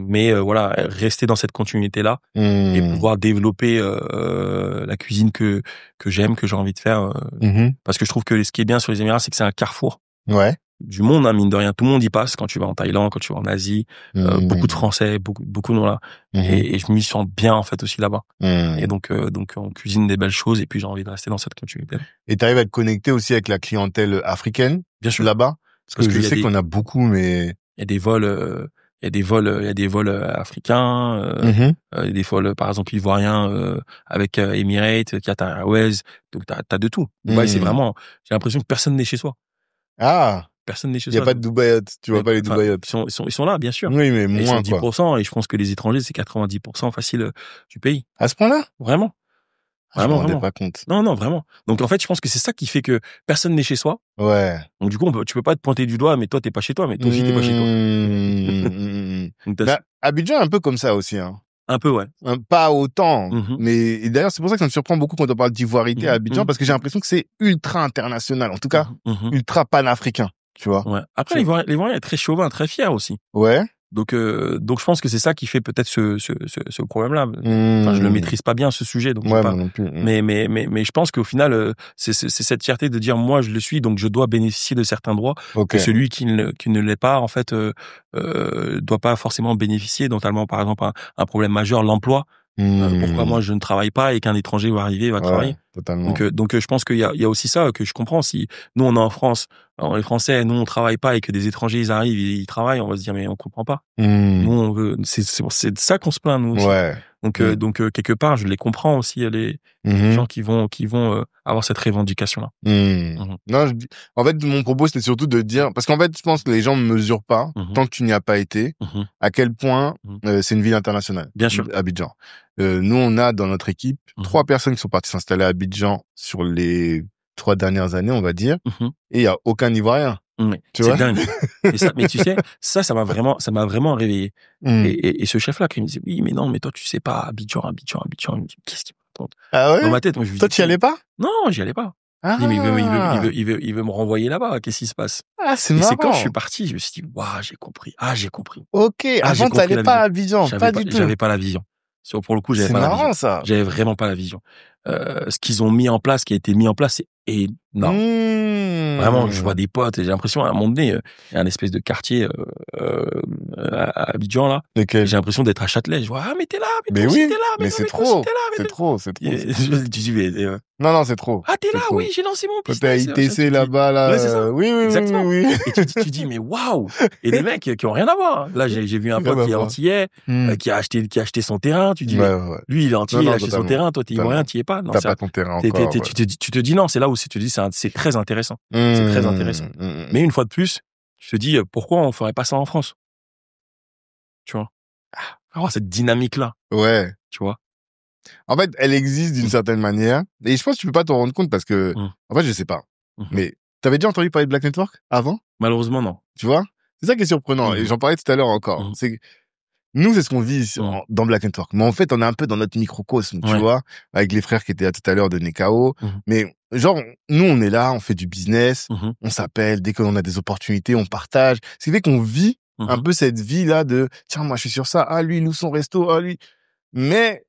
Speaker 1: Mais voilà, rester dans cette continuité-là et pouvoir développer la cuisine que j'aime, que j'ai envie de faire. Parce que je trouve que ce qui est bien sur les Émirats, c'est que c'est un carrefour. Du monde, hein, mine de rien. Tout le monde y passe quand tu vas en Thaïlande, quand tu vas en Asie. Beaucoup de Français, beaucoup de là. Et je m'y sens bien, en fait, aussi là-bas. Et donc, on cuisine des belles choses et puis j'ai envie de rester dans cette continuité.
Speaker 2: Et t'arrives à te connecter aussi avec la clientèle africaine? Bien sûr. Là-bas? Parce que je sais qu'on a beaucoup, mais...
Speaker 1: Il y a des vols, africains, il y a des vols, par exemple, ivoiriens, avec Emirates, Qatar Airways. Donc, t'as de tout. Dubaï, c'est vraiment, j'ai l'impression que personne n'est chez soi.
Speaker 2: Ah!
Speaker 1: Personne n'est chez
Speaker 2: soi. Il n'y a pas de Dubaïot. Tu vois pas les Dubaïot.
Speaker 1: Ils sont là, bien sûr.
Speaker 2: Oui, mais moins,
Speaker 1: ils sont 10%, et je pense que les étrangers, c'est 90% facile du pays.
Speaker 2: À ce point-là?
Speaker 1: Vraiment.
Speaker 2: Je me rendais pas compte.
Speaker 1: Non, vraiment. Donc, en fait, je pense que c'est ça qui fait que personne n'est chez soi.
Speaker 2: Ouais.
Speaker 1: Donc, du coup, tu peux pas te pointer du doigt, mais toi, t'es pas chez toi, mais toi aussi, t'es pas chez toi.
Speaker 2: Donc, Abidjan est un peu comme ça aussi, hein.
Speaker 1: Un peu, ouais.
Speaker 2: Pas autant. Mais, et d'ailleurs, c'est pour ça que ça me surprend beaucoup quand on parle d'ivoirité à Abidjan, parce que j'ai l'impression que c'est ultra international. En tout cas, ultra panafricain. Tu vois.
Speaker 1: Ouais. Après, l'Ivoirien est très chauvin, très fier aussi.
Speaker 2: Ouais.
Speaker 1: Donc je pense que c'est ça qui fait peut-être ce problème-là. Enfin, je le maîtrise pas bien, ce sujet, donc
Speaker 2: moi non plus.
Speaker 1: Mais je pense qu'au final, c'est cette fierté de dire moi je le suis, donc je dois bénéficier de certains droits que celui qui ne l'est pas, en fait, doit pas forcément bénéficier. Notamment, par exemple, un problème majeur, l'emploi. Pourquoi moi je ne travaille pas et qu'un étranger va arriver, va travailler.
Speaker 2: Totalement.
Speaker 1: Donc je pense qu'il y a aussi ça que je comprends. Si nous on est en France, les Français, nous on travaille pas et que des étrangers ils arrivent, ils travaillent, on va se dire mais on comprend pas. Nous on veut, c'est de ça qu'on se plaint nous aussi.
Speaker 2: Ouais.
Speaker 1: Donc quelque part je les comprends aussi, les gens qui vont avoir cette revendication là.
Speaker 2: Non, en fait mon propos c'était surtout de dire, parce qu'en fait je pense que les gens ne mesurent pas tant que tu n'y as pas été à quel point c'est une ville internationale.
Speaker 1: Bien sûr.
Speaker 2: Abidjan. Nous on a dans notre équipe 3 personnes qui sont parties s'installer à Abidjan sur les 3 dernières années, on va dire, et il y a aucun Ivoirien.
Speaker 1: Oui, c'est dingue. Et ça, mais tu sais, ça m'a vraiment réveillé. Et ce chef-là, qui me disait, oui, mais non, mais toi, tu sais pas, Abidjan. Il me dit, qu'est-ce qu'il me raconte?
Speaker 2: Ah ouais?
Speaker 1: Dans ma tête, moi, je lui dis,
Speaker 2: toi, tu y allais pas?
Speaker 1: Non, j'y allais pas.
Speaker 2: Ah.
Speaker 1: Il dit, mais il veut me renvoyer là-bas. Qu'est-ce qui se passe?
Speaker 2: Ah, c'est marrant.
Speaker 1: Et c'est quand je suis parti, je me suis dit, waouh, j'ai compris. Ah, j'ai compris.
Speaker 2: Ok. Avant, t'allais pas à Abidjan. Pas du tout.
Speaker 1: J'avais pas la vision. Pour le coup, j'avais pas la vision.
Speaker 2: C'est marrant, ça.
Speaker 1: J'avais vraiment pas la vision. Ce qu'ils ont mis en place, qui a été mis en place, c'est énorme. Vraiment, je vois des potes et j'ai l'impression, à un moment donné, il y a un espèce de quartier à Abidjan, là. J'ai l'impression d'être à Châtelet. Je vois, ah, mais t'es là, mais toi aussi t'es là.
Speaker 2: Mais c'est trop. C'est trop.
Speaker 1: Tu dis, mais...
Speaker 2: Non, c'est trop.
Speaker 1: Ah, t'es là, oui, j'ai lancé mon
Speaker 2: business. T'as ITC là-bas, là.
Speaker 1: Ouais, c'est ça.
Speaker 2: Oui.
Speaker 1: Exactement. Et tu dis, mais waouh! Et les mecs qui ont rien à voir. Là, j'ai vu un pote qui est antillais, qui a acheté son terrain. Tu dis, lui, il est antillais, il a acheté son terrain. Toi, t'es ivoirien, t'y es pas.
Speaker 2: T'as pas ton terrain encore.
Speaker 1: Tu te dis, non, c'est là où tu te dis, c'est très intéressant. C'est très intéressant. Mais une fois de plus, tu te dis, pourquoi on ferait pas ça en France? Tu vois? Ah, cette dynamique-là.
Speaker 2: Ouais.
Speaker 1: Tu vois?
Speaker 2: En fait, elle existe d'une certaine manière. Et je pense que tu peux pas t'en rendre compte parce que, en fait, je sais pas. Mais t'avais déjà entendu parler de Black Network avant?
Speaker 1: Malheureusement, non.
Speaker 2: Tu vois? C'est ça qui est surprenant. Et j'en parlais tout à l'heure encore. C'est que nous, c'est ce qu'on vit dans Black Network. Mais en fait, on est un peu dans notre microcosme, tu vois, avec les frères qui étaient là tout à l'heure de Nekao. Mais genre, nous, on est là, on fait du business, on s'appelle, dès qu'on a des opportunités, on partage. Ce qui fait qu'on vit un peu cette vie-là de, tiens, moi, je suis sur ça. Ah, lui, il loue son resto. Ah, lui. Mais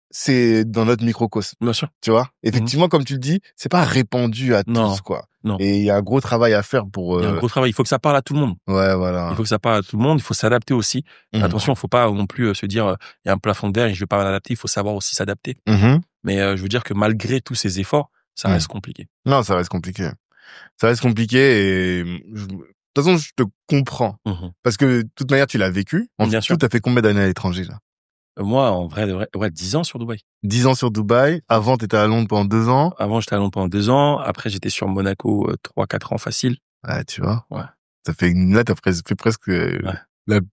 Speaker 2: c'est dans notre microcosme.
Speaker 1: Bien sûr.
Speaker 2: Tu vois? Effectivement, comme tu le dis, c'est pas répandu à tous, quoi.
Speaker 1: Non.
Speaker 2: Et il y a un gros travail à faire pour...
Speaker 1: Il y a un gros travail. Il faut que ça parle à tout le monde.
Speaker 2: Ouais, voilà.
Speaker 1: Il faut que ça parle à tout le monde. Il faut s'adapter aussi. Attention, il faut pas non plus se dire, il y a un plafond de verre et je vais pas m'adapter. Il faut savoir aussi s'adapter. Mais je veux dire que malgré tous ces efforts, ça reste compliqué.
Speaker 2: Non, ça reste compliqué. Ça reste compliqué et... De toute façon, je te comprends. Parce que, de toute manière, tu l'as vécu.
Speaker 1: Bien sûr.
Speaker 2: T'as fait combien d'années à l'étranger, là?
Speaker 1: Moi, en vrai, 10 ans sur Dubaï.
Speaker 2: 10 ans sur Dubaï. Avant, t'étais à Londres pendant 2 ans.
Speaker 1: Avant, j'étais à Londres pendant 2 ans. Après, j'étais sur Monaco 3-4 ans facile.
Speaker 2: Ouais, tu vois.
Speaker 1: Ouais.
Speaker 2: Ça fait, là, t'as fait presque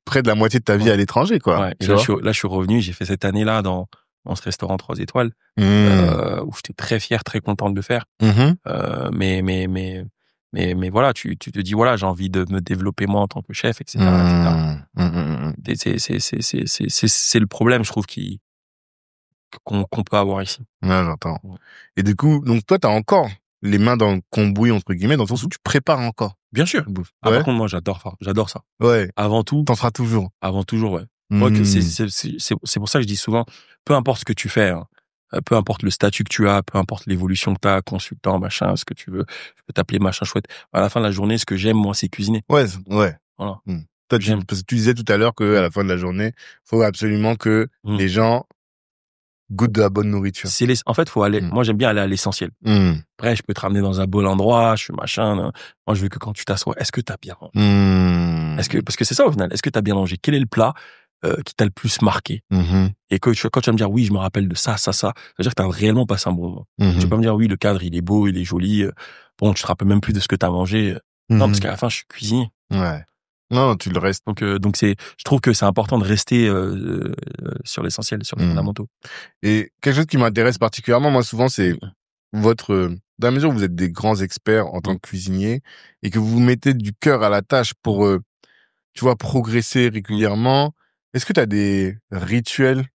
Speaker 2: près de la moitié de ta vie à l'étranger, quoi.
Speaker 1: Ouais. Et là, je suis revenu, j'ai fait cette année-là dans ce restaurant 3 étoiles, où j'étais très fier, très content de le faire. Mais voilà, tu te dis, voilà, j'ai envie de me développer moi en tant que chef, etc., etc. C'est le problème, je trouve, qu'on peut avoir ici.
Speaker 2: Ouais, j'entends. Et du coup, donc toi, t'as encore les mains dans le cambouis, entre guillemets, dans le sens où tu prépares encore.
Speaker 1: Bien sûr. Ah, par contre, moi, j'adore ça.
Speaker 2: Ouais.
Speaker 1: Avant tout.
Speaker 2: T'en feras toujours.
Speaker 1: Avant toujours, ouais. Moi, c'est pour ça que je dis souvent, peu importe ce que tu fais, hein, peu importe le statut que tu as, peu importe l'évolution que tu as, consultant, machin, ce que tu veux, je peux t'appeler machin chouette. À la fin de la journée, ce que j'aime, moi, c'est cuisiner.
Speaker 2: Ouais.
Speaker 1: Voilà.
Speaker 2: Toi, parce que tu disais tout à l'heure que à la fin de la journée, faut absolument que les gens goûtent de la bonne nourriture.
Speaker 1: En fait, faut aller. Moi, j'aime bien aller à l'essentiel. Après, je peux te ramener dans un bel endroit, je suis machin. Moi, je veux que quand tu t'assois, est-ce que t'as bien mangé? Parce que c'est ça au final. Est-ce que t'as bien mangé? Quel est le plat qui t'a le plus marqué? Et quand tu vas me dire oui, je me rappelle de ça, ça veut dire que t'as réellement passé un bon moment. Tu vas pas me dire oui, le cadre il est beau, il est joli. Bon, tu te rappelles même plus de ce que t'as mangé. Non, parce qu'à la fin, je suis cuisinier.
Speaker 2: Ouais. Non, tu le restes.
Speaker 1: Donc je trouve que c'est important de rester sur l'essentiel, sur les fondamentaux.
Speaker 2: Et quelque chose qui m'intéresse particulièrement, moi souvent, c'est dans la mesure où vous êtes des grands experts en tant que cuisinier et que vous vous mettez du cœur à la tâche pour, tu vois, progresser régulièrement. Est-ce que tu as des rituels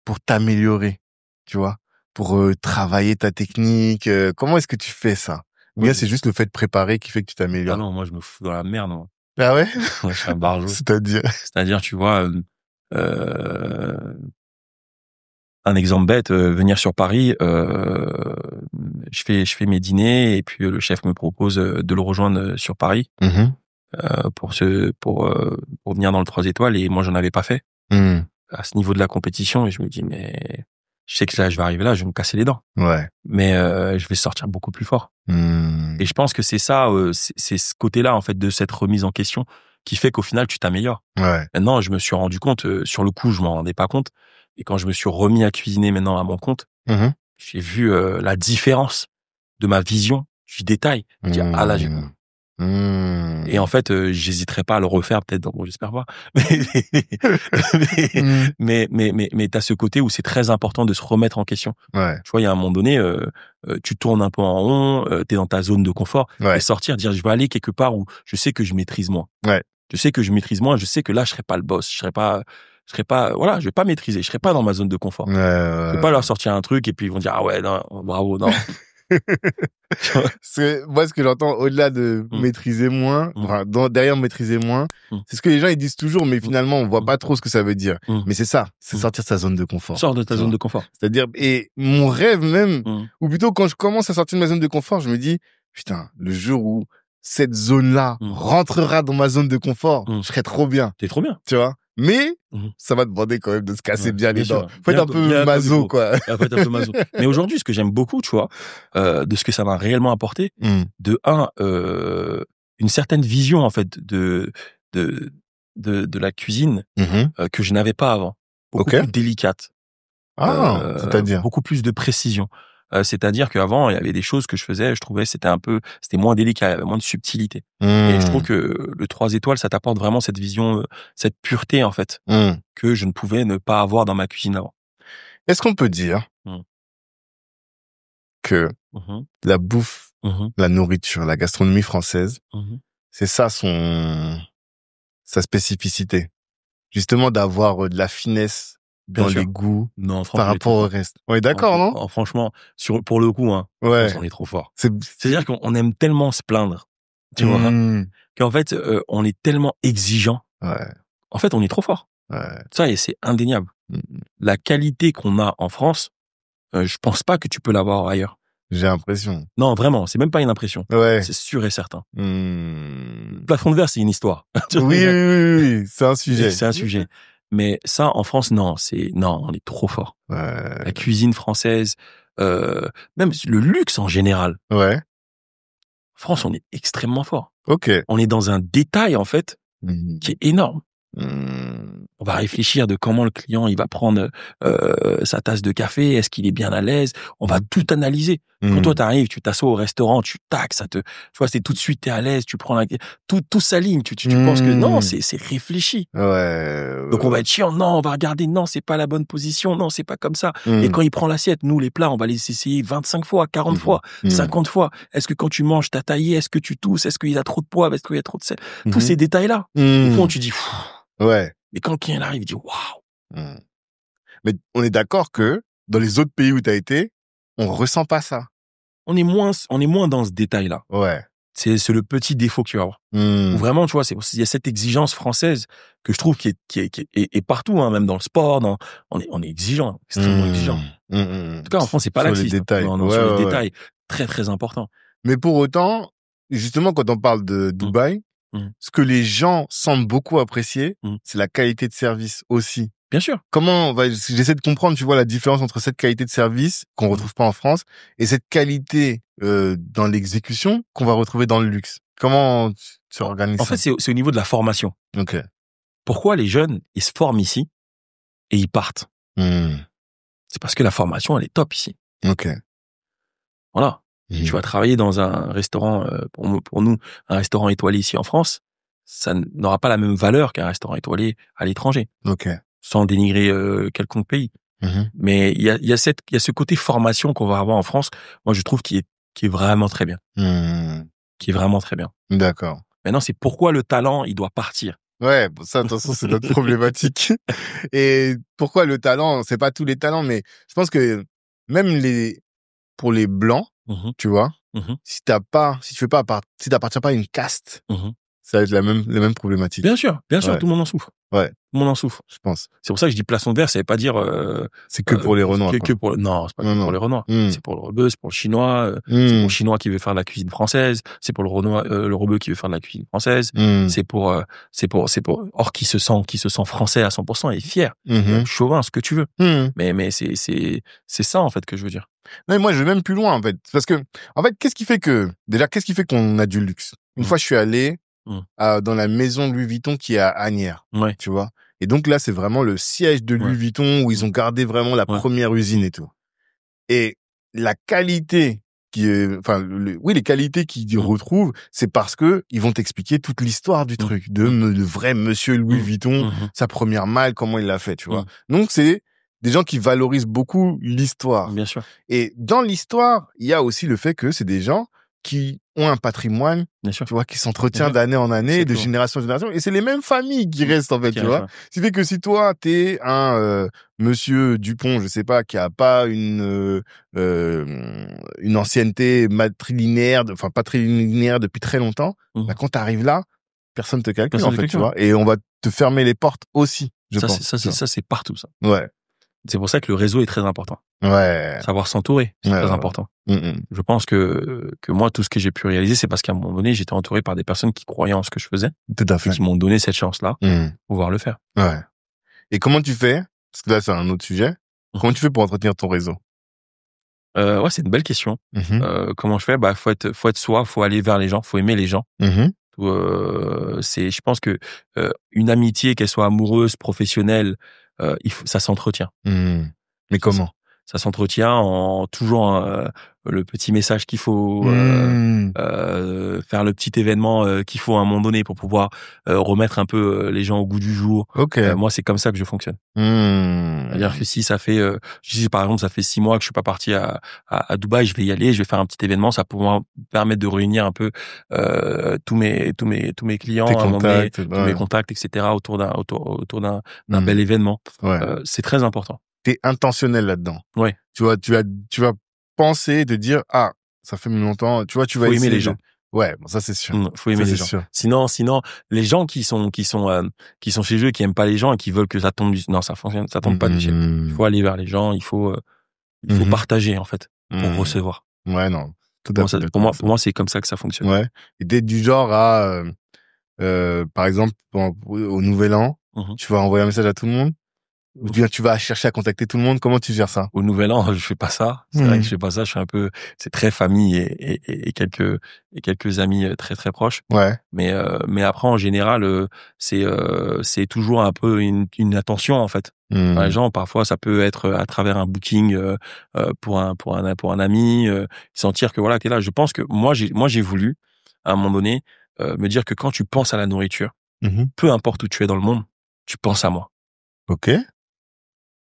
Speaker 2: pour t'améliorer, tu vois, pour travailler ta technique? Comment est-ce que tu fais ça? Ou bien c'est juste le fait de préparer qui fait que tu t'améliores?
Speaker 1: Ah non, moi je me fous dans la merde, moi.
Speaker 2: Ah ouais?
Speaker 1: Ouais, je suis un barjot.
Speaker 2: C'est-à-dire,
Speaker 1: tu vois, un exemple bête, venir sur Paris, je fais mes dîners et puis le chef me propose de le rejoindre sur Paris pour venir dans le 3 étoiles et moi j'en avais pas fait à ce niveau de la compétition et je me dis mais je sais que là je vais arriver là, je vais me casser les dents.
Speaker 2: Ouais.
Speaker 1: Mais je vais sortir beaucoup plus fort. Et je pense que c'est ça, c'est ce côté-là en fait de cette remise en question qui fait qu'au final tu t'améliores.
Speaker 2: Ouais.
Speaker 1: Maintenant, je me suis rendu compte sur le coup, je m'en rendais pas compte. Et quand je me suis remis à cuisiner maintenant à mon compte, j'ai vu la différence de ma vision du détail. Je dis ah là j'ai compris. Et en fait, j'hésiterai pas à le refaire peut-être. Bon, j'espère pas. Mais t'as ce côté où c'est très important de se remettre en question.
Speaker 2: Ouais.
Speaker 1: Tu vois, il y a un moment donné, tu tournes un peu en rond, t'es dans ta zone de confort, et sortir, dire je vais aller quelque part où je sais que je maîtrise moins.
Speaker 2: Ouais.
Speaker 1: Je sais que je maîtrise moins. Je sais que là, je serai pas le boss. Je serai pas, voilà, je vais pas maîtriser. Je serai pas dans ma zone de confort. Je vais pas leur sortir un truc et puis ils vont dire ah ouais, non, bravo, non.
Speaker 2: Moi, ce que j'entends au-delà de maîtriser moins, enfin, derrière maîtriser moins, c'est ce que les gens ils disent toujours, mais finalement on voit pas trop ce que ça veut dire. Mais c'est ça, c'est sortir de sa zone de confort.
Speaker 1: Sors de ta zone de confort.
Speaker 2: C'est-à-dire, et mon rêve même, ou plutôt quand je commence à sortir de ma zone de confort, je me dis putain, le jour où cette zone-là rentrera dans ma zone de confort, je serais trop bien.
Speaker 1: T'es trop bien,
Speaker 2: tu vois. Mais ça va demander quand même de se casser bien les dents. Faut être un peu maso, quoi.
Speaker 1: Faut être un peu maso. Mais aujourd'hui, ce que j'aime beaucoup, tu vois, de ce que ça m'a réellement apporté, de une certaine vision en fait de la cuisine que je n'avais pas avant, beaucoup plus délicate.
Speaker 2: C'est-à-dire
Speaker 1: beaucoup plus de précision. C'est-à-dire qu'avant, il y avait des choses que je faisais, je trouvais c'était moins délicat, il y avait moins de subtilité. Et je trouve que le 3 étoiles, ça t'apporte vraiment cette vision, cette pureté, en fait, que je ne pouvais ne pas avoir dans ma cuisine avant.
Speaker 2: Est-ce qu'on peut dire que la bouffe la nourriture, la gastronomie française. C'est ça sa spécificité. Justement, d'avoir de la finesse dans les goûts par rapport au reste. On est d'accord, non?
Speaker 1: Franchement, pour le coup, on est trop fort. C'est-à-dire qu'on aime tellement se plaindre, tu vois, qu'en fait, on est tellement exigeant. En fait, on est trop fort. Ça, et c'est indéniable. La qualité qu'on a en France, je pense pas que tu peux l'avoir ailleurs.
Speaker 2: J'ai l'impression.
Speaker 1: Non, vraiment, c'est même pas une impression. C'est sûr et certain. Plafond de verre, c'est une histoire.
Speaker 2: Oui, c'est un sujet.
Speaker 1: C'est un sujet. Mais ça, en France, non, on est trop fort. La cuisine française, même le luxe en général. En France, on est extrêmement fort. On est dans un détail, en fait, qui est énorme. On va réfléchir de comment le client il va prendre sa tasse de café, est-ce qu'il est bien à l'aise, on va tout analyser. Quand toi t'arrives, tu t'assois au restaurant, tu taxes, tu vois, c'est tout de suite t'es à l'aise, tu prends tout s'aligne, tu penses que non, c'est réfléchi. Donc on va être chiant, non, on va regarder, non, c'est pas la bonne position, non, c'est pas comme ça. Et quand il prend l'assiette, nous les plats, on va les essayer 25 fois, 40 fois, 50 fois. Est-ce que quand tu manges, t'as taillé, est-ce que tu tousses, est-ce qu'il y a trop de poivre, est-ce qu'il y a trop de sel, tous ces détails-là. Au fond, tu dis mais quand le client arrive, il dit waouh.
Speaker 2: Mais on est d'accord que dans les autres pays où tu as été, on ressent pas ça.
Speaker 1: On est moins dans ce détail-là. C'est le petit défaut qu'il y a. Où vraiment, tu vois, il y a cette exigence française que je trouve qui est partout, même dans le sport, on est exigeant, extrêmement exigeant. En tout cas, en France, c'est pas laxiste.
Speaker 2: Sur les détails.
Speaker 1: Sur les détails. Très, très important.
Speaker 2: Mais pour autant, justement, quand on parle de Dubaï, ce que les gens semblent beaucoup apprécier, c'est la qualité de service aussi.
Speaker 1: Bien sûr.
Speaker 2: J'essaie de comprendre, tu vois, la différence entre cette qualité de service qu'on retrouve pas en France et cette qualité dans l'exécution qu'on va retrouver dans le luxe. Comment tu organises ça?
Speaker 1: En fait, c'est au niveau de la formation. Pourquoi les jeunes, ils se forment ici et ils partent? C'est parce que la formation, elle est top ici. Voilà. Tu vas travailler dans un restaurant, pour nous, un restaurant étoilé ici en France, ça n'aura pas la même valeur qu'un restaurant étoilé à l'étranger. Sans dénigrer quelconque pays. Mais il y a ce côté formation qu'on va avoir en France, moi je trouve qui est vraiment très bien. Qui est vraiment très bien.
Speaker 2: D'accord.
Speaker 1: Maintenant, c'est pourquoi le talent, il doit partir.
Speaker 2: Ça, attention, c'est notre problématique. Et pourquoi le talent, c'est pas tous les talents, mais je pense que même pour les blancs, tu vois, si t'appartiens pas à une caste, ça va être la même problématique.
Speaker 1: Bien sûr, tout le monde en souffre. Tout le monde en souffre,
Speaker 2: je pense.
Speaker 1: C'est pour ça que je dis plafond de verre, ça veut pas dire
Speaker 2: c'est que pour les Renois.
Speaker 1: Non, c'est pas que pour les Renois. C'est pour le rebeu, c'est pour le Chinois, c'est pour le Chinois qui veut faire de la cuisine française, c'est pour le rebeu qui veut faire de la cuisine française, c'est pour or qui se sent français à 100% et fier, chauvin, ce que tu veux. Mais c'est ça en fait que je veux dire.
Speaker 2: Non, mais moi je vais même plus loin en fait, parce que en fait qu'est-ce qui fait qu'on a du luxe? Une fois je suis allé dans la maison Louis Vuitton qui est à Asnières, tu vois. Et donc là, c'est vraiment le siège de Louis Vuitton où ils ont gardé vraiment la première usine et tout. Et la qualité les qualités qu'ils retrouvent, c'est parce que ils vont t'expliquer toute l'histoire du truc, de le vrai monsieur Louis Vuitton, sa première malle, comment il l'a fait, tu vois. Donc c'est des gens qui valorisent beaucoup l'histoire.
Speaker 1: Bien sûr.
Speaker 2: Et dans l'histoire, il y a aussi le fait que c'est des gens qui ont un patrimoine, tu vois, qui s'entretient d'année en année, de génération en génération, et c'est les mêmes familles qui restent en fait, tu vois. Ce qui fait que si toi t'es un monsieur Dupont, je sais pas, qui a pas une ancienneté patrilinéaire depuis très longtemps, quand t'arrives là, personne te calcule en fait, tu vois, et on va te fermer les portes aussi, je pense.
Speaker 1: Ça c'est partout ça. C'est pour ça que le réseau est très important. Savoir s'entourer, c'est très important. Je pense que moi, tout ce que j'ai pu réaliser, c'est parce qu'à un moment donné, j'étais entouré par des personnes qui croyaient en ce que je faisais.
Speaker 2: Tout à fait.
Speaker 1: Et qui m'ont donné cette chance-là pour pouvoir le faire.
Speaker 2: Et comment tu fais? Parce que là, c'est un autre sujet. Comment tu fais pour entretenir ton réseau?
Speaker 1: C'est une belle question. Comment je fais? Faut être soi, faut aller vers les gens, faut aimer les gens. Je pense que une amitié, qu'elle soit amoureuse, professionnelle, ça s'entretient.
Speaker 2: Mais comment?
Speaker 1: Ça s'entretient en toujours le petit message qu'il faut, faire le petit événement qu'il faut à un moment donné pour pouvoir remettre un peu les gens au goût du jour. Moi, c'est comme ça que je fonctionne. C'est-à-dire que si ça fait, si par exemple ça fait 6 mois que je suis pas parti à Dubaï, je vais y aller, je vais faire un petit événement, ça va pouvoir permettre de réunir un peu tous mes clients, tous mes contacts, etc. autour d'un bel événement. C'est très important.
Speaker 2: T'es intentionnel là-dedans.
Speaker 1: Ouais.
Speaker 2: Tu vas penser de dire ça fait longtemps. Tu vas
Speaker 1: aimer les gens.
Speaker 2: Ouais, bon, ça c'est sûr.
Speaker 1: Faut aimer les gens. Sûr. Sinon, les gens qui sont chez eux, qui aiment pas les gens et qui veulent que ça tombe ça tombe pas du ciel. Il faut aller vers les gens, il faut partager en fait pour recevoir.
Speaker 2: Ouais, non. Tout à fait.
Speaker 1: Pour moi, c'est comme ça que ça fonctionne.
Speaker 2: Ouais. Et t'es du genre à, par exemple, au Nouvel An, tu vas envoyer un message à tout le monde. Ou bien tu vas chercher à contacter tout le monde. Comment tu gères ça?
Speaker 1: Au Nouvel An, je fais pas ça. C'est vrai que je fais pas ça. Je suis un peu, c'est très famille et quelques amis très très proches.
Speaker 2: Ouais.
Speaker 1: Mais après en général, c'est toujours un peu une attention en fait. Les gens parfois ça peut être à travers un booking pour un ami, sentir que voilà t'es là. Je pense que moi j'ai voulu à un moment donné me dire que quand tu penses à la nourriture, peu importe où tu es dans le monde, tu penses à moi.
Speaker 2: Ok.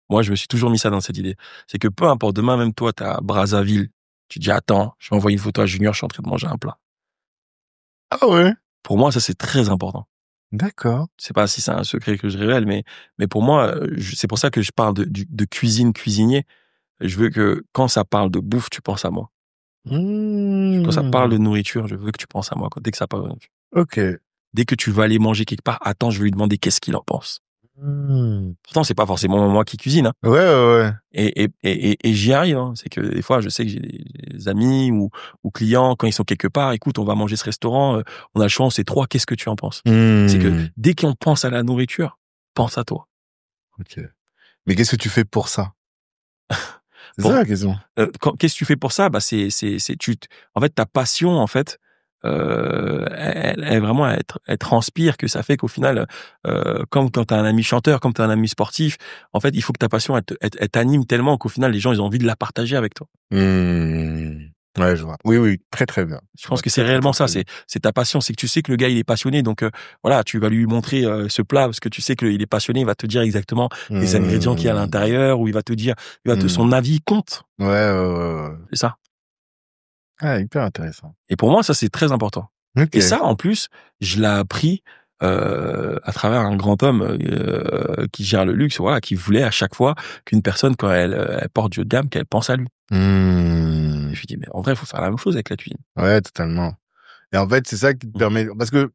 Speaker 1: Moi, je me suis toujours mis ça dans cette idée. C'est que peu importe, demain, même toi, t'es à Brazzaville, tu te dis, attends, je vais envoyer une photo à Junior, je suis en train de manger un plat.
Speaker 2: Ah ouais?
Speaker 1: Pour moi, ça, c'est très important.
Speaker 2: D'accord.
Speaker 1: Je sais pas si c'est un secret que je révèle, mais pour moi, c'est pour ça que je parle de cuisinier. Je veux que quand ça parle de bouffe, tu penses à moi. Quand ça parle de nourriture, je veux que tu penses à moi. Dès que ça parle de nourriture.
Speaker 2: Ok.
Speaker 1: Dès que tu vas aller manger quelque part, attends, je vais lui demander qu'est-ce qu'il en pense. Pourtant, c'est pas forcément moi qui cuisine. Hein.
Speaker 2: Ouais.
Speaker 1: Et j'y arrive. Hein. C'est que des fois, je sais que j'ai des amis ou clients, quand ils sont quelque part, écoute, on va manger ce restaurant, on a le choix, c'est 3, qu'est-ce que tu en penses? C'est que dès qu'on pense à la nourriture, pense à toi.
Speaker 2: Ok. Mais qu'est-ce que tu fais pour ça? C'est ça la question.
Speaker 1: Qu'est-ce que tu fais pour ça? Bah, en fait, ta passion, en fait, elle vraiment, elle transpire que ça fait qu'au final, comme quand t'as un ami chanteur, comme t'as un ami sportif, en fait, il faut que ta passion, elle t'anime tellement qu'au final, les gens, ils ont envie de la partager avec toi.
Speaker 2: Ouais, je vois. Oui, très très bien.
Speaker 1: Je pense que c'est réellement ça, c'est ta passion, c'est que tu sais que le gars il est passionné, donc voilà, tu vas lui montrer ce plat parce que tu sais qu'il est passionné, il va te dire exactement les ingrédients qu'il y a à l'intérieur, ou il va te dire, son avis compte.
Speaker 2: Ouais.
Speaker 1: C'est ça.
Speaker 2: Ah, hyper intéressant.
Speaker 1: Et pour moi, ça c'est très important.
Speaker 2: Okay.
Speaker 1: Et ça, en plus, je l'ai appris à travers un grand homme qui gère le luxe, voilà, qui voulait à chaque fois qu'une personne, quand elle porte du haut de gamme, qu'elle pense à lui. Et je lui dis, mais en vrai, il faut faire la même chose avec la cuisine.
Speaker 2: Ouais, totalement. Et en fait, c'est ça qui te permet, parce que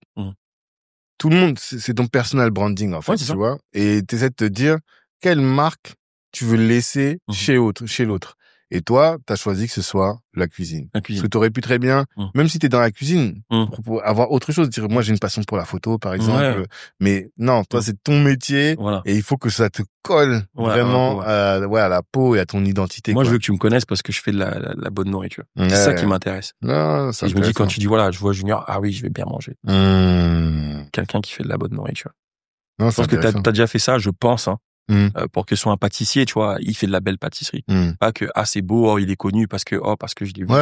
Speaker 2: tout le monde, c'est ton personal branding, en fait, tu vois. Et tu essaies de te dire quelle marque tu veux laisser chez l'autre. Et toi, t'as choisi que ce soit la cuisine. Parce que t'aurais pu très bien, même si t'es dans la cuisine, pour avoir autre chose, dire, moi, j'ai une passion pour la photo, par exemple. Mais non, toi, c'est ton métier.
Speaker 1: Voilà.
Speaker 2: Et il faut que ça te colle vraiment à la peau et à ton identité.
Speaker 1: Moi, je veux que tu me connaisses parce que je fais de la bonne nourriture. C'est ça qui m'intéresse.
Speaker 2: Non,
Speaker 1: et je me dis, quand tu dis, voilà, je vois Junior, ah oui, je vais bien manger. Quelqu'un qui fait de la bonne nourriture.
Speaker 2: Non,
Speaker 1: je pense que t'as déjà fait ça, je pense, hein. Pour que ce soit un pâtissier, tu vois, il fait de la belle pâtisserie. Pas que c'est beau, il est connu parce que je l'ai vu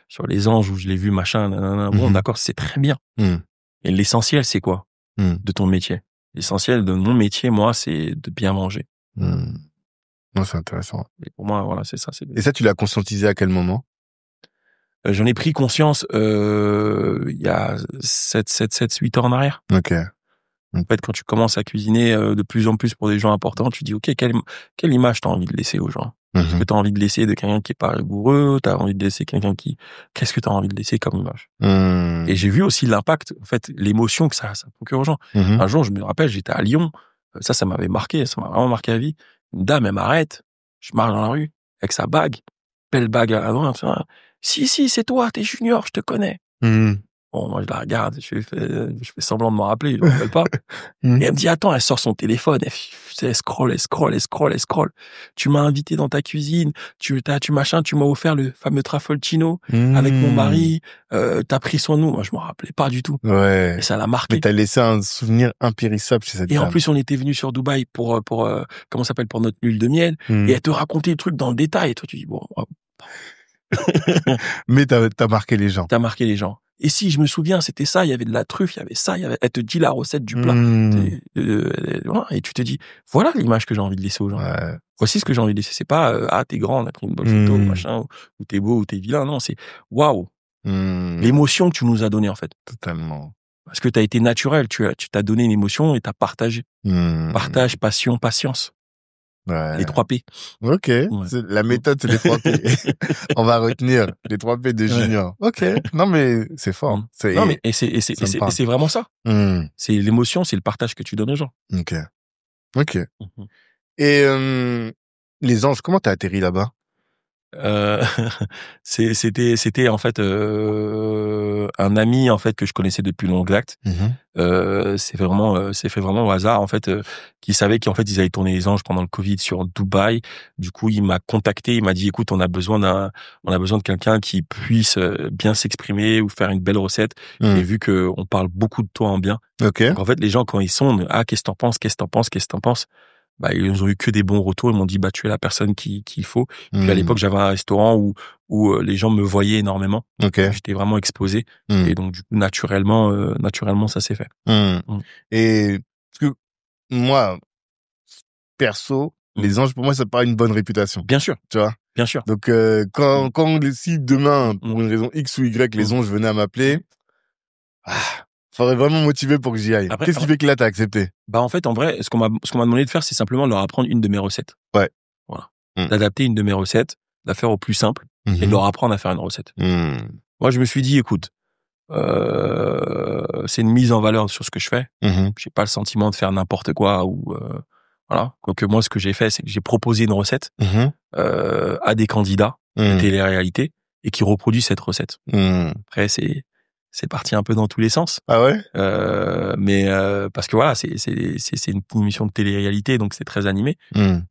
Speaker 1: sur les anges ou je l'ai vu machin. Bon, d'accord, c'est très bien. Et l'essentiel, c'est quoi de ton métier? L'essentiel de mon métier, moi, c'est de bien manger.
Speaker 2: Non, c'est intéressant.
Speaker 1: Et pour moi, voilà, c'est ça.
Speaker 2: Et ça, tu l'as conscientisé à quel moment?
Speaker 1: J'en ai pris conscience il y a 8 ans en arrière.
Speaker 2: Ok.
Speaker 1: En fait, quand tu commences à cuisiner de plus en plus pour des gens importants, tu dis, OK, quelle image t'as envie de laisser aux gens? Est-ce que t'as envie de laisser de quelqu'un qui est pas rigoureux? T'as envie de laisser quelqu'un qu'est-ce que t'as envie de laisser comme image? Et j'ai vu aussi l'impact, en fait, l'émotion que ça procure aux gens. Un jour, je me rappelle, j'étais à Lyon. Ça m'avait marqué. Ça m'a vraiment marqué la vie. Une dame, elle m'arrête. Je marche dans la rue avec sa bague. Belle bague à la main. Si, c'est toi, t'es Junior, je te connais. Bon, moi, je la regarde, je fais semblant de m'en rappeler, je me rappelle pas. Et elle me dit, attends, elle sort son téléphone, elle scrolle. Tu m'as invité dans ta cuisine, tu m'as offert le fameux traffolcino avec mon mari, t'as pris soin de nous. Moi, je m'en rappelais pas du tout.
Speaker 2: Ouais.
Speaker 1: Et ça l'a marqué.
Speaker 2: Mais t'as laissé un souvenir impérissable chez cette femme.
Speaker 1: Et en plus, on était venu sur Dubaï pour comment ça s'appelle, pour notre lune de miel. Et elle te racontait le truc dans le détail. Et toi, tu dis, bon.
Speaker 2: Mais t'as marqué les gens.
Speaker 1: T'as marqué les gens. Et si je me souviens, c'était ça, il y avait de la truffe, il y avait ça, elle te dit la recette du plat. Et tu te dis, voilà l'image que j'ai envie de laisser aux gens.
Speaker 2: Ouais.
Speaker 1: Voici ce que j'ai envie de laisser. C'est pas, t'es grand, on a pris une bonne photo, machin, ou t'es beau, ou t'es vilain. Non, c'est, waouh. L'émotion que tu nous as donnée, en fait.
Speaker 2: Totalement.
Speaker 1: Parce que t'as été naturel, tu t'as donné une émotion et t'as partagé. Partage, passion, patience.
Speaker 2: Ouais.
Speaker 1: Les 3 P.
Speaker 2: Ok.
Speaker 1: Ouais.
Speaker 2: La méthode, c'est les 3 P. On va retenir les 3 P de Junior. Ok. Non, mais c'est fort.
Speaker 1: Non, mais, et c'est vraiment ça. C'est l'émotion, c'est le partage que tu donnes aux gens.
Speaker 2: Ok. Et, les anges, comment t'as atterri là-bas?
Speaker 1: C'était en fait un ami en fait que je connaissais depuis longue date. C'est fait vraiment au hasard en fait, qui savait qu'en fait ils avaient tourné les anges pendant le Covid sur Dubaï. Du coup, il m'a contacté, il m'a dit écoute, on a besoin de quelqu'un qui puisse bien s'exprimer ou faire une belle recette. Et vu que on parle beaucoup de toi en bien. Donc en fait les gens quand ils sondent, qu'est-ce que t'en penses? Bah, ils ont eu que des bons retours. Ils m'ont dit, tu es la personne qu'il faut. Puis à l'époque, j'avais un restaurant où les gens me voyaient énormément. J'étais vraiment exposé. Et donc, du coup, naturellement, ça s'est fait.
Speaker 2: Et, parce que, moi, perso, les anges, pour moi, ça paraît une bonne réputation.
Speaker 1: Bien sûr.
Speaker 2: Tu vois? Bien sûr. Donc, si demain, pour une raison X ou Y, les anges venaient à m'appeler, faudrait vraiment motiver pour que j'y aille. Qu'est-ce qui fait que là, t'as accepté?
Speaker 1: Bah, en fait, en vrai, ce qu'on m'a demandé de faire, c'est simplement de leur apprendre une de mes recettes.
Speaker 2: Ouais.
Speaker 1: Voilà. D'adapter une de mes recettes, de la faire au plus simple, et de leur apprendre à faire une recette. Moi, je me suis dit, écoute, c'est une mise en valeur sur ce que je fais. J'ai pas le sentiment de faire n'importe quoi ou, voilà. Donc, moi, ce que j'ai fait, c'est que j'ai proposé une recette, à des candidats de télé-réalité et qui reproduisent cette recette. Après, c'est parti un peu dans tous les sens.
Speaker 2: Ah ouais?
Speaker 1: Mais parce que voilà, c'est une émission de télé-réalité, donc c'est très animé.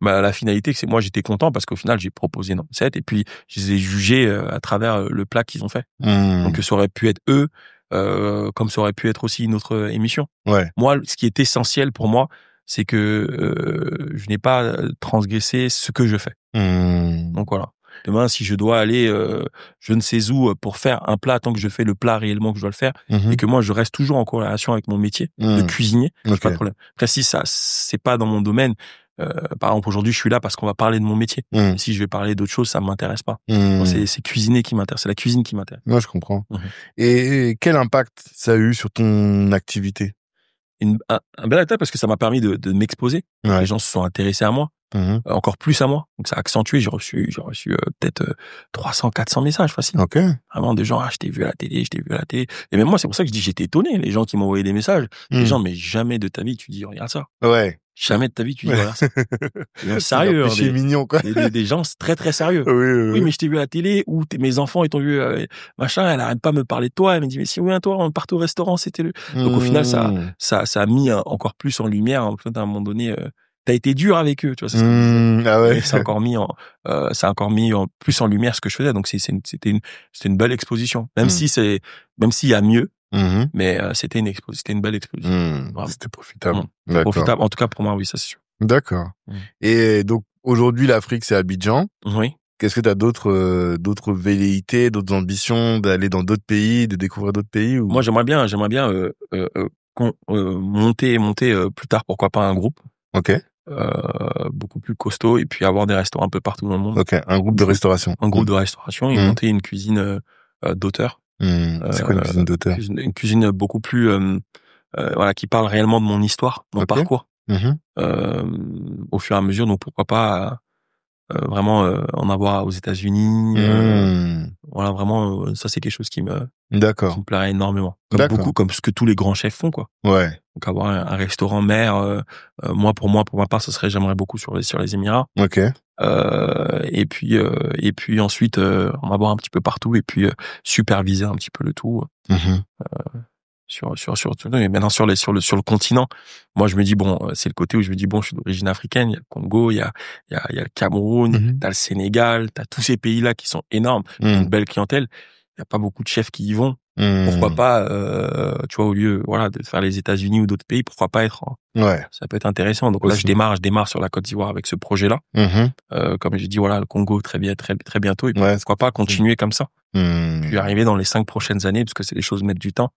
Speaker 1: Bah, la finalité, c'est moi j'étais content parce qu'au final j'ai proposé une recette et puis je les ai jugés à travers le plat qu'ils ont fait. Donc ça aurait pu être eux, comme ça aurait pu être aussi une autre émission.
Speaker 2: Ouais.
Speaker 1: Moi, ce qui est essentiel pour moi, c'est que je n'ai pas transgressé ce que je fais. Donc voilà. Demain, si je dois aller je ne sais où pour faire un plat tant que je fais le plat réellement que je dois le faire et que moi je reste toujours en corrélation avec mon métier de cuisinier, pas de problème. Après si ça c'est pas dans mon domaine, par exemple aujourd'hui je suis là parce qu'on va parler de mon métier. Si je vais parler d'autre chose, ça m'intéresse pas. Moi, c'est cuisiner qui m'intéresse, c'est la cuisine qui m'intéresse.
Speaker 2: Moi je comprends. Et quel impact ça a eu sur ton activité?
Speaker 1: Un bel impact parce que ça m'a permis de m'exposer. Les gens se sont intéressés à moi. Encore plus à moi. Donc ça a accentué, j'ai reçu peut-être 300, 400 messages facile. Vraiment de gens, je t'ai vu à la télé. Et même moi, c'est pour ça que je dis, j'étais étonné, les gens qui m'envoyaient des messages. Les gens, mais jamais de ta vie, tu dis, regarde ça.
Speaker 2: Ouais.
Speaker 1: Jamais de ta vie, tu dis, regarde ça. Sérieux.
Speaker 2: C'est mignon, quoi.
Speaker 1: Des gens très, très sérieux. Oui, mais je t'ai vu à la télé, ou mes enfants, ils t'ont vu, machin, elle arrête pas de me parler de toi. Elle me dit, mais si, oui, toi, on part au restaurant, c'était le... Donc au final, ça a mis encore plus en lumière, en fait, à un moment donné, t'as été dur avec eux, tu vois, c'est ce que je disais.
Speaker 2: Ah ouais.
Speaker 1: Et ça a encore mis plus en lumière ce que je faisais. Donc c'était une belle exposition. Même s'il y a mieux, mais c'était une belle exposition.
Speaker 2: C'était profitable.
Speaker 1: Profitable. En tout cas pour moi, oui, ça c'est sûr.
Speaker 2: D'accord. Et donc aujourd'hui l'Afrique c'est Abidjan.
Speaker 1: Oui.
Speaker 2: Qu'est-ce que t'as d'autres velléités, d'autres ambitions d'aller dans d'autres pays, de découvrir d'autres pays ou...
Speaker 1: Moi j'aimerais bien monter plus tard, pourquoi pas un groupe. Beaucoup plus costaud et puis avoir des restaurants un peu partout dans le monde.
Speaker 2: Un groupe de restauration.
Speaker 1: Un groupe de restauration et monter une cuisine d'auteur.
Speaker 2: C'est quoi une cuisine d'auteur?
Speaker 1: Une cuisine beaucoup plus voilà, qui parle réellement de mon histoire, mon parcours. Au fur et à mesure, donc pourquoi pas vraiment en avoir aux États-Unis. Voilà, vraiment, ça c'est quelque chose qui me plairait énormément. Comme ce que tous les grands chefs font, quoi.
Speaker 2: Ouais.
Speaker 1: Donc avoir un restaurant mère, pour ma part, j'aimerais beaucoup sur les Émirats.
Speaker 2: Ok.
Speaker 1: Et puis ensuite en avoir un petit peu partout et puis superviser un petit peu le tout. Sur et maintenant sur le continent. Moi je me dis bon, c'est le côté où je me dis bon, je suis d'origine africaine, il y a le Congo, il y a le Cameroun, t'as le Sénégal, t'as tous ces pays là qui sont énormes, une belle clientèle. Il y a pas beaucoup de chefs qui y vont. Pourquoi pas tu vois, au lieu de faire les États-Unis ou d'autres pays, pourquoi pas être ça peut être intéressant. Donc là je démarre sur la Côte d'Ivoire avec ce projet là. Comme j'ai dit, voilà, le Congo très bientôt, et puis pourquoi pas continuer comme ça. Puis arriver dans les 5 prochaines années, parce que c'est des choses mettent du temps,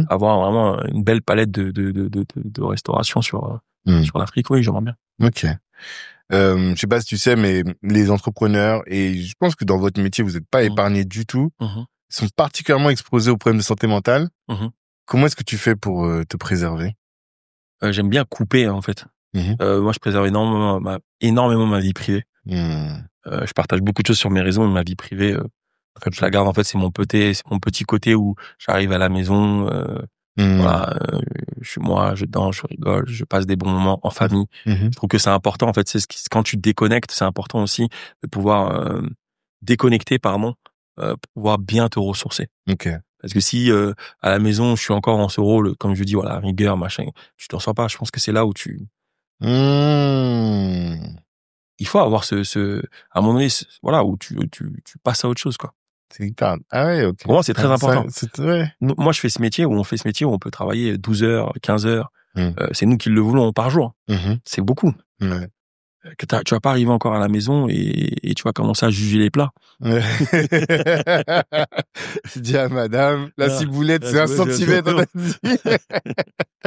Speaker 1: avoir vraiment une belle palette de restauration sur l'Afrique. Oui, j'aimerais bien.
Speaker 2: Ok. Je sais pas si tu sais, mais les entrepreneurs, et je pense que dans votre métier vous n'êtes pas épargnés du tout, sont particulièrement exposés aux problèmes de santé mentale. Comment est-ce que tu fais pour te préserver?
Speaker 1: J'aime bien couper, en fait. Moi, je préserve énormément ma vie privée. Je partage beaucoup de choses sur mes réseaux, mais ma vie privée, je la garde. En fait, c'est mon petit côté où j'arrive à la maison, voilà, je suis moi, je danse, je rigole, je passe des bons moments en famille. Je trouve que c'est important. En fait, quand tu te déconnectes, c'est important aussi de pouvoir déconnecter, pour pouvoir bien te ressourcer.
Speaker 2: Ok.
Speaker 1: Parce que si à la maison je suis encore dans ce rôle, comme je dis, voilà, rigueur, machin, tu t'en sors pas. Je pense que c'est là où il faut avoir à un moment donné, voilà, où tu passes à autre chose, quoi.
Speaker 2: C'est hyper. Ah ouais, ok.
Speaker 1: Pour moi, c'est très important.
Speaker 2: Ouais.
Speaker 1: Moi, on fait ce métier où on peut travailler 12 heures, 15 heures. C'est nous qui le voulons par jour. C'est beaucoup.
Speaker 2: Ouais.
Speaker 1: Tu vas pas arriver encore à la maison et tu vas commencer à juger les plats.
Speaker 2: Ouais. Je dis à madame, la ciboulette, c'est 1 centimètre.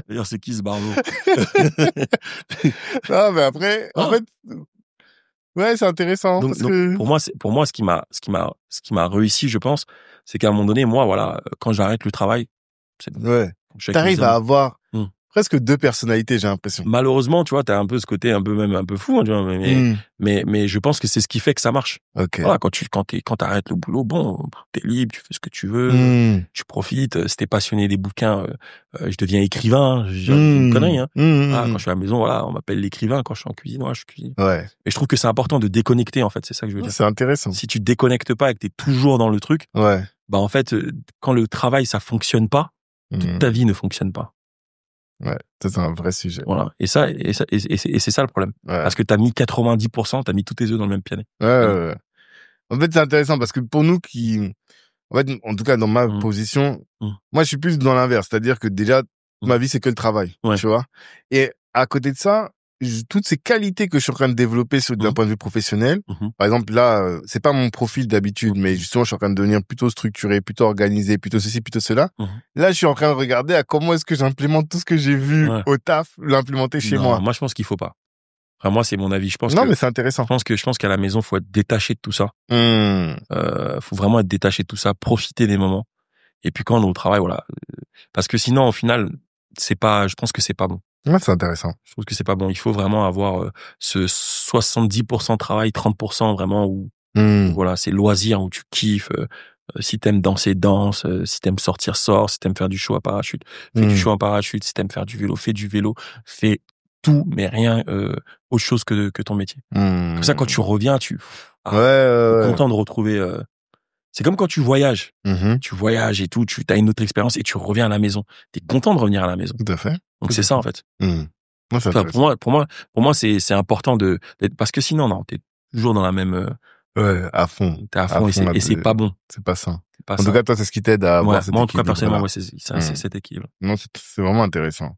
Speaker 1: D'ailleurs, c'est qui ce barbeau?
Speaker 2: Non, mais après, en fait, ouais, c'est intéressant.
Speaker 1: Donc, pour moi, ce qui m'a réussi, je pense, c'est qu'à un moment donné, moi, voilà, quand j'arrête le travail, c'est bon.
Speaker 2: Ouais. T'arrives à avoir presque 2 personnalités, j'ai l'impression.
Speaker 1: Malheureusement, tu vois, t'as un peu ce côté un peu fou, hein, tu vois, mais je pense que c'est ce qui fait que ça marche.
Speaker 2: Okay.
Speaker 1: Voilà, quand t'arrêtes le boulot, bon, t'es libre, tu fais ce que tu veux, tu profites. Si t'es passionné des bouquins, je deviens écrivain, j'ai une connerie, hein. Quand je suis à la maison, voilà, on m'appelle l'écrivain. Quand je suis en cuisine, je cuisine.
Speaker 2: Ouais.
Speaker 1: Et je trouve que c'est important de déconnecter, en fait, c'est ça que je veux dire.
Speaker 2: C'est intéressant.
Speaker 1: Si tu te déconnectes pas et que t'es toujours dans le truc, en fait, quand le travail, ça fonctionne pas, toute ta vie ne fonctionne pas.
Speaker 2: Ouais, ça c'est un vrai sujet.
Speaker 1: Voilà. Et c'est ça le problème. Ouais. Parce que t'as mis 90%, t'as mis tous tes œufs dans le même panier.
Speaker 2: Ouais. En fait, c'est intéressant parce que pour nous en fait, en tout cas, dans ma position, moi, je suis plus dans l'inverse. C'est-à-dire que déjà, ma vie, c'est que le travail. Tu vois? Et à côté de ça, toutes ces qualités que je suis en train de développer d'un point de vue professionnel. Par exemple, là, c'est pas mon profil d'habitude, mais justement, je suis en train de devenir plutôt structuré, plutôt organisé, plutôt ceci, plutôt cela. Là, je suis en train de regarder à comment est-ce que j'implémente tout ce que j'ai vu au taf, l'implémenter chez moi.
Speaker 1: Moi, je pense qu'il faut pas. Enfin, moi, c'est mon avis.
Speaker 2: Mais c'est intéressant.
Speaker 1: Je pense qu'à la maison, faut être détaché de tout ça. Faut vraiment être détaché de tout ça, profiter des moments. Et puis quand on est au travail, voilà. Parce que sinon, au final, je pense que c'est pas bon.
Speaker 2: Ouais, c'est intéressant.
Speaker 1: Je trouve que c'est pas bon. Il faut vraiment avoir ce 70% travail, 30% vraiment où voilà, c'est loisir, où tu kiffes. Si t'aimes danser, danse. Si t'aimes sortir, sors. Si t'aimes faire du show à parachute, fais du show en parachute. Si t'aimes faire du vélo, fais du vélo. Fais tout, mais rien autre chose que ton métier. Comme ça, quand tu reviens, tu content de retrouver. C'est comme quand tu voyages. Tu voyages et tout, tu as une autre expérience et tu reviens à la maison. T'es content de revenir à la maison.
Speaker 2: Tout à fait.
Speaker 1: Donc c'est ça en fait.
Speaker 2: Enfin,
Speaker 1: pour moi c'est important d'être, parce que sinon non, t'es toujours dans la même.
Speaker 2: À fond.
Speaker 1: T'es à fond et c'est pas bon.
Speaker 2: C'est pas ça. En tout cas, toi, c'est ce qui t'aide à avoir cet
Speaker 1: moi, en tout cas,
Speaker 2: équilibre.
Speaker 1: personnellement, c'est cet équilibre.
Speaker 2: Non, c'est vraiment intéressant.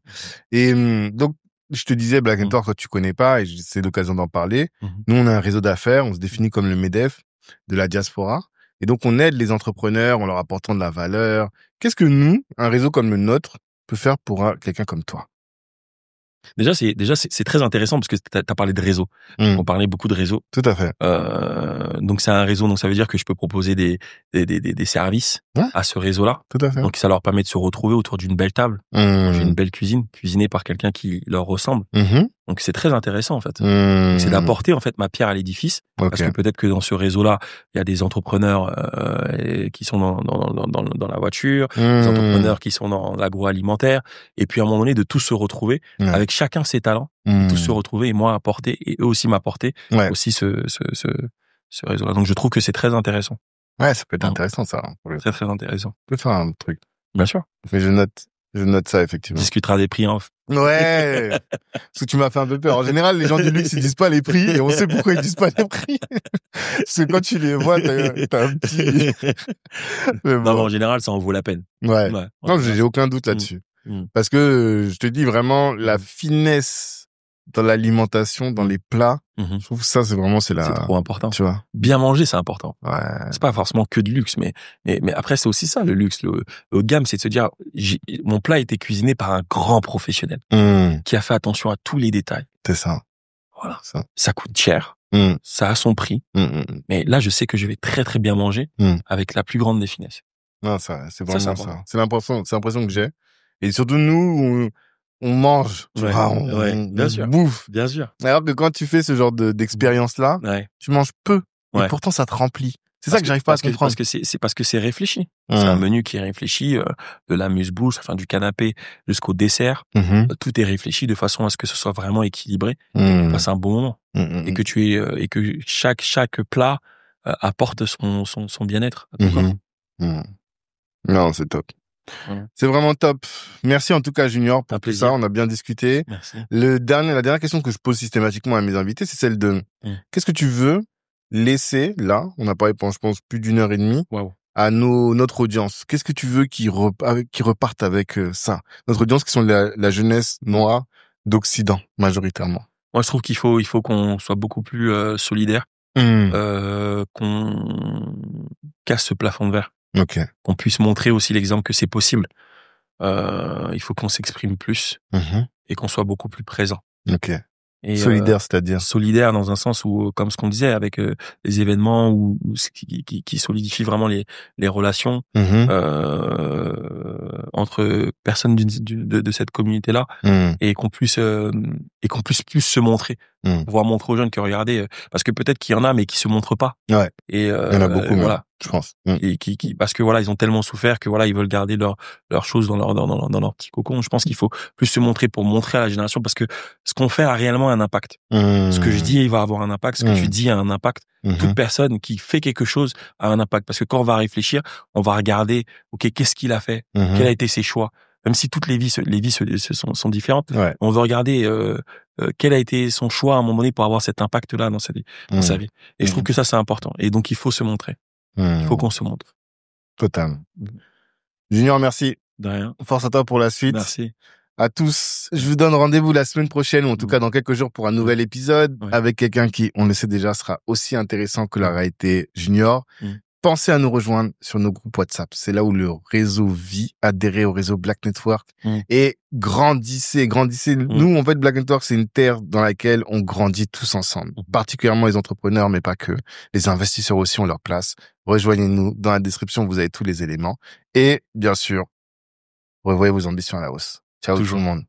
Speaker 2: Et donc, je te disais, Black & Tore, toi, tu connais pas, et c'est l'occasion d'en parler. Nous, on a un réseau d'affaires, on se définit comme le MEDEF de la diaspora. Et donc, on aide les entrepreneurs en leur apportant de la valeur. Qu'est-ce que nous, un réseau comme le nôtre, peut faire pour quelqu'un comme toi?
Speaker 1: Déjà, c'est très intéressant parce que t'as parlé de réseau. On parlait beaucoup de réseau.
Speaker 2: Tout à fait.
Speaker 1: Donc c'est un réseau, donc ça veut dire que je peux proposer des services à ce réseau-là.
Speaker 2: Tout à fait.
Speaker 1: Donc ça leur permet de se retrouver autour d'une belle table. J'ai une belle cuisine, cuisinée par quelqu'un qui leur ressemble. Donc c'est très intéressant en fait. C'est d'apporter en fait ma pierre à l'édifice, parce que peut-être que dans ce réseau-là, il y a des entrepreneurs qui sont dans la voiture, des entrepreneurs qui sont dans l'agroalimentaire, et puis à un moment donné de tous se retrouver avec chacun ses talents, tous se retrouver et moi apporter et eux aussi m'apporter aussi ce réseau-là. Donc je trouve que c'est très intéressant.
Speaker 2: Ouais, ça peut être intéressant ça.
Speaker 1: Très très intéressant.
Speaker 2: On peut faire un truc.
Speaker 1: Bien sûr.
Speaker 2: Mais je note ça effectivement.
Speaker 1: On discutera des prix en off.
Speaker 2: Ouais. Parce que tu m'as fait un peu peur. En général, les gens du luxe, ils disent pas les prix et on sait pourquoi ils disent pas les prix. Parce que quand tu les vois, t'as un petit... Mais bon.
Speaker 1: Non, mais en général, ça en vaut la peine.
Speaker 2: Ouais. Non, j'ai aucun doute là-dessus. Parce que je te dis vraiment, la finesse dans l'alimentation, dans les plats, je trouve que ça, c'est
Speaker 1: trop important.
Speaker 2: Tu vois.
Speaker 1: Bien manger, c'est important.
Speaker 2: Ouais.
Speaker 1: C'est pas forcément que de luxe, mais après, c'est aussi ça, le luxe. Le haut de gamme, c'est de se dire, mon plat a été cuisiné par un grand professionnel qui a fait attention à tous les détails.
Speaker 2: C'est ça.
Speaker 1: Voilà. Ça coûte cher. Ça a son prix. Mais là, je sais que je vais très, très bien manger avec la plus grande des finesses.
Speaker 2: Non, ça, c'est vraiment ça. C'est l'impression que j'ai. Et surtout, nous, on mange,
Speaker 1: bien sûr,
Speaker 2: bouffe.
Speaker 1: Bien sûr.
Speaker 2: Alors que quand tu fais ce genre d'expérience-là, tu manges peu. Et pourtant, ça te remplit. C'est ça que j'arrive pas à comprendre.
Speaker 1: Parce que c'est réfléchi. C'est un menu qui est réfléchi, de l'amuse-bouche, enfin, du canapé jusqu'au dessert. Tout est réfléchi de façon à ce que ce soit vraiment équilibré. Et que tu passes un bon moment. Et que et que chaque plat, apporte son bien-être à ton corps.
Speaker 2: Non, c'est top. C'est vraiment top. Merci en tout cas Junior pour tout ça, on a bien discuté.
Speaker 1: Merci.
Speaker 2: La dernière question que je pose systématiquement à mes invités, c'est celle de qu'est-ce que tu veux laisser là, on a parlé pendant je pense plus d'1h30 à notre audience. Qu'est-ce que tu veux qu'ils repartent avec ça? Notre audience qui sont la jeunesse noire d'Occident majoritairement.
Speaker 1: Moi je trouve qu'il faut qu'on soit beaucoup plus solidaire, qu'on casse ce plafond de verre. Qu'on puisse montrer aussi l'exemple que c'est possible. Il faut qu'on s'exprime plus et qu'on soit beaucoup plus présent. Et
Speaker 2: solidaire, c'est-à-dire
Speaker 1: solidaire dans un sens où, comme ce qu'on disait, avec les événements qui solidifient vraiment les relations entre personnes de cette communauté-là, et qu'on puisse plus se montrer, pouvoir montrer aux jeunes que regardez, parce que peut-être qu'il y en a mais qui se montrent pas. Et
Speaker 2: il y en a beaucoup, voilà, je pense.
Speaker 1: Et parce que voilà, ils ont tellement souffert que voilà, ils veulent garder leurs choses dans leur petit cocon. Je pense qu'il faut plus se montrer pour montrer à la génération, parce que ce qu'on fait a réellement un impact. Ce que je dis, il va avoir un impact. Ce que tu dis a un impact. Toute personne qui fait quelque chose a un impact. Parce que quand on va réfléchir, on va regarder, ok, qu'est-ce qu'il a fait? Quels a été ses choix? Même si toutes les vies sont différentes, on veut regarder quel a été son choix à un moment donné pour avoir cet impact-là dans sa vie. Et je trouve que ça, c'est important. Et donc, il faut se montrer. Il faut qu'on se montre.
Speaker 2: Totalement. Junior, merci.
Speaker 1: De rien.
Speaker 2: Force à toi pour la suite.
Speaker 1: Merci.
Speaker 2: À tous, je vous donne rendez-vous la semaine prochaine, ou en tout cas dans quelques jours, pour un nouvel épisode avec quelqu'un qui, on le sait déjà, sera aussi intéressant que l'aura été Junior. Pensez à nous rejoindre sur nos groupes WhatsApp. C'est là où le réseau vit. Adhérez au réseau Black Network et grandissez. Nous, en fait, Black Network, c'est une terre dans laquelle on grandit tous ensemble. Particulièrement les entrepreneurs, mais pas que. Les investisseurs aussi ont leur place. Rejoignez-nous. Dans la description, vous avez tous les éléments. Et bien sûr, revoyez vos ambitions à la hausse. Ciao tout le monde.